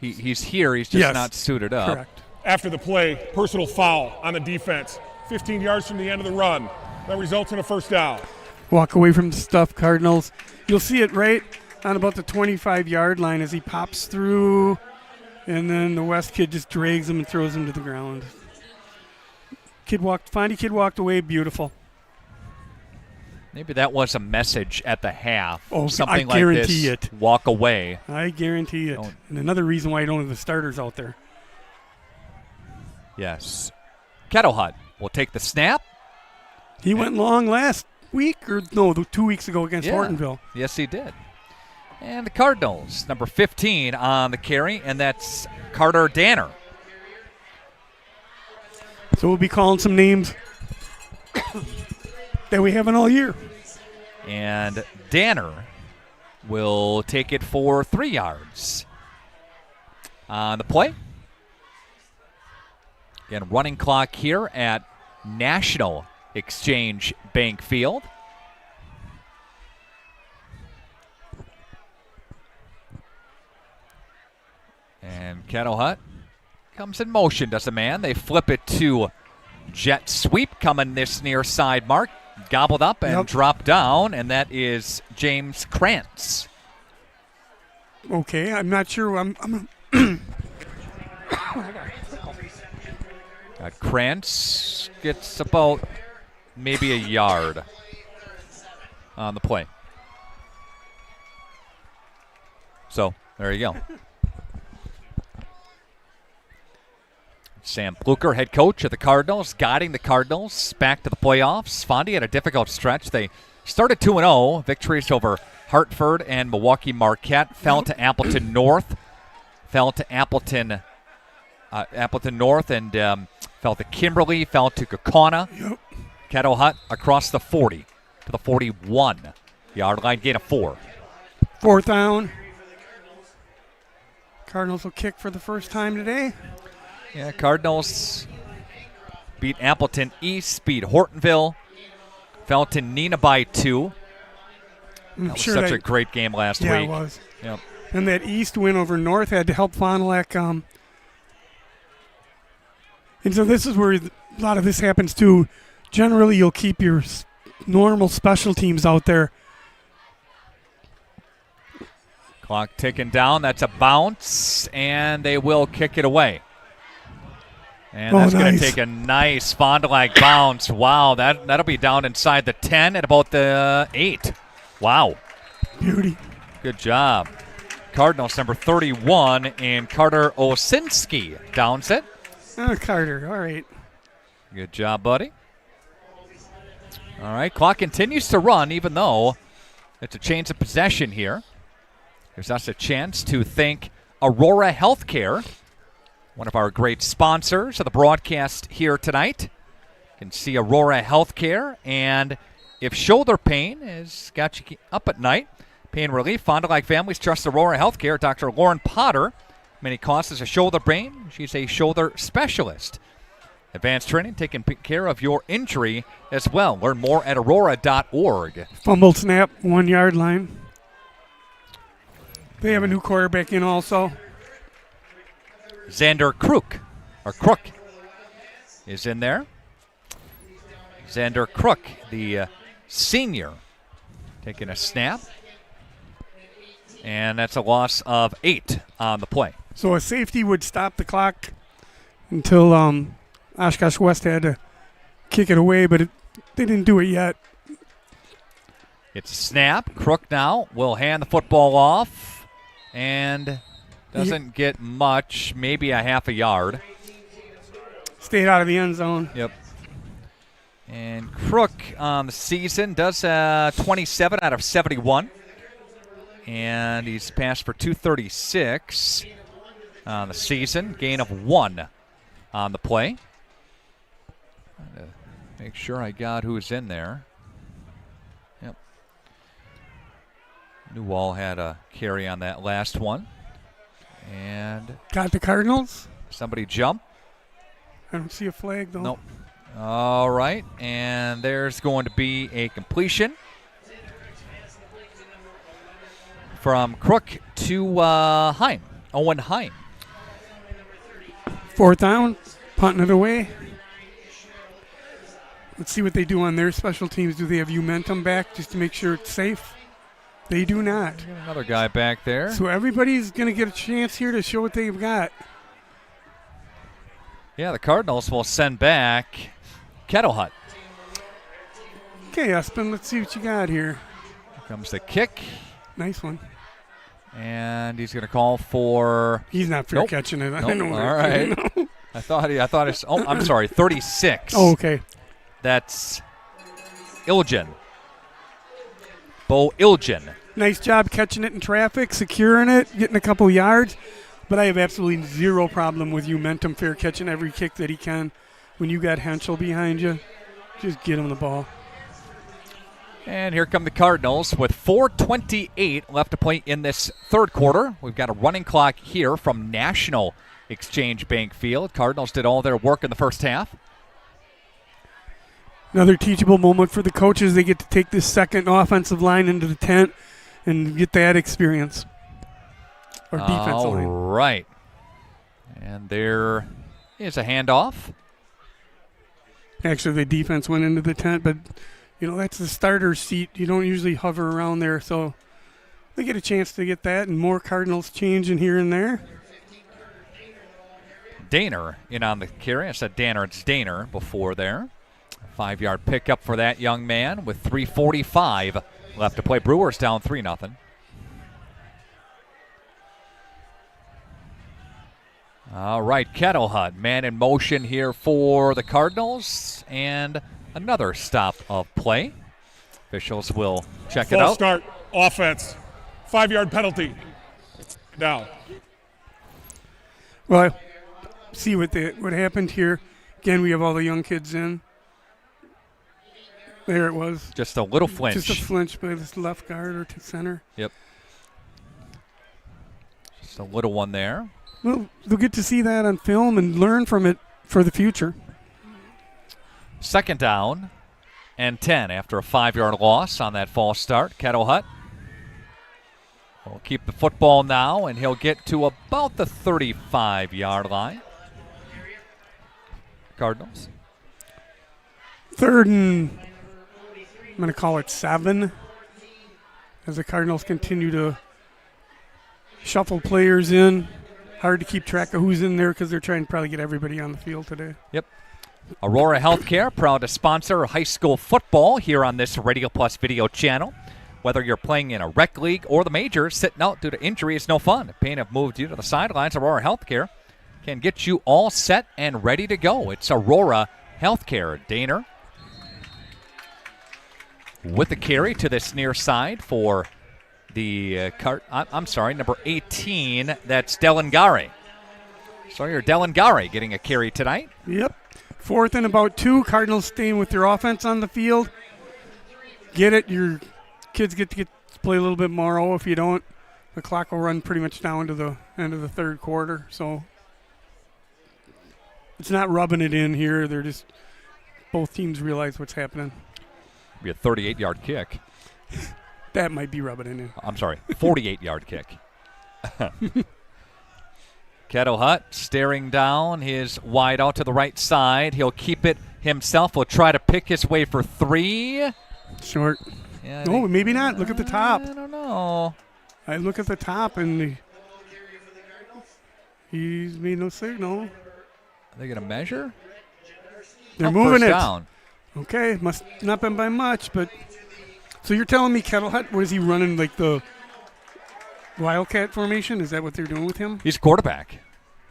Speaker 3: he's here. He's just not suited up.
Speaker 8: Correct.
Speaker 1: After the play, personal foul on the defense. 15 yards from the end of the run. That results in a first down.
Speaker 8: Walk away from the stuff, Cardinals. You'll see it right on about the 25-yard line as he pops through, and then the West kid just drags him and throws him to the ground. Fondy kid walked away, beautiful.
Speaker 3: Maybe that was a message at the half.
Speaker 8: Oh,
Speaker 3: something
Speaker 8: I guarantee
Speaker 3: like this.
Speaker 8: it.
Speaker 3: Walk away.
Speaker 8: I guarantee it. And another reason why you don't have the starters out there.
Speaker 3: Yes. Kettlehut will take the snap.
Speaker 8: He went long last week, or no, 2 weeks ago against Hortonville.
Speaker 3: Yes, he did. And the Cardinals, number 15 on the carry, and that's Carter Danner.
Speaker 8: So we'll be calling some names that we haven't all year.
Speaker 3: And Danner will take it for 3 yards. On the play. Again, running clock here at National Exchange Bank Field. And Kettlehut comes in motion, does a man. They flip it to jet sweep coming this near side mark. Gobbled up and dropped down, and that is James Krantz.
Speaker 8: Okay, I'm not sure.
Speaker 3: Krantz gets about maybe a yard on the play. So, there you go. Sam Pluker, head coach of the Cardinals, guiding the Cardinals back to the playoffs. Fondy had a difficult stretch. They started 2-0, victories over Hartford and Milwaukee Marquette, fell to Appleton North, fell to Appleton North, and fell to Kimberly, fell to Kaukauna. Kettlehut across the 40 to the 41-yard line, gain of 4.
Speaker 8: Fourth down. Cardinals will kick for the first time today.
Speaker 3: Yeah, Cardinals beat Appleton East, beat Hortonville, fell to Neenah by 2. That was such a great game last week.
Speaker 8: Yeah, it was.
Speaker 3: Yep.
Speaker 8: And that East win over North had to help Fond du Lac. And so this is where a lot of this happens too. Generally, you'll keep your normal special teams out there.
Speaker 3: Clock ticking down. That's a bounce, and they will kick it away. And that's going to take a nice Fond du Lac bounce. Wow, that'll be down inside the 10 at about the 8. Wow.
Speaker 8: Beauty.
Speaker 3: Good job. Cardinals number 31 and Carter Osinski downs it.
Speaker 8: Oh, Carter, all right.
Speaker 3: Good job, buddy. All right, clock continues to run even though it's a change of possession here. Gives us a chance to thank Aurora Healthcare, one of our great sponsors of the broadcast here tonight. You can see Aurora Healthcare, and if shoulder pain has got you up at night, pain relief, Fond du Lac families trust Aurora Healthcare. Dr. Lauren Potter, many causes of shoulder pain. She's a shoulder specialist. Advanced training, taking care of your injury as well. Learn more at aurora.org.
Speaker 8: Fumbled snap, 1 yard line. They have a new quarterback in also.
Speaker 3: Xander Crook is in there. Xander Crook, the senior, taking a snap. And that's a loss of 8 on the play.
Speaker 8: So a safety would stop the clock until Oshkosh West had to kick it away, but they didn't do it yet.
Speaker 3: It's a snap. Crook now will hand the football off and doesn't get much, maybe a half a yard.
Speaker 8: Stayed out of the end zone.
Speaker 3: Yep. And Crook on the season does 27 out of 71. And he's passed for 236 on the season. Gain of 1 on the play. Make sure I got who's in there. Yep. Newell had a carry on that last one. And
Speaker 8: got the Cardinals.
Speaker 3: Somebody jump.
Speaker 8: I don't see a flag, though.
Speaker 3: Nope. All right, and there's going to be a completion from Crook to Heim. Owen Heim.
Speaker 8: 4th down, punting it away. Let's see what they do on their special teams. Do they have Umentum back just to make sure it's safe? They do not.
Speaker 3: Another guy back there.
Speaker 8: So everybody's going to get a chance here to show what they've got.
Speaker 3: Yeah, the Cardinals will send back Kettle Hut.
Speaker 8: Okay, Espen, let's see what you got here.
Speaker 3: Here comes the kick.
Speaker 8: Nice one.
Speaker 3: And he's going to call for.
Speaker 8: He's not fair catching it.
Speaker 3: Nope.
Speaker 8: I know.
Speaker 3: All right.
Speaker 8: No.
Speaker 3: I thought it's. Oh, I'm sorry. 36.
Speaker 8: Oh, okay.
Speaker 3: That's Ilgen. Bo Ilgen.
Speaker 8: Nice job catching it in traffic, securing it, getting a couple yards. But I have absolutely zero problem with Umentum fair catching every kick that he can. When you got Henschel behind you, just get him the ball.
Speaker 3: And here come the Cardinals with 4:28 left to play in this third quarter. We've got a running clock here from National Exchange Bank Field. Cardinals did all their work in the first half.
Speaker 8: Another teachable moment for the coaches. They get to take this second offensive line into the tent and get that experience. Or defensive line.
Speaker 3: All right. And there is a handoff.
Speaker 8: Actually, the defense went into the tent, but, that's the starter seat. You don't usually hover around there, so they get a chance to get that, and more Cardinals changing here and there.
Speaker 3: Daner in on the carry. I said Danner. It's Daner before there. 5-yard pickup for that young man with 3:45 left to play. Brewers down 3-0. All right, Kettle Hut, man in motion here for the Cardinals, and another stop of play. Officials will check it out.
Speaker 1: False start, offense, 5-yard penalty. Now.
Speaker 8: Well, see what happened here. Again, we have all the young kids in. There it was.
Speaker 3: Just a little flinch.
Speaker 8: Just a flinch by this left guard or to center.
Speaker 3: Yep. Just a little one there.
Speaker 8: Well, they'll get to see that on film and learn from it for the future.
Speaker 3: 2nd down and 10 after a 5-yard loss on that false start. Kettle Hut will keep the football now, and he'll get to about the 35-yard line. Cardinals.
Speaker 8: 3rd and, I'm going to call it 7, as the Cardinals continue to shuffle players in. Hard to keep track of who's in there because they're trying to probably get everybody on the field today.
Speaker 3: Yep. Aurora Healthcare, proud to sponsor high school football here on this Radio Plus video channel. Whether you're playing in a rec league or the majors, sitting out due to injury is no fun. If pain have moved you to the sidelines, Aurora Healthcare can get you all set and ready to go. It's Aurora Healthcare. Daner with the carry to this near side for the number 18. That's Delengare. So you're Delengare getting a carry tonight.
Speaker 8: Yep. 4th and about 2. Cardinals staying with their offense on the field. Get it. Your kids get to play a little bit more. Oh, if you don't, the clock will run pretty much down to the end of the third quarter. So it's not rubbing it in here. They're just both teams realize what's happening.
Speaker 3: Be a 38-yard kick.
Speaker 8: That might be rubbing it in.
Speaker 3: I'm sorry, 48-yard kick. Kettle Hut staring down his wide out to the right side. He'll keep it himself. Will try to pick his way for 3.
Speaker 8: Short.
Speaker 3: Yeah,
Speaker 8: no, maybe not. Look at the top.
Speaker 3: I don't know.
Speaker 8: I look at the top and he's made no signal.
Speaker 3: Are they going to measure?
Speaker 8: They're moving it.
Speaker 3: Down.
Speaker 8: Okay, must not been by much, but so you're telling me Kettle Hut, what is he running, like the Wildcat formation? Is that what they're doing with him?
Speaker 3: He's a quarterback.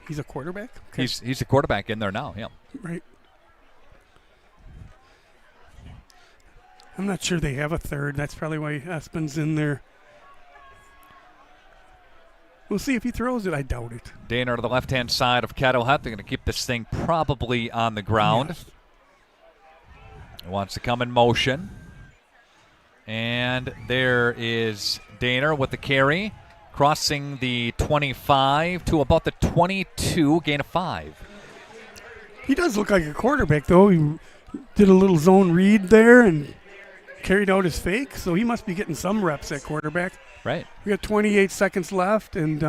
Speaker 8: He's a quarterback? Okay.
Speaker 3: He's a quarterback in there now, yeah.
Speaker 8: Right. I'm not sure they have a third. That's probably why Espen's in there. We'll see if he throws it. I doubt it.
Speaker 3: Daner to the left-hand side of Kettle Hut. They're going to keep this thing probably on the ground.
Speaker 8: Yes.
Speaker 3: He wants to come in motion. And there is Daner with the carry, crossing the 25 to about the 22, gain of 5.
Speaker 8: He does look like a quarterback, though. He did a little zone read there and carried out his fake, so he must be getting some reps at quarterback.
Speaker 3: Right.
Speaker 8: We got 28 seconds left, and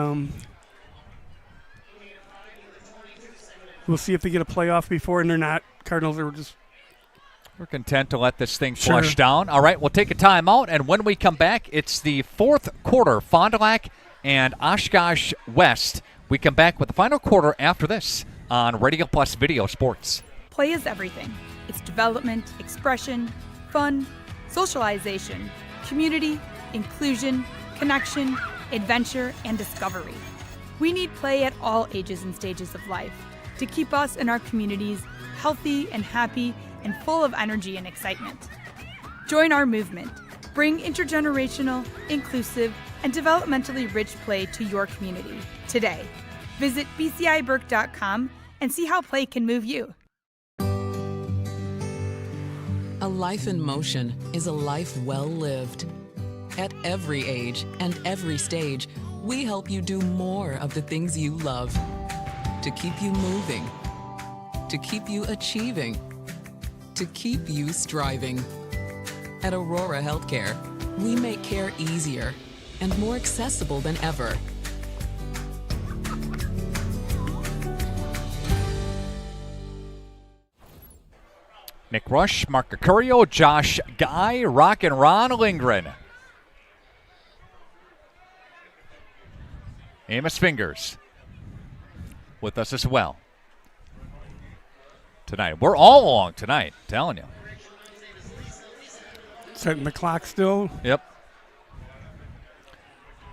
Speaker 8: we'll see if they get a playoff before, and they're not. Cardinals are just...
Speaker 3: We're content to let this thing flush down. All right, we'll take a timeout, and when we come back, it's the fourth quarter, Fond du Lac and Oshkosh West. We come back with the final quarter after this on Radio Plus Video Sports.
Speaker 2: Play is everything. It's development, expression, fun, socialization, community, inclusion, connection, adventure, and discovery. We need play at all ages and stages of life to keep us and our communities healthy and happy and full of energy and excitement. Join our movement. Bring intergenerational, inclusive, and developmentally rich play to your community today. Visit bciburke.com and see how play can move you.
Speaker 11: A life in motion is a life well lived. At every age and every stage, we help you do more of the things you love. To keep you moving, to keep you achieving, to keep you striving. At Aurora Healthcare, we make care easier and more accessible than ever.
Speaker 3: Nick Rush, Mark Mercurio, Josh Guy, Rock and Ron Lindgren. Amos Fingers with us as well tonight. We're all along tonight, I'm telling you.
Speaker 8: Setting the clock still.
Speaker 3: Yep.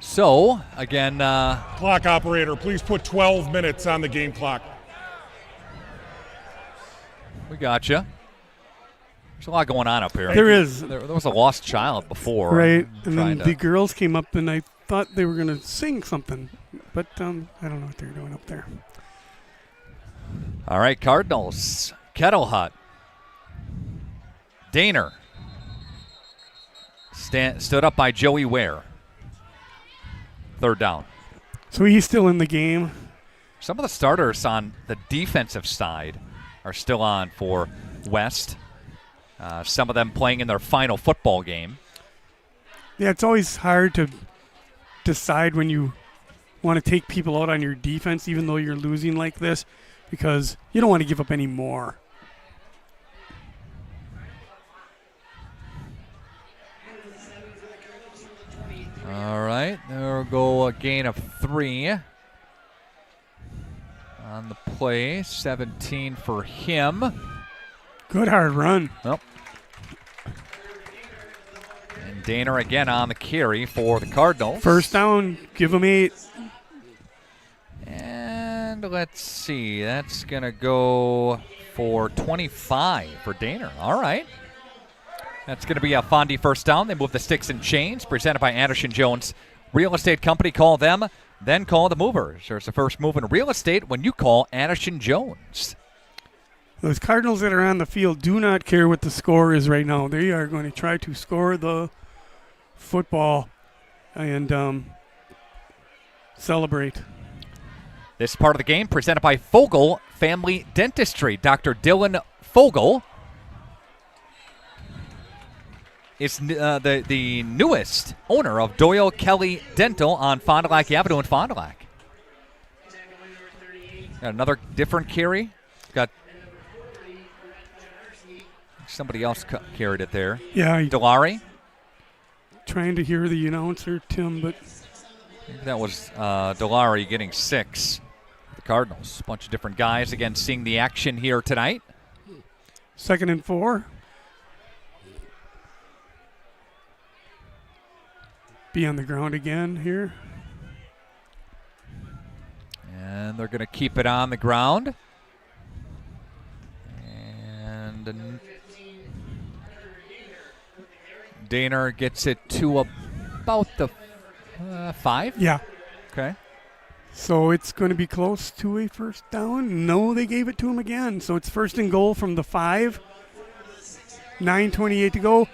Speaker 3: So, again...
Speaker 1: clock operator, please put 12 minutes on the game clock.
Speaker 3: We got you. There's a lot going on up here.
Speaker 8: There is.
Speaker 3: There was a lost child before.
Speaker 8: Right, and then the girls came up, and I thought they were going to sing something, but I don't know what they're doing up there.
Speaker 3: All right, Cardinals. Kettle Hut. Daner. Stood up by Joey Ware. Third down.
Speaker 8: So he's still in the game.
Speaker 3: Some of the starters on the defensive side are still on for West. Some of them playing in their final football game.
Speaker 8: Yeah, it's always hard to decide when you want to take people out on your defense, even though you're losing like this, because you don't want to give up any more.
Speaker 3: All right, there will go a gain of 3 on the play. 17 for him.
Speaker 8: Good hard run.
Speaker 3: Well, and Daner again on the carry for the Cardinals.
Speaker 8: First down, give them 8.
Speaker 3: And let's see, that's going to go for 25 for Daner. All right. That's going to be a Fondy first down. They move the sticks and chains, presented by Anderson Jones Real Estate Company. Call them, then call the movers. There's the first move in real estate when you call Anderson Jones.
Speaker 8: Those Cardinals that are on the field do not care what the score is right now. They are going to try to score the football and celebrate.
Speaker 3: This part of the game presented by Fogel Family Dentistry. Dr. Dylan Fogel is the newest owner of Doyle Kelly Dental on Fond du Lac Avenue in Fond du Lac. Got another different carry. Got somebody else carried it there.
Speaker 8: Yeah.
Speaker 3: Delari.
Speaker 8: Trying to hear the announcer, Tim, but...
Speaker 3: I think that was Delari getting 6. The Cardinals. A bunch of different guys, again, seeing the action here tonight.
Speaker 8: 2nd and 4. Be on the ground again here.
Speaker 3: And they're going to keep it on the ground. And Daner gets it to about the 5?
Speaker 8: Yeah.
Speaker 3: Okay.
Speaker 8: So it's going to be close to a first down. No, they gave it to him again. So it's 1st and goal from the 5. 9:28 to go.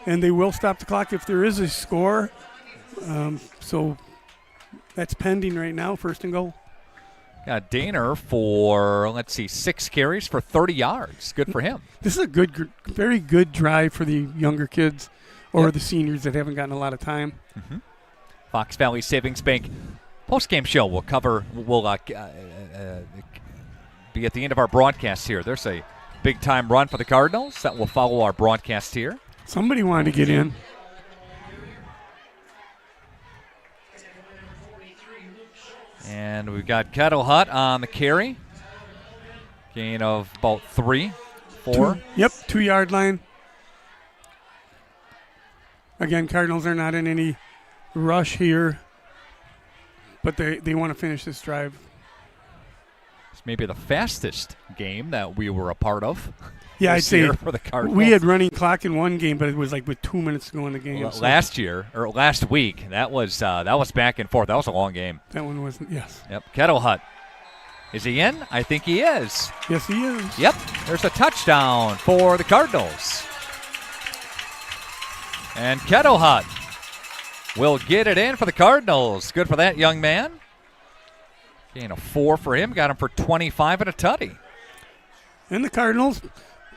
Speaker 8: and they will stop the clock if there is a score. So that's pending right now, 1st and goal.
Speaker 3: Got Daner for, 6 carries for 30 yards. Good for him.
Speaker 8: This is a very good drive for the younger kids or the seniors that haven't gotten a lot of time.
Speaker 3: Mm-hmm. Fox Valley Savings Bank post-game show will be at the end of our broadcast here. There's a big-time run for the Cardinals that will follow our broadcast here.
Speaker 8: Somebody wanted to get in.
Speaker 3: And we've got Kettle Hut on the carry. Gain of about 3, 4.
Speaker 8: 2-yard line. Again, Cardinals are not in any rush here, but they want to finish this drive.
Speaker 3: It's maybe the fastest game that we were a part of.
Speaker 8: Yeah, I'd say
Speaker 3: for the Cardinals.
Speaker 8: We had running clock in one game, but it was like with 2 minutes to go in the game.
Speaker 3: Well, last week, that was back and forth. That was a long game.
Speaker 8: That one wasn't. Yes.
Speaker 3: Yep. Kettle Hut. Is he in? I think he is.
Speaker 8: Yes, he is.
Speaker 3: Yep. There's a touchdown for the Cardinals. And Kettle Hut will get it in for the Cardinals. Good for that young man. Gain of 4 for him. Got him for 25 and a tutty.
Speaker 8: And the Cardinals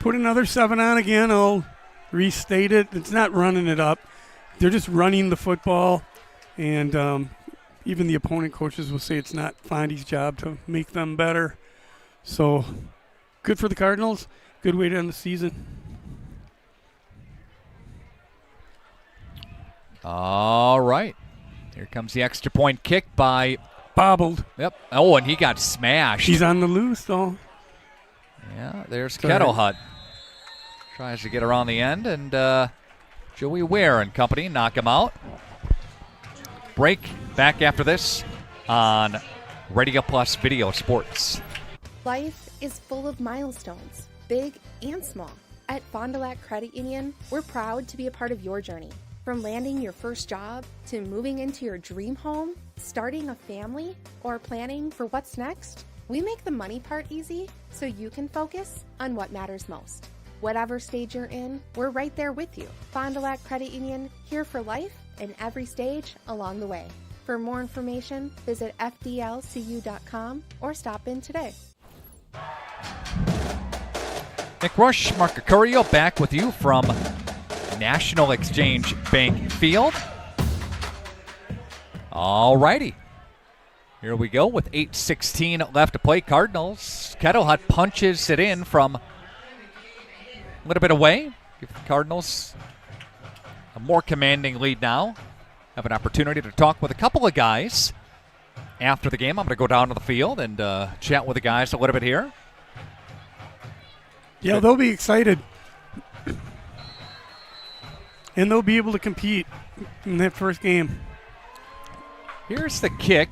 Speaker 8: put another 7 on again. I'll restate it. It's not running it up. They're just running the football. And even the opponent coaches will say it's not Fondy's job to make them better. So good for the Cardinals. Good way to end the season.
Speaker 3: All right. Here comes the extra point kick by...
Speaker 8: Bobbled.
Speaker 3: Yep. Oh, and he got smashed.
Speaker 8: He's on the loose, though.
Speaker 3: Yeah, there's Kettle Hut. Tries to get around the end, and Joey Ware and company knock him out. Break. Back after this on Radio Plus Video Sports.
Speaker 4: Life is full of milestones, big and small. At Fond du Lac Credit Union, we're proud to be a part of your journey. From landing your first job to moving into your dream home, starting a family, or planning for what's next, we make the money part easy so you can focus on what matters most. Whatever stage you're in, we're right there with you. Fond du Lac Credit Union, here for life and every stage along the way. For more information, visit fdlcu.com or stop in today.
Speaker 3: Nick Rush, Mark Acurio back with you from National Exchange Bank Field. All righty. Here we go with 8:16 left to play. Cardinals. Kettle Hut punches it in from a little bit away. Give the Cardinals a more commanding lead now. Have an opportunity to talk with a couple of guys after the game. I'm going to go down to the field and chat with the guys a little bit here.
Speaker 8: Yeah, they'll be excited. And they'll be able to compete in that first game.
Speaker 3: Here's the kick.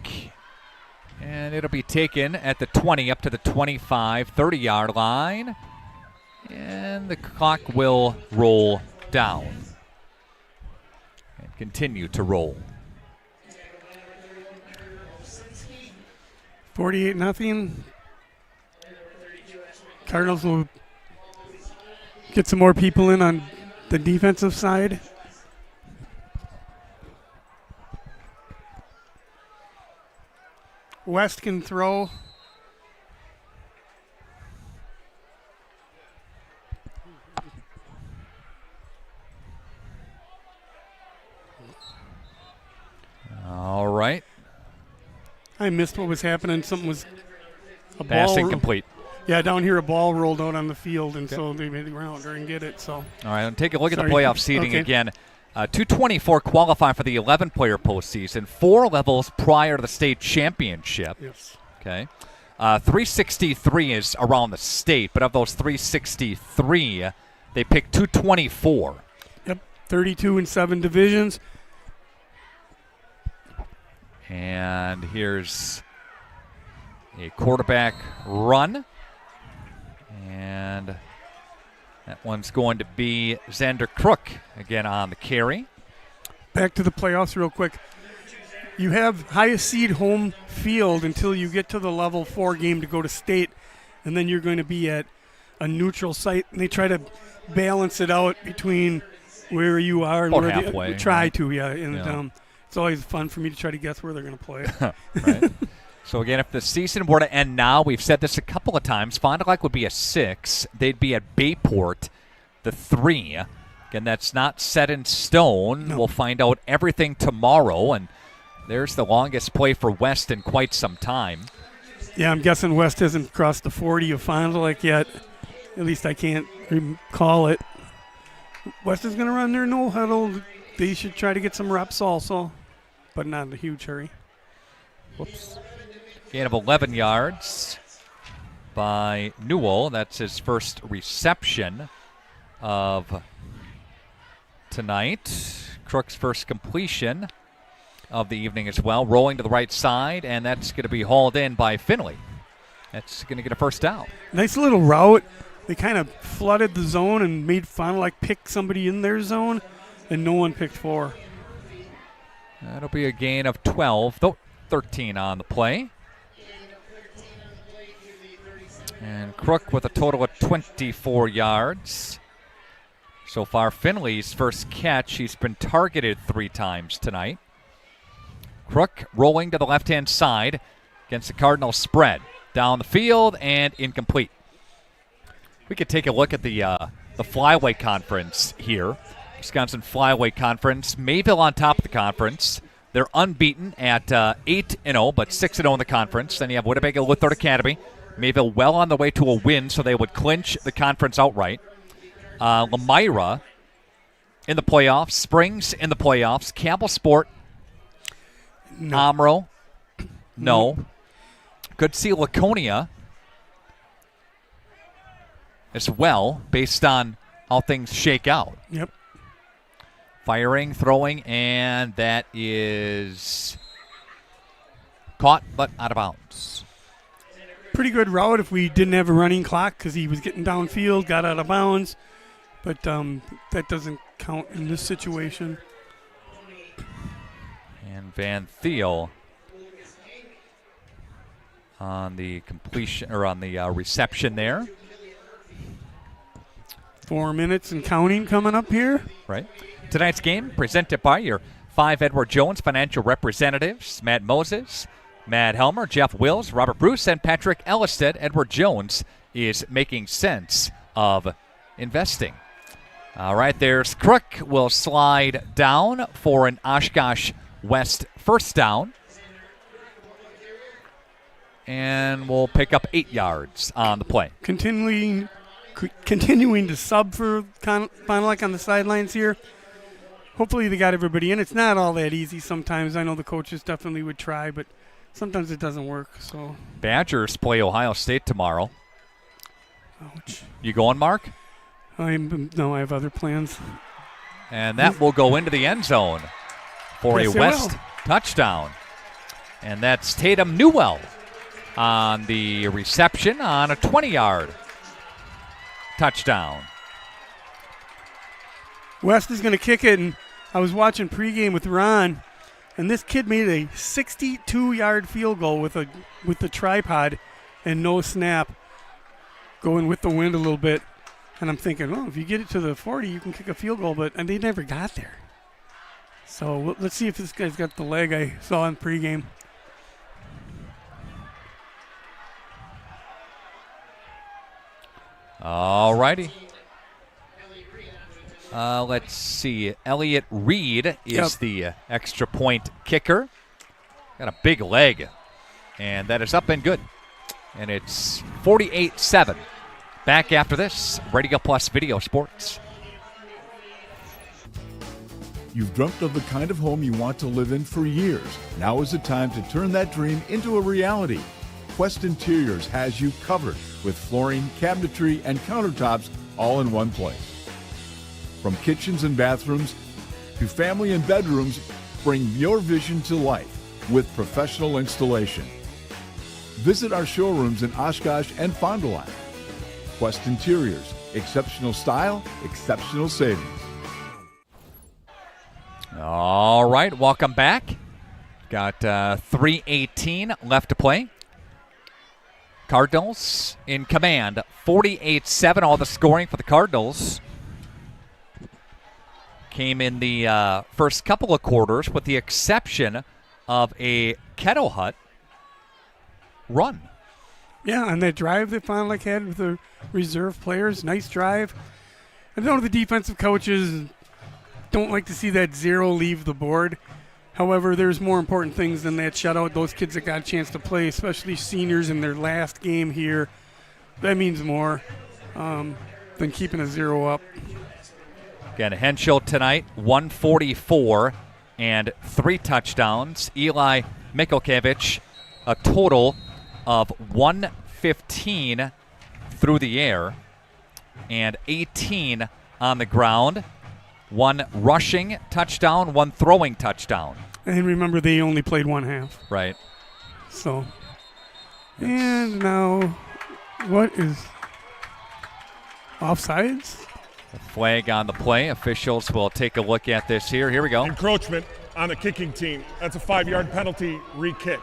Speaker 3: And it'll be taken at the 20 up to the 25, 30-yard line. And the clock will roll down. And continue to roll.
Speaker 8: 48-0. Cardinals will get some more people in on the defensive side. West can throw.
Speaker 3: All right.
Speaker 8: I missed what was happening. Something was a
Speaker 3: Pass
Speaker 8: ball
Speaker 3: incomplete.
Speaker 8: Yeah, down here a ball rolled out on the field, and so they made the ground and get it. So.
Speaker 3: All right, and take a look at the
Speaker 8: Sorry.
Speaker 3: playoff seeding
Speaker 8: Okay.
Speaker 3: again. 224 qualify for the 11-player postseason. 4 levels prior to the state championship.
Speaker 8: Yes.
Speaker 3: Okay. 363 is around the state, but of those 363, they picked 224.
Speaker 8: Yep, 32 in 7 divisions.
Speaker 3: And here's a quarterback run. And that one's going to be Xander Crook again on the carry.
Speaker 8: Back to the playoffs real quick. You have highest seed home field until you get to the level 4 game to go to state, and then you're going to be at a neutral site. And they try to balance it out between where you are and
Speaker 3: About
Speaker 8: where
Speaker 3: halfway,
Speaker 8: they try
Speaker 3: right?
Speaker 8: to, yeah. And
Speaker 3: Yeah.
Speaker 8: it's always fun for me to try to guess where they're going to play.
Speaker 3: Right. So again, if the season were to end now, we've said this a couple of times, Fond du Lac would be a 6. They'd be at Bayport, the 3. Again, that's not set in stone.
Speaker 8: No.
Speaker 3: We'll find out everything tomorrow, and there's the longest play for West in quite some time.
Speaker 8: Yeah, I'm guessing West hasn't crossed the 40 of Fond du Lac yet. At least I can't recall it. West is going to run their no huddle. They should try to get some reps also, but not in a huge hurry.
Speaker 3: Whoops. Gain of 11 yards by Newell. That's his first reception of tonight. Crook's first completion of the evening as well. Rolling to the right side, and that's going to be hauled in by Finley. That's going to get a first down.
Speaker 8: Nice little route. They kind of flooded the zone and made Fond du Lac pick somebody in their zone, and no one picked 4.
Speaker 3: That'll be a gain of 12, 13 on the play. And Crook with a total of 24 yards. So far, Finley's first catch, he's been targeted 3 times tonight. Crook rolling to the left-hand side against the Cardinals spread. Down the field and incomplete. We could take a look at the Flyweight Conference here. Wisconsin Flyweight Conference. Mayville on top of the conference. They're unbeaten at 8-0, but 6-0 in the conference. Then you have Winnebago Lutheran Academy. Mayville well on the way to a win, so they would clinch the conference outright. Lemira in the playoffs. Springs in the playoffs. Campbell Sport.
Speaker 8: No.
Speaker 3: Omro. No. Could see Laconia as well, based on how things shake out.
Speaker 8: Yep.
Speaker 3: Firing, throwing, and that is caught but out of bounds.
Speaker 8: Pretty good route if we didn't have a running clock because he was getting downfield, got out of bounds. But that doesn't count in this situation.
Speaker 3: And Van Thiel on the completion or on the reception there.
Speaker 8: 4 minutes and counting coming up here.
Speaker 3: Right. Tonight's game presented by your 5 Edward Jones financial representatives, Matt Moses, Matt Helmer, Jeff Wills, Robert Bruce, and Patrick Ellisted. Edward Jones is making sense of investing. All right, there's Crook. Will slide down for an Oshkosh West first down. And we'll pick up 8 yards on the play.
Speaker 8: Continuing to sub for Fond du Lac on the sidelines here. Hopefully they got everybody in. It's not all that easy sometimes. I know the coaches definitely would try, but sometimes it doesn't work. So
Speaker 3: Badgers play Ohio State tomorrow.
Speaker 8: Ouch.
Speaker 3: You going, Mark?
Speaker 8: No, I have other plans.
Speaker 3: And that will go into the end zone for
Speaker 8: Yes,
Speaker 3: a West touchdown. And that's Tatum Newell on the reception on a 20-yard touchdown.
Speaker 8: West is going to kick it, and I was watching pregame with Ron, and this kid made a 62-yard field goal with the tripod and no snap, going with the wind a little bit. And I'm thinking, well, if you get it to the 40, you can kick a field goal, and they never got there. So let's see if this guy's got the leg I saw in pregame.
Speaker 3: All righty. Let's see. Elliott Reed is the extra point kicker. Got a big leg. And that is up and good. And it's 48-7. Back after this. Radio Plus Video Sports.
Speaker 5: You've dreamt of the kind of home you want to live in for years. Now is the time to turn that dream into a reality. Quest Interiors has you covered with flooring, cabinetry, and countertops all in one place. From kitchens and bathrooms to family and bedrooms, bring your vision to life with professional installation. Visit our showrooms in Oshkosh and Fond du Lac. Quest Interiors, exceptional style, exceptional savings.
Speaker 3: All right, welcome back. Got 3:18 left to play. Cardinals in command, 48-7, all the scoring for the Cardinals. came in the first couple of quarters, with the exception of a Kettle Hut run.
Speaker 8: Yeah, on that drive that Fond du Lac had with the reserve players, nice drive. I know the defensive coaches don't like to see that 0 leave the board. However, there's more important things than that shutout. Those kids that got a chance to play, especially seniors in their last game here, that means more than keeping a 0 up.
Speaker 3: Again, Henschel tonight, 144 and 3 touchdowns. Eli Mikulkiewicz, a total of 115 through the air and 18 on the ground. 1 rushing touchdown, 1 throwing touchdown.
Speaker 8: And remember, they only played one half.
Speaker 3: Right.
Speaker 8: So, and now, what is offsides?
Speaker 3: The flag on the play. Officials will take a look at this here. Here we go.
Speaker 1: Encroachment on the kicking team. That's a 5-yard penalty, re-kick.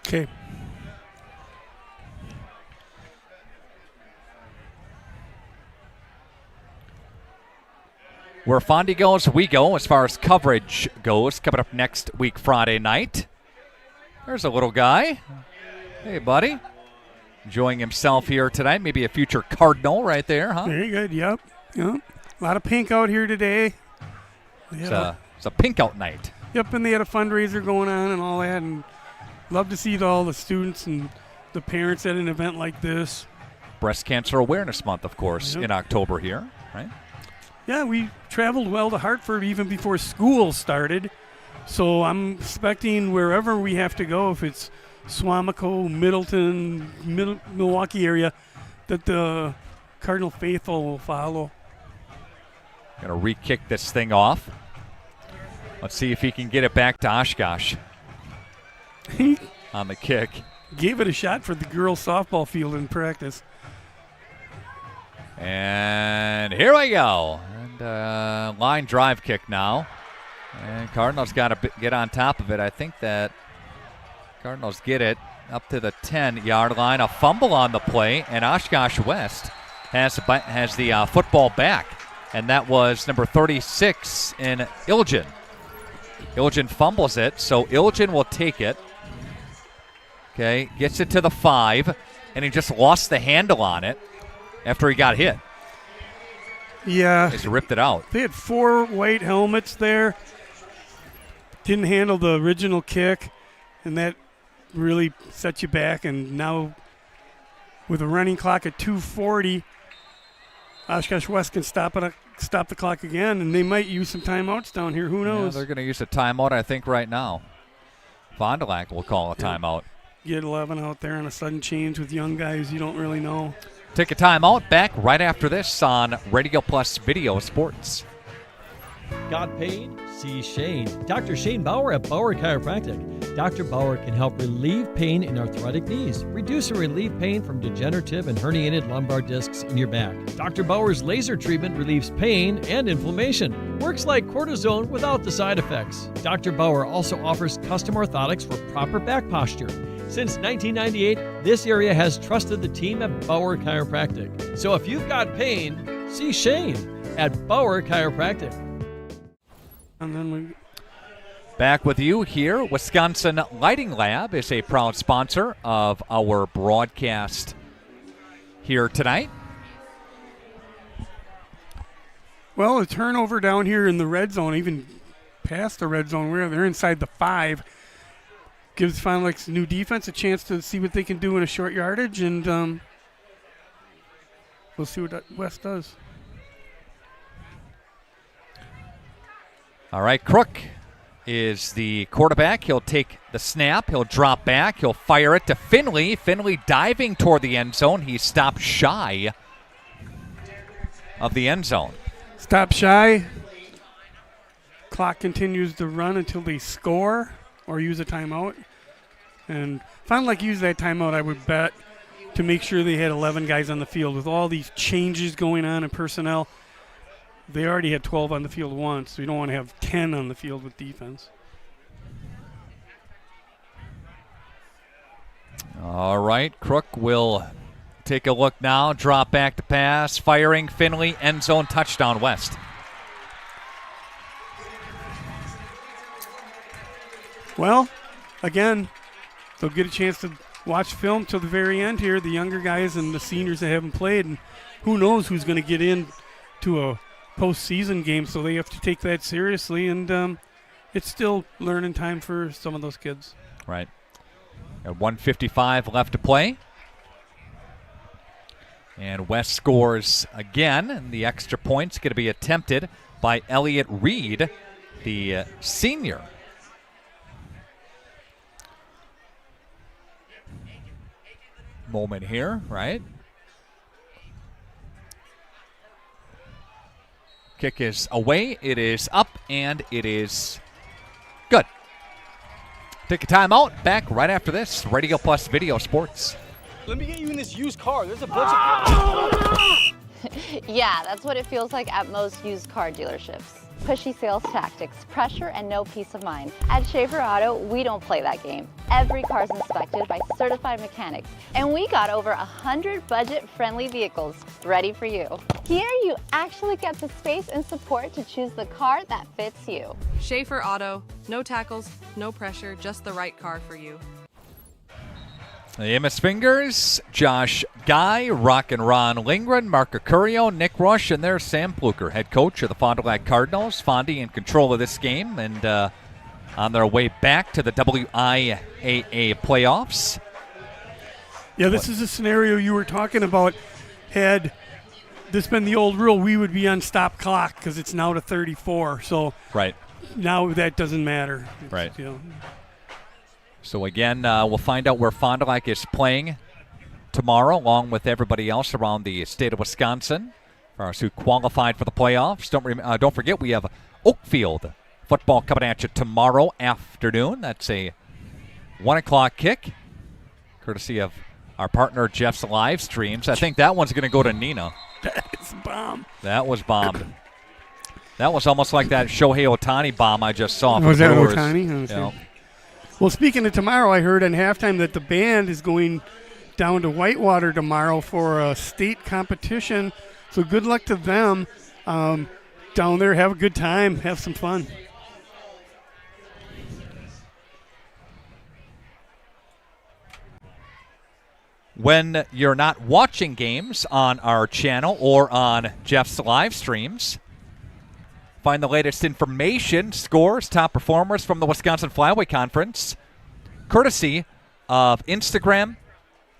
Speaker 8: Okay.
Speaker 3: Where Fondy goes, we go as far as coverage goes. Coming up next week, Friday night. There's a little guy. Hey, buddy. Enjoying himself here tonight. Maybe a future Cardinal right there, huh?
Speaker 8: Very good, yep. A lot of pink out here today.
Speaker 3: It's a pink out night.
Speaker 8: Yep, and they had a fundraiser going on and all that, and love to see all the students and the parents at an event like this.
Speaker 3: Breast Cancer Awareness Month, of course, in October here, right?
Speaker 8: Yeah, we traveled well to Hartford even before school started. So I'm expecting wherever we have to go, if it's Swamico, Middleton, Milwaukee area, that the Cardinal faithful will follow.
Speaker 3: Going to re-kick this thing off. Let's see if he can get it back to Oshkosh on the kick.
Speaker 8: Gave it a shot for the girls' softball field in practice.
Speaker 3: And here we go. And line drive kick now. And Cardinals got to get on top of it. I think that Cardinals get it up to the 10-yard line. A fumble on the play, and Oshkosh West has the football back. And that was number 36 in Ilgen. Ilgen fumbles it, so Ilgen will take it. Okay, gets it to the 5, and he just lost the handle on it after he got hit.
Speaker 8: Yeah.
Speaker 3: He ripped it out.
Speaker 8: They had 4 white helmets there. Didn't handle the original kick, and that really set you back. And now with a running clock at 2:40, Oshkosh West can stop the clock again, and they might use some timeouts down here. Who knows?
Speaker 3: Yeah, they're going to use a timeout, I think, right now. Fond du Lac will call a timeout.
Speaker 8: Get 11 out there on a sudden change with young guys you don't really know.
Speaker 3: Take a timeout. Back right after this on Radio Plus Video Sports.
Speaker 6: Got pain? See Shane. Dr. Shane Bauer at Bauer Chiropractic. Dr. Bauer can help relieve pain in arthritic knees, reduce and relieve pain from degenerative and herniated lumbar discs in your back. Dr. Bauer's laser treatment relieves pain and inflammation. Works like cortisone without the side effects. Dr. Bauer also offers custom orthotics for proper back posture. Since 1998, this area has trusted the team at Bauer Chiropractic. So if you've got pain, see Shane at Bauer Chiropractic.
Speaker 8: And then
Speaker 3: back with you here. Wisconsin Lighting Lab is a proud sponsor of our broadcast here tonight.
Speaker 8: Well, a turnover down here in the red zone, even past the red zone, where they're inside the 5, gives Fond du Lac's new defense a chance to see what they can do in a short yardage, and we'll see what West does.
Speaker 3: All right, Crook is the quarterback. He'll take the snap. He'll drop back. He'll fire it to Finley. Finley diving toward the end zone. He stopped shy of the end zone.
Speaker 8: Stop shy. Clock continues to run until they score or use a timeout. And Fond du Lac used that timeout, I would bet, to make sure they had 11 guys on the field. With all these changes going on in personnel, they already had 12 on the field once, so you don't want to have 10 on the field with defense.
Speaker 3: All right, Crook will take a look now. Drop back to pass. Firing Finley. End zone touchdown West.
Speaker 8: Well, again, they'll get a chance to watch film till the very end here, the younger guys and the seniors that haven't played, and who knows who's going to get in to a postseason game, so they have to take that seriously, and it's still learning time for some of those kids.
Speaker 3: Right. At 1:55 left to play. And West scores again, and the extra point's going to be attempted by Elliott Reed, the senior. Moment here, right? Kick is away, it is up, and it is good. Take a timeout, back right after this. Radio Plus Video Sports.
Speaker 7: Let me get you in this used car. There's a bunch of...
Speaker 14: Yeah, that's what it feels like at most used car dealerships. Pushy sales tactics, pressure, and no peace of mind. At Schaefer Auto, we don't play that game. Every car's inspected by certified mechanics, and we got over 100 budget-friendly vehicles ready for you. Here, you actually get the space and support to choose the car that fits you.
Speaker 18: Schaefer Auto, no tackles, no pressure, just the right car for you.
Speaker 3: The Amos Fingers, Josh Guy, Rock and Ron Lindgren, Mark Acurio, Nick Rush, and there's Sam Pluker, head coach of the Fond du Lac Cardinals. Fondy in control of this game and on their way back to the WIAA playoffs.
Speaker 8: Yeah, this is a scenario you were talking about. Had this been the old rule, we would be on stop clock because it's now to 34. So
Speaker 3: right
Speaker 8: now that doesn't matter.
Speaker 3: Right.
Speaker 8: You know.
Speaker 3: So again, we'll find out where Fond du Lac is playing tomorrow, along with everybody else around the state of Wisconsin, for us who qualified for the playoffs. Don't forget, we have Oakfield football coming at you tomorrow afternoon. That's a 1 o'clock kick, courtesy of our partner Jeff's live streams. I think that one's going to go to Nina.
Speaker 8: That's a bomb.
Speaker 3: That was bombed. That was almost like that Shohei Ohtani bomb I just saw.
Speaker 8: Was that
Speaker 3: Brewers.
Speaker 8: Ohtani? Well, speaking of tomorrow, I heard in halftime that the band is going down to Whitewater tomorrow for a state competition. So good luck to them down there. Have a good time. Have some fun.
Speaker 3: When you're not watching games on our channel or on Jeff's live streams, find the latest information, scores, top performers from the Wisconsin Flyway Conference, courtesy of Instagram,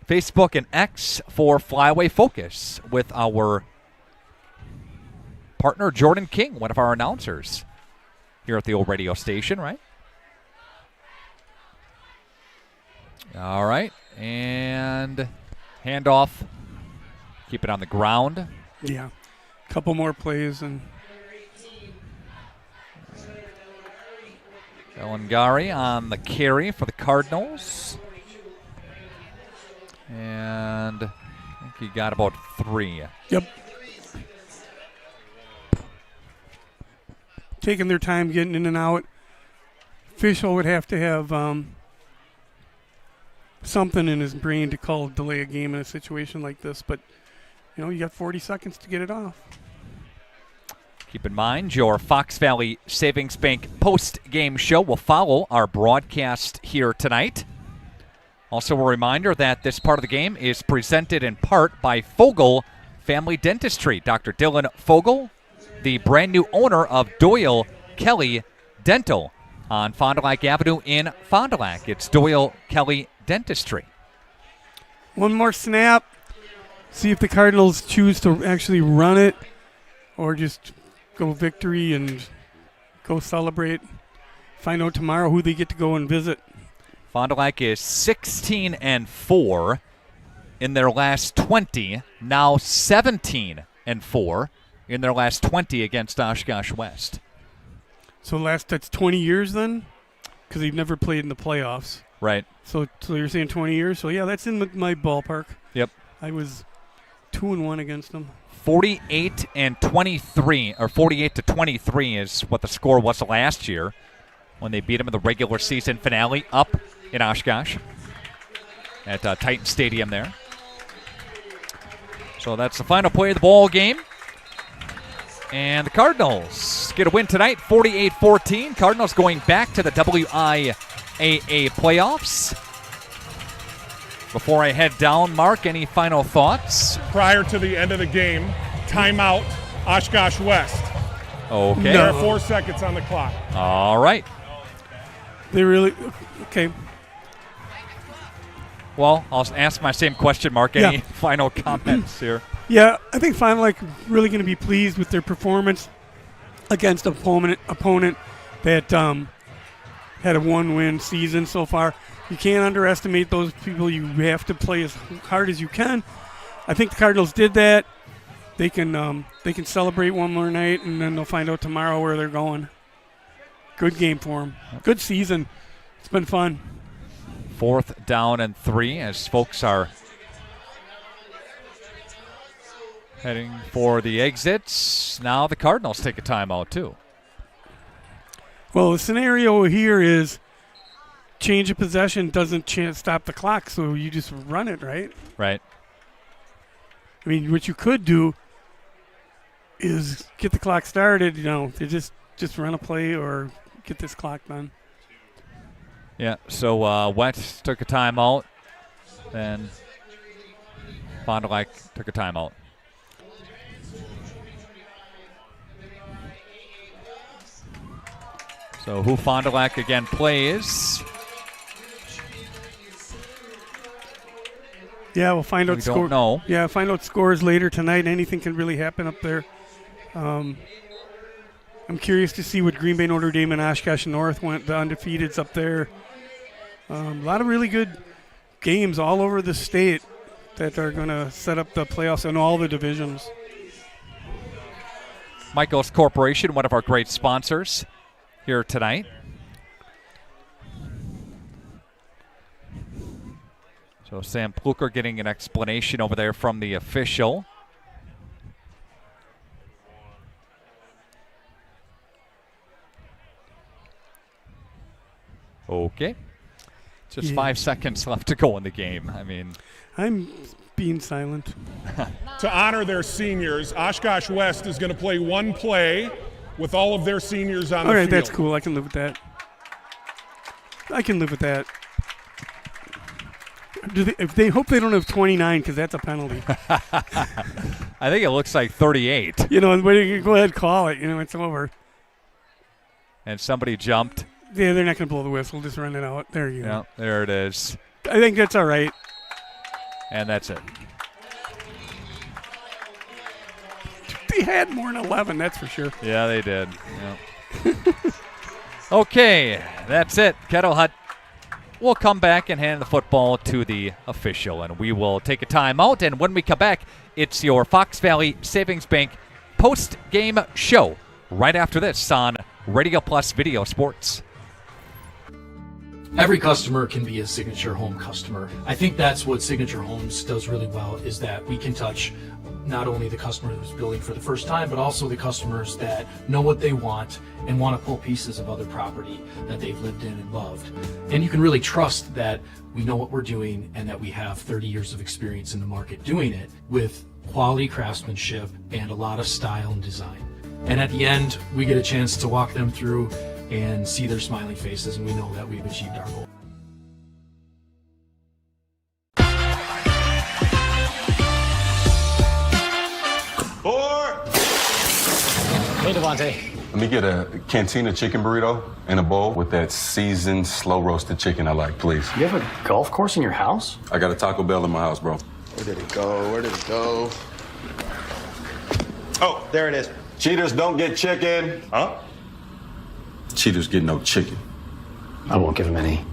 Speaker 3: Facebook, and X for Flyway Focus with our partner Jordan King, one of our announcers here at the old radio station, right? All right, and handoff. Keep it on the ground.
Speaker 8: Yeah, a couple more plays and...
Speaker 3: Elengari on the carry for the Cardinals. And I think he got about 3.
Speaker 8: Yep. Taking their time getting in and out. Fischel would have to have something in his brain to call delay a game in a situation like this. But, you know, you got 40 seconds to get it off.
Speaker 3: Keep in mind, your Fox Valley Savings Bank post-game show will follow our broadcast here tonight. Also a reminder that this part of the game is presented in part by Fogel Family Dentistry. Dr. Dylan Fogel, the brand new owner of Doyle Kelly Dental on Fond du Lac Avenue in Fond du Lac. It's Doyle Kelly Dentistry.
Speaker 8: One more snap. See if the Cardinals choose to actually run it or just go victory and go celebrate. Find out tomorrow who they get to go and visit.
Speaker 3: Fond du Lac is 16-4 in their last 20, now 17-4 in their last 20 against Oshkosh West.
Speaker 8: So that's 20 years then? Because they've never played in the playoffs.
Speaker 3: Right.
Speaker 8: So you're saying 20 years? So, yeah, that's in my ballpark.
Speaker 3: Yep.
Speaker 8: I was 2-1 against them.
Speaker 3: 48-23, or 48-23 is what the score was last year when they beat them in the regular season finale up in Oshkosh at Titan Stadium there. So that's the final play of the ball game. And the Cardinals get a win tonight, 48-14. Cardinals going back to the WIAA NCAA playoffs. Before I head down, Mark, any final thoughts?
Speaker 1: Prior to the end of the game, timeout, Oshkosh West.
Speaker 3: Okay.
Speaker 1: There are 4 seconds on the clock.
Speaker 3: All right.
Speaker 8: They really okay.
Speaker 3: Well, I'll ask my same question, Mark. Any final comments here?
Speaker 8: Yeah, I think Fond du Lac really going to be pleased with their performance against an opponent that had a one-win season so far. You can't underestimate those people. You have to play as hard as you can. I think the Cardinals did that. They can celebrate one more night, and then they'll find out tomorrow where they're going. Good game for them. Good season. It's been fun.
Speaker 3: 4th down and 3 as folks are heading for the exits. Now the Cardinals take a timeout too.
Speaker 8: Well, the scenario here is change of possession doesn't stop the clock, so you just run it, right?
Speaker 3: Right.
Speaker 8: I mean, what you could do is get the clock started, to just run a play or get this clock done.
Speaker 3: Yeah, so West took a timeout, and Fond du Lac took a timeout. So who Fond du Lac again plays?
Speaker 8: Yeah, we'll find out.
Speaker 3: We don't know.
Speaker 8: Yeah, find out scores later tonight. Anything can really happen up there. I'm curious to see what Green Bay, Notre Dame, and Oshkosh North went. The undefeateds up there. A lot of really good games all over the state that are going to set up the playoffs in all the divisions.
Speaker 3: Michaels Corporation, one of our great sponsors here tonight. So Sam Pluker getting an explanation over there from the official. Okay. Just 5 seconds left to go in the game. I mean,
Speaker 8: I'm being silent.
Speaker 1: To honor their seniors, Oshkosh West is going to play one play with all of their seniors on the field.
Speaker 8: All right, that's cool. I can live with that. If they hope they don't have 29, because that's a penalty.
Speaker 3: I think it looks like 38.
Speaker 8: And go ahead, call it. It's over.
Speaker 3: And somebody jumped.
Speaker 8: Yeah, they're not going to blow the whistle. Just run it out. There you go.
Speaker 3: Yeah, there it is.
Speaker 8: I think that's all right.
Speaker 3: And that's it.
Speaker 8: They had more than 11, that's for sure.
Speaker 3: Yeah, they did. Yeah. Okay, that's it. Kettle Hut will come back and hand the football to the official, and we will take a timeout. And when we come back, it's your Fox Valley Savings Bank post-game show right after this on Radio Plus Video Sports.
Speaker 10: Every customer can be a Signature Home customer. I think that's what Signature Homes does really well, is that we can touch not only the customer who's building for the first time, but also the customers that know what they want and want to pull pieces of other property that they've lived in and loved. And you can really trust that we know what we're doing and that we have 30 years of experience in the market doing it with quality craftsmanship and a lot of style and design. And at the end, we get a chance to walk them through and see their smiling faces, and we know that we've achieved our goal.
Speaker 7: Hey, Devontae.
Speaker 19: Let me get a Cantina chicken burrito and a bowl with that seasoned, slow-roasted chicken I like, please.
Speaker 7: You have a golf course in your house?
Speaker 19: I got a Taco Bell in my house, bro.
Speaker 21: Where did it go?
Speaker 19: Oh, there it is. Cheaters don't get chicken. Huh? Cheaters get no chicken.
Speaker 7: I won't give him any.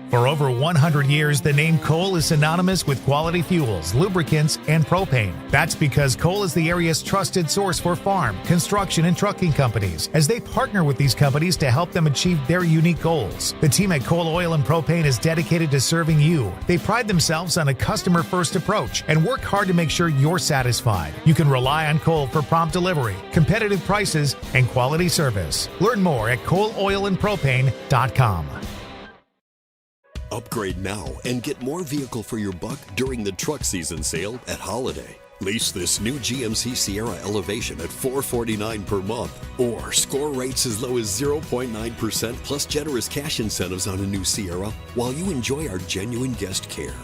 Speaker 22: For over 100 years, the name Cole is synonymous with quality fuels, lubricants, and propane. That's because Cole is the area's trusted source for farm, construction, and trucking companies, as they partner with these companies to help them achieve their unique goals. The team at Cole Oil and Propane is dedicated to serving you. They pride themselves on a customer-first approach and work hard to make sure you're satisfied. You can rely on Cole for prompt delivery, competitive prices, and quality service. Learn more at ColeOilAndPropane.com.
Speaker 23: Upgrade now and get more vehicle for your buck during the truck season sale at Holiday.
Speaker 9: Lease this new GMC Sierra Elevation at $449 per month, or score rates as low as 0.9% plus generous cash incentives on a new Sierra while you enjoy our genuine guest care.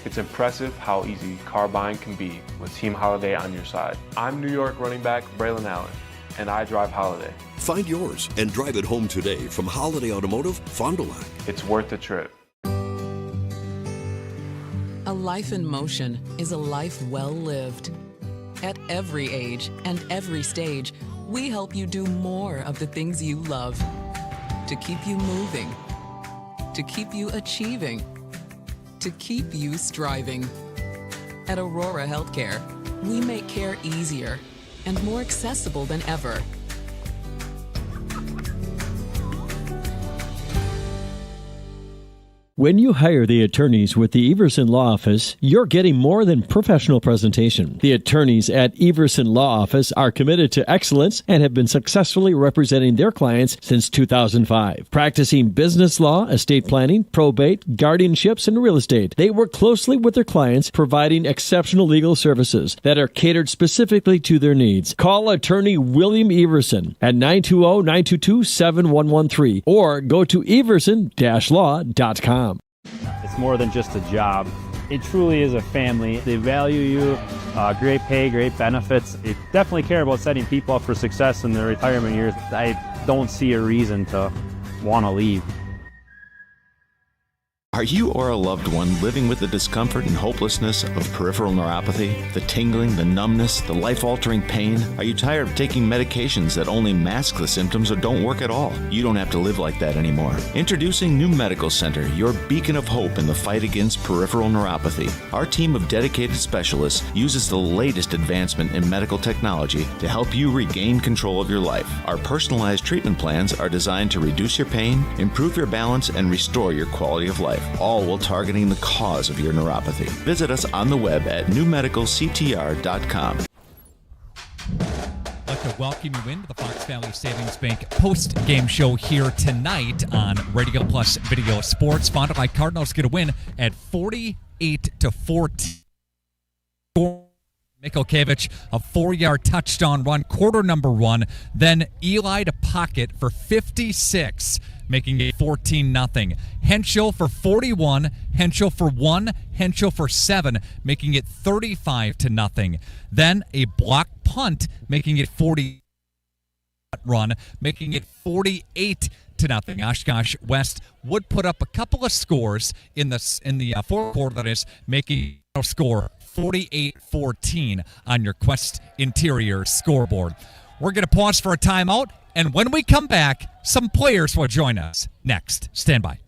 Speaker 20: It's impressive how easy car buying can be with Team Holiday on your side. I'm New York running back Braylon Allen, and I drive Holiday.
Speaker 9: Find yours and drive it home today from Holiday Automotive, Fond du Lac.
Speaker 20: It's worth the trip.
Speaker 11: A life in motion is a life well lived. At every age and every stage, we help you do more of the things you love. To keep you moving, to keep you achieving, to keep you striving. At Aurora Healthcare, we make care easier and more accessible than ever.
Speaker 6: When you hire the attorneys with the Everson Law Office, you're getting more than professional presentation. The attorneys at Everson Law Office are committed to excellence and have been successfully representing their clients since 2005. Practicing business law, estate planning, probate, guardianships, and real estate, they work closely with their clients, providing exceptional legal services that are catered specifically to their needs. Call attorney William Everson at 920-922-7113 or go to everson-law.com.
Speaker 12: It's more than just a job. It truly is a family. They value you, great pay, great benefits. They definitely care about setting people up for success in their retirement years. I don't see a reason to want to leave.
Speaker 15: Are you or a loved one living with the discomfort and hopelessness of peripheral neuropathy? The tingling, the numbness, the life-altering pain? Are you tired of taking medications that only mask the symptoms or don't work at all? You don't have to live like that anymore. Introducing New Medical Center, your beacon of hope in the fight against peripheral neuropathy. Our team of dedicated specialists uses the latest advancement in medical technology to help you regain control of your life. Our personalized treatment plans are designed to reduce your pain, improve your balance, and restore your quality of life, all while targeting the cause of your neuropathy. Visit us on the web at newmedicalctr.com.
Speaker 3: I'd like to welcome you into the Fox Valley Savings Bank post-game show here tonight on Radio Plus Video Sports. Fond du Lac Cardinals get a win at 48-14. Mikulkevich, a 4-yard touchdown run, quarter number 1. Then Eli to pocket for 56, making it 14-0. Henschel for 41, Henschel for 1, Henschel for 7, making it 35-0. Then a block punt, making it 40 run, making it 48-0. Oshkosh West would put up a couple of scores in the fourth quarter, that is, making a score 48-14 on your Quest Interior scoreboard. We're going to pause for a timeout, and when we come back, some players will join us. Next, stand by.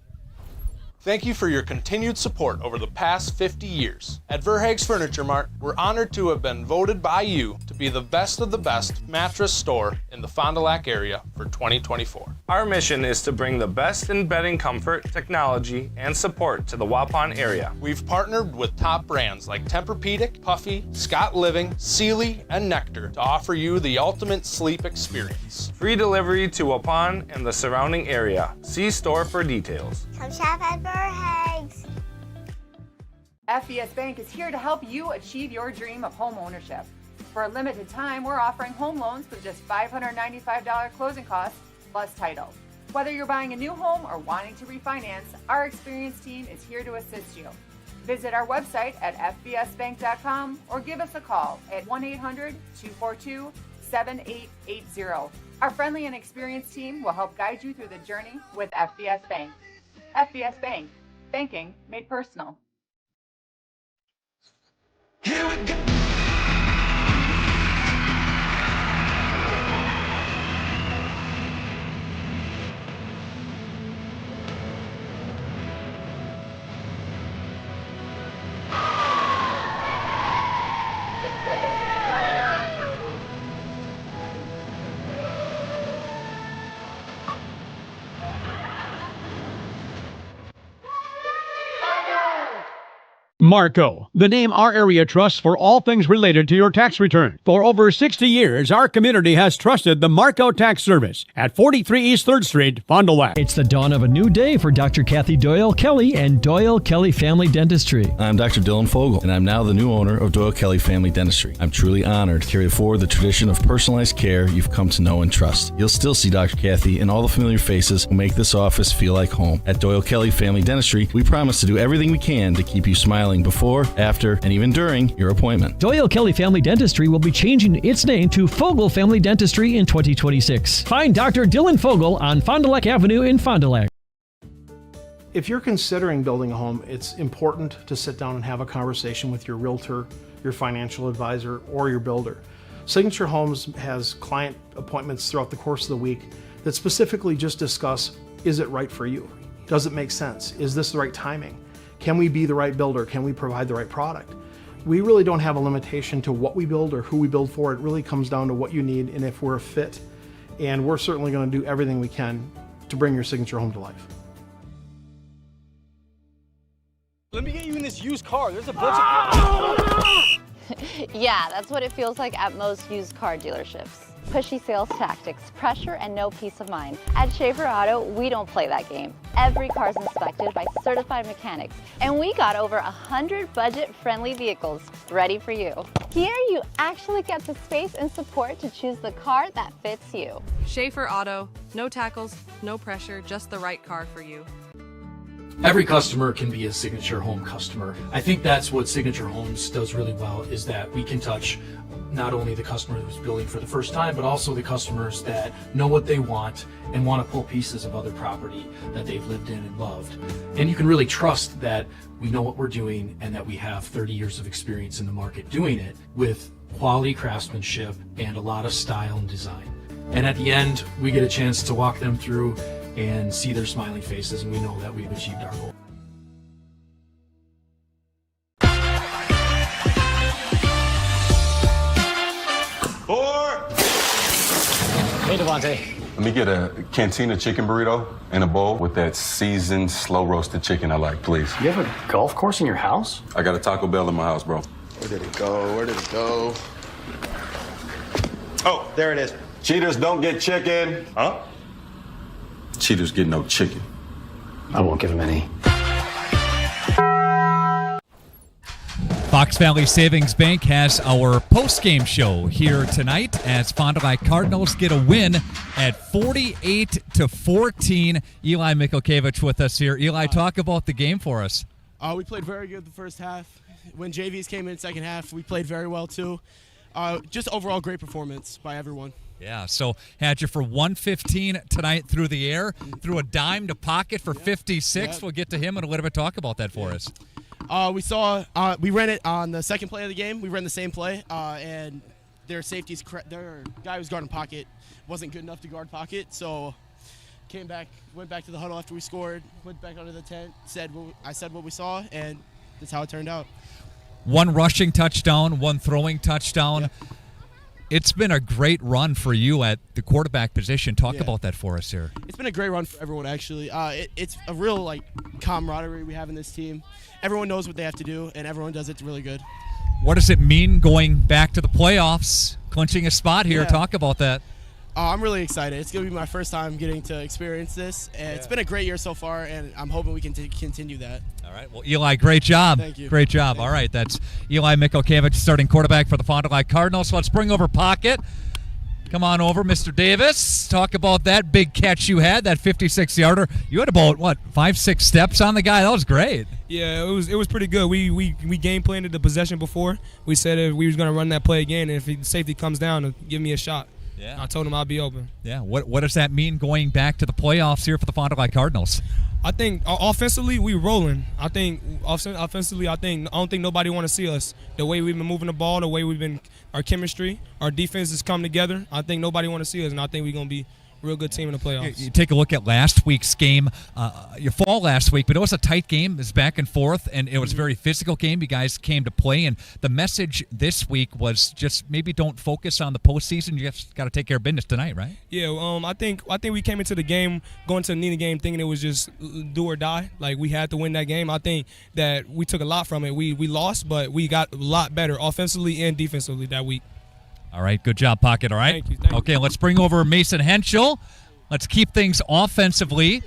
Speaker 17: Thank you for your continued support over the past 50 years. At Verhaeg's Furniture Mart, we're honored to have been voted by you to be the best of the best mattress store in the Fond du Lac area for 2024.
Speaker 13: Our mission is to bring the best in bedding comfort, technology, and support to the Waupun area.
Speaker 17: We've partnered with top brands like Tempur-Pedic, Puffy, Scott Living, Sealy, and Nectar to offer you the ultimate sleep experience.
Speaker 13: Free delivery to Waupun and the surrounding area. See store for details.
Speaker 23: Come shop at Verhaeg's.
Speaker 24: FBS Bank is here to help you achieve your dream of home ownership. For a limited time, we're offering home loans with just $595 closing costs plus title. Whether you're buying a new home or wanting to refinance, our experienced team is here to assist you. Visit our website at fbsbank.com or give us a call at 1-800-242-7880. Our friendly and experienced team will help guide you through the journey with FBS Bank. FBS Bank, banking made personal.
Speaker 23: Here we go.
Speaker 2: Marco, the name our area trusts for all things related to your tax return. For over 60 years, our community has trusted the Marco Tax Service at 43 East 3rd Street, Fond du Lac.
Speaker 6: It's the dawn of a new day for Dr. Kathy Doyle Kelly and Doyle Kelly Family Dentistry.
Speaker 4: I'm Dr. Dylan Fogel, and I'm now the new owner of Doyle Kelly Family Dentistry. I'm truly honored to carry forward the tradition of personalized care you've come to know and trust. You'll still see Dr. Kathy and all the familiar faces who make this office feel like home. At Doyle Kelly Family Dentistry, we promise to do everything we can to keep you smiling before, after, and even during your appointment.
Speaker 6: Doyle Kelly Family Dentistry will be changing its name to Fogel Family Dentistry in 2026. Find Dr. Dylan Fogel on Fond du Lac Avenue in Fond du Lac.
Speaker 5: If you're considering building a home, it's important to sit down and have a conversation with your realtor, your financial advisor, or your builder. Signature Homes has client appointments throughout the course of the week that specifically just discuss, is it right for you? Does it make sense? Is this the right timing? Can we be the right builder? Can we provide the right product? We really don't have a limitation to what we build or who we build for. It really comes down to what you need and if we're a fit. And we're certainly going to do everything we can to bring your signature home to life.
Speaker 7: Let me get you in this used car. There's a bunch of...
Speaker 14: Yeah, that's what it feels like at most used car dealerships. Pushy sales tactics, pressure, and no peace of mind. At Schaefer Auto, we don't play that game. Every car's inspected by certified mechanics, and we got over 100 budget-friendly vehicles ready for you. Here, you actually get the space and support to choose the car that fits you.
Speaker 18: Schaefer Auto, no tackles, no pressure, just the right car for you.
Speaker 10: Every customer can be a Signature Home customer. I think that's what Signature Homes does really well, is that we can touch not only the customer who's building for the first time, but also the customers that know what they want and want to pull pieces of other property that they've lived in and loved. And you can really trust that we know what we're doing and that we have 30 years of experience in the market doing it with quality craftsmanship and a lot of style and design. And at the end, we get a chance to walk them through and see their smiling faces, and we know that we've achieved our goal.
Speaker 21: Hey, Devontae.
Speaker 19: Let me get a cantina chicken burrito and a bowl with that seasoned, slow roasted chicken I like, please.
Speaker 21: You have a golf course in your house?
Speaker 19: I got a Taco Bell in my house, bro.
Speaker 21: Where did it go? Where did it go? Oh, there it is. Cheaters don't get chicken. Huh?
Speaker 19: Cheaters get no chicken.
Speaker 21: I won't give him any.
Speaker 3: Fox Valley Savings Bank has our post-game show here tonight as Fond du Lac Cardinals get a win at 48-14. Eli Mikhalkiewicz with us here. Eli, talk about the game for us.
Speaker 16: We played very good the first half. When JVs came in the second half, we played very well too. Just overall great performance by everyone.
Speaker 3: Yeah, so had you for 115 tonight through the air, threw a dime to Pocket for 56. Yep. We'll get to him in a little bit. Talk about that for us.
Speaker 16: We ran it on the second play of the game. We ran the same play, and their guy who's guarding Pocket wasn't good enough to guard Pocket, so came back, went back to the huddle after we scored, went back under the tent, I said what we saw, and that's how it turned out.
Speaker 3: One rushing touchdown, one throwing touchdown. Yep. It's been a great run for you at the quarterback position. Talk about that for us here.
Speaker 16: It's been a great run for everyone, actually. It's a real camaraderie we have in this team. Everyone knows what they have to do, and everyone does it really good.
Speaker 3: What does it mean going back to the playoffs, clinching a spot here?
Speaker 16: Yeah.
Speaker 3: Talk about that.
Speaker 16: I'm really excited. It's going to be my first time getting to experience this, and it's been a great year so far, and I'm hoping we can continue that.
Speaker 3: All right. Well, Eli, great job.
Speaker 16: Thank you.
Speaker 3: Great job. All right. That's Eli Mikhalkiewicz, starting quarterback for the Fond du Lac Cardinals. So let's bring over Pocket. Come on over, Mr. Davis. Talk about that big catch you had, that 56-yarder. You had about, 5-6 steps on the guy? That was great.
Speaker 25: Yeah, it was pretty good. We game planned the possession before. We said if we was going to run that play again, and if the safety comes down, give me a shot.
Speaker 3: Yeah.
Speaker 25: I told him I'll be open.
Speaker 3: Yeah. What does that mean going back to the playoffs here for the Fond du Lac Cardinals?
Speaker 25: I think offensively we rolling. I think offensively I don't think nobody want to see us. The way we've been moving the ball, the way we've been, our chemistry, our defense has come together. I think nobody want to see us, and I think we're gonna be real good team in the playoffs.
Speaker 3: You take a look at last week's game. You fall last week, but it was a tight game. It was back and forth, and it was a very physical game. You guys came to play, and the message this week was just maybe don't focus on the postseason. You just got to take care of business tonight, right?
Speaker 25: Yeah, I think we came into the game, going to the Nina game, thinking it was just do or die. Like, we had to win that game. I think that we took a lot from it. We lost, but we got a lot better offensively and defensively that week.
Speaker 3: All right, good job, Pocket, all right?
Speaker 25: Thank you.
Speaker 3: Okay, let's bring over Mason Henschel. Let's keep things offensively.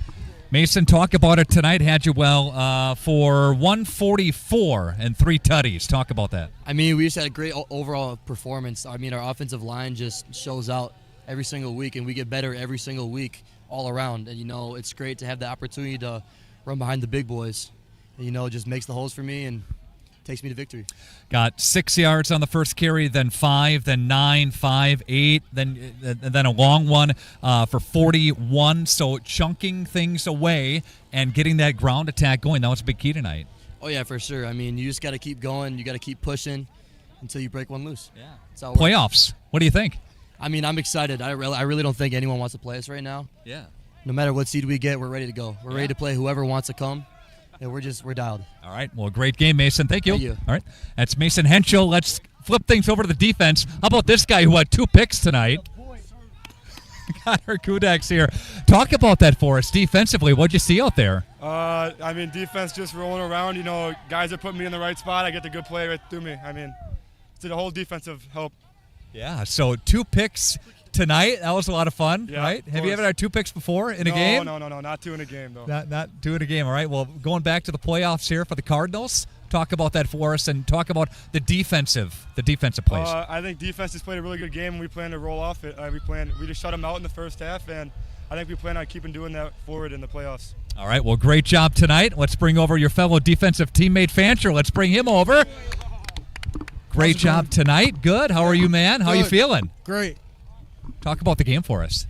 Speaker 3: Mason, talk about it tonight. Had you for 144 and 3 tutties. Talk about that.
Speaker 1: I mean, we just had a great overall performance. I mean, our offensive line just shows out every single week, and we get better every single week all around. And, it's great to have the opportunity to run behind the big boys. And, it just makes the holes for me and takes me to victory.
Speaker 3: Got 6 yards on the first carry, then 5, then 9, 5, 8, then a long one for 41. So chunking things away and getting that ground attack going, that was a big key tonight.
Speaker 1: Oh, yeah, for sure. I mean, you just got to keep going. You got to keep pushing until you break one loose.
Speaker 3: Yeah.
Speaker 1: That's how it works.
Speaker 3: Playoffs, what do you think?
Speaker 1: I mean, I'm excited. I really don't think anyone wants to play us right now.
Speaker 3: Yeah.
Speaker 1: No matter what seed we get, we're ready to go. We're ready to play whoever wants to come. Yeah, we're dialed.
Speaker 3: All right. Well, great game, Mason. Thank you.
Speaker 1: Thank you.
Speaker 3: All right. That's Mason Henschel. Let's flip things over to the defense. How about this guy who had 2 picks tonight? Connor Kudak's here. Talk about that for us defensively. What'd you see out there?
Speaker 8: I mean, defense just rolling around. Guys are putting me in the right spot. I get the good play right through me. I mean, it's the whole defensive help.
Speaker 3: Yeah. So 2 picks tonight. That was a lot of fun, right? Have you ever had 2 picks before in a game?
Speaker 8: No, not 2 in a game, though.
Speaker 3: Not 2 in a game. All right. Well, going back to the playoffs here for the Cardinals, talk about that for us and talk about the defensive plays.
Speaker 8: I think defense has played a really good game, and we plan to roll off it. We just shut them out in the first half, and I think we plan on keeping doing that forward in the playoffs.
Speaker 3: All right. Well, great job tonight. Let's bring over your fellow defensive teammate Fancher. Let's bring him over. Great job tonight. Good. How are you, man? How are you feeling?
Speaker 9: Great.
Speaker 3: Talk about the game for us.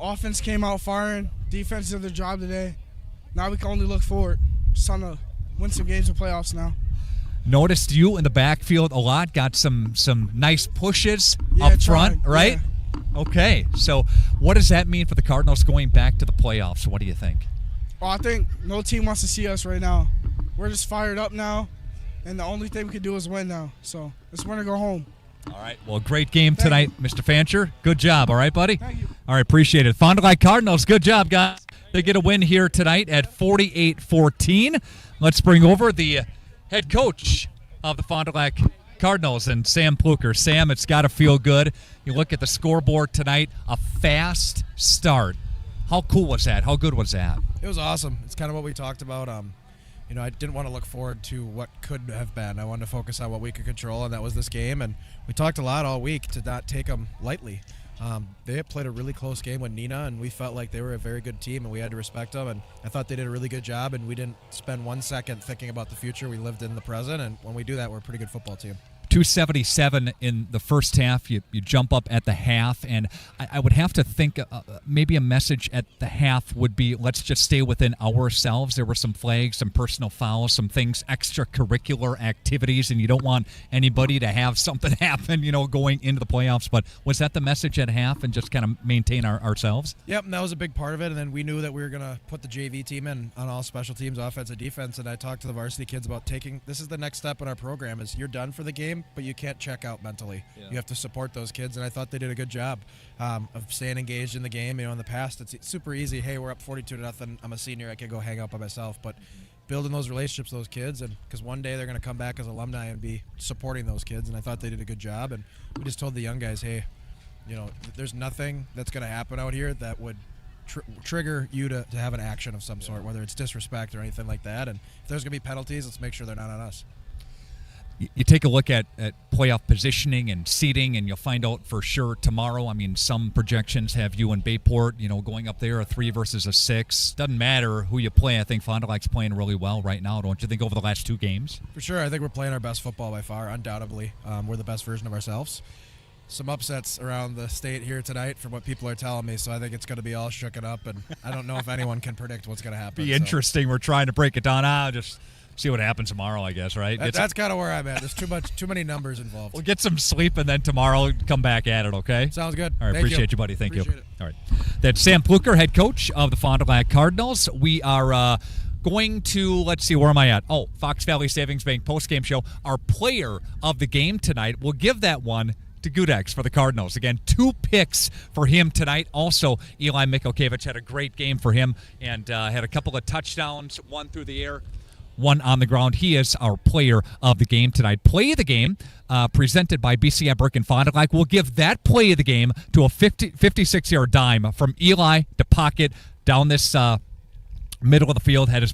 Speaker 9: Offense came out firing. Defense did their job today. Now we can only look forward. Just trying to win some games in playoffs now.
Speaker 3: Noticed you in the backfield a lot. Got some nice pushes up front, right? Yeah. Okay. So what does that mean for the Cardinals going back to the playoffs? What do you think?
Speaker 9: Well, I think no team wants to see us right now. We're just fired up now, and the only thing we can do is win now. So let's win or go home.
Speaker 3: All right. Well, great game tonight, Mr. Fancher. Good job. All right, buddy? Thank you. All right, appreciate it. Fond du Lac Cardinals, good job, guys. They get a win here tonight at 48-14. Let's bring over the head coach of the Fond du Lac Cardinals and Sam Pluker. Sam, it's got to feel good. You look at the scoreboard tonight, a fast start. How cool was that? How good was that?
Speaker 20: It was awesome. It's kind of what we talked about. I didn't want to look forward to what could have been. I wanted to focus on what we could control, and that was this game. And we talked a lot all week to not take them lightly. They had played a really close game with Nina, and we felt like they were a very good team, and we had to respect them. And I thought they did a really good job, and we didn't spend 1 second thinking about the future. We lived in the present, and when we do that, we're a pretty good football team.
Speaker 3: 277 in the first half. You jump up at the half, and I would have to think maybe a message at the half would be, let's just stay within ourselves. There were some flags, some personal fouls, some things, extracurricular activities, and you don't want anybody to have something happen, going into the playoffs. But was that the message at half, and just kind of maintain ourselves?
Speaker 20: Yep, and that was a big part of it. And then we knew that we were going to put the JV team in on all special teams, offense and defense. And I talked to the varsity kids about this is the next step in our program is you're done for the game, but you can't check out mentally. Yeah. You have to support those kids, and I thought they did a good job of staying engaged in the game. In the past, it's super easy. Hey, we're up 42-0. I'm a senior. I can go hang out by myself. But building those relationships with those kids, and because one day they're going to come back as alumni and be supporting those kids, and I thought they did a good job. And we just told the young guys, hey, there's nothing that's going to happen out here that would trigger you to have an action of some sort, whether it's disrespect or anything like that. And if there's going to be penalties, let's make sure they're not on us.
Speaker 3: You take a look at playoff positioning and seeding, and you'll find out for sure tomorrow. I mean, some projections have you and Bayport, going up there, a 3 versus a 6. Doesn't matter who you play. I think Fond du Lac's playing really well right now, don't you think, over the last 2 games?
Speaker 20: For sure. I think we're playing our best football by far, undoubtedly. We're the best version of ourselves. Some upsets around the state here tonight from what people are telling me, so I think it's going to be all shooken up, and I don't know if anyone can predict what's going to happen.
Speaker 3: Be interesting. We're trying to break it down. Just see what happens tomorrow, I guess, right?
Speaker 20: That's kind of where I'm at. There's too many numbers involved.
Speaker 3: We'll get some sleep, and then tomorrow come back at it, okay?
Speaker 20: Sounds good.
Speaker 3: All right, appreciate you, buddy. Thank you.
Speaker 20: Appreciate it.
Speaker 3: All right. That's Sam Pluker, head coach of the Fond du Lac Cardinals. We are going to, let's see, where am I at? Oh, Fox Valley Savings Bank postgame show. Our player of the game tonight, we'll give that one to Gudex for the Cardinals. Again, 2 picks for him tonight. Also, Eli Mikhalkiewicz had a great game for him and had a couple of touchdowns, one through the air, one on the ground. He is our player of the game tonight. Play of the game presented by BCI Burke and Fond du Lac. We'll give that play of the game to a 56-yard dime from Eli to pocket down this middle of the field, had his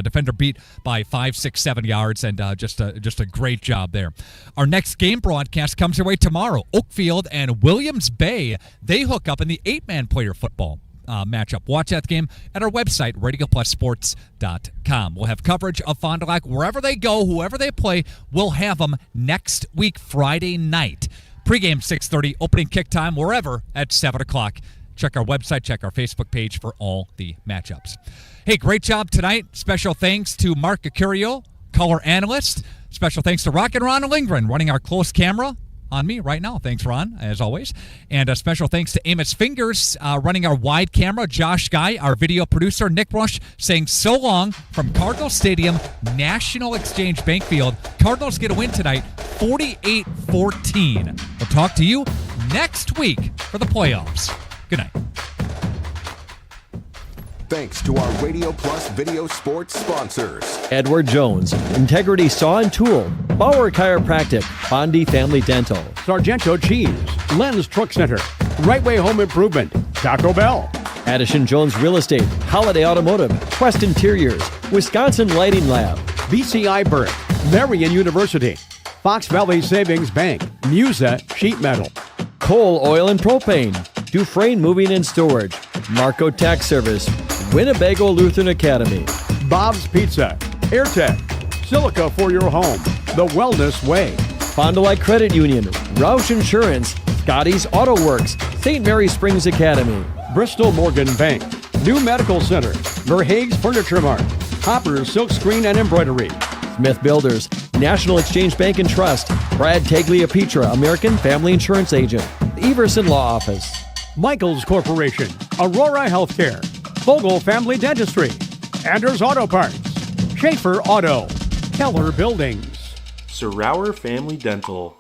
Speaker 3: defender beat by 5, 6, 7 yards, and just a great job there. Our next game broadcast comes your way tomorrow. Oakfield and Williams Bay, they hook up in the 8-man player football matchup. Watch that game at our website, RadioPlusSports.com. We'll have coverage of Fond du Lac wherever they go, whoever they play. We'll have them next week, Friday night. Pre-game 6:30, opening kick time, wherever at 7 o'clock. Check our website, check our Facebook page for all the matchups. Hey, great job tonight. Special thanks to Mark Acurio, color analyst. Special thanks to Rock and Ron Lindgren, running our close camera on me right now. Thanks, Ron, as always. And a special thanks to Amos Fingers, running our wide camera. Josh Guy, our video producer. Nick Rush saying so long from Cardinal Stadium, National Exchange Bank Field. Cardinals get a win tonight, 48-14. We'll talk to you next week for the playoffs. Good night.
Speaker 11: Thanks to our Radio Plus Video Sports sponsors.
Speaker 6: Edward Jones, Integrity Saw and Tool, Bauer Chiropractic, Bondi Family Dental,
Speaker 2: Sargento Cheese, Lens Truck Center, Right Way Home Improvement, Taco Bell,
Speaker 6: Addison Jones Real Estate, Holiday Automotive, Quest Interiors, Wisconsin Lighting Lab,
Speaker 2: BCI Burke, Marion University, Fox Valley Savings Bank, Musa Sheet Metal,
Speaker 6: Coal Oil and Propane, Dufresne Moving and Storage, Marco Tax Service, Winnebago Lutheran Academy,
Speaker 2: Bob's Pizza, AirTech, Silica for your home, The Wellness Way,
Speaker 6: Fond du Lac Credit Union, Roush Insurance, Scotty's Auto Works, St. Mary Springs Academy,
Speaker 2: Bristol Morgan Bank, New Medical Center, Verhaeg's Furniture Mart, Hopper's Silk Screen and Embroidery,
Speaker 6: Smith Builders, National Exchange Bank and Trust, Brad Tagliapietra, American Family Insurance Agent, Everson Law Office,
Speaker 2: Michaels Corporation, Aurora Healthcare, Vogel Family Dentistry, Anders Auto Parts, Schaefer Auto, Keller Buildings,
Speaker 12: Sir Rower Family Dental.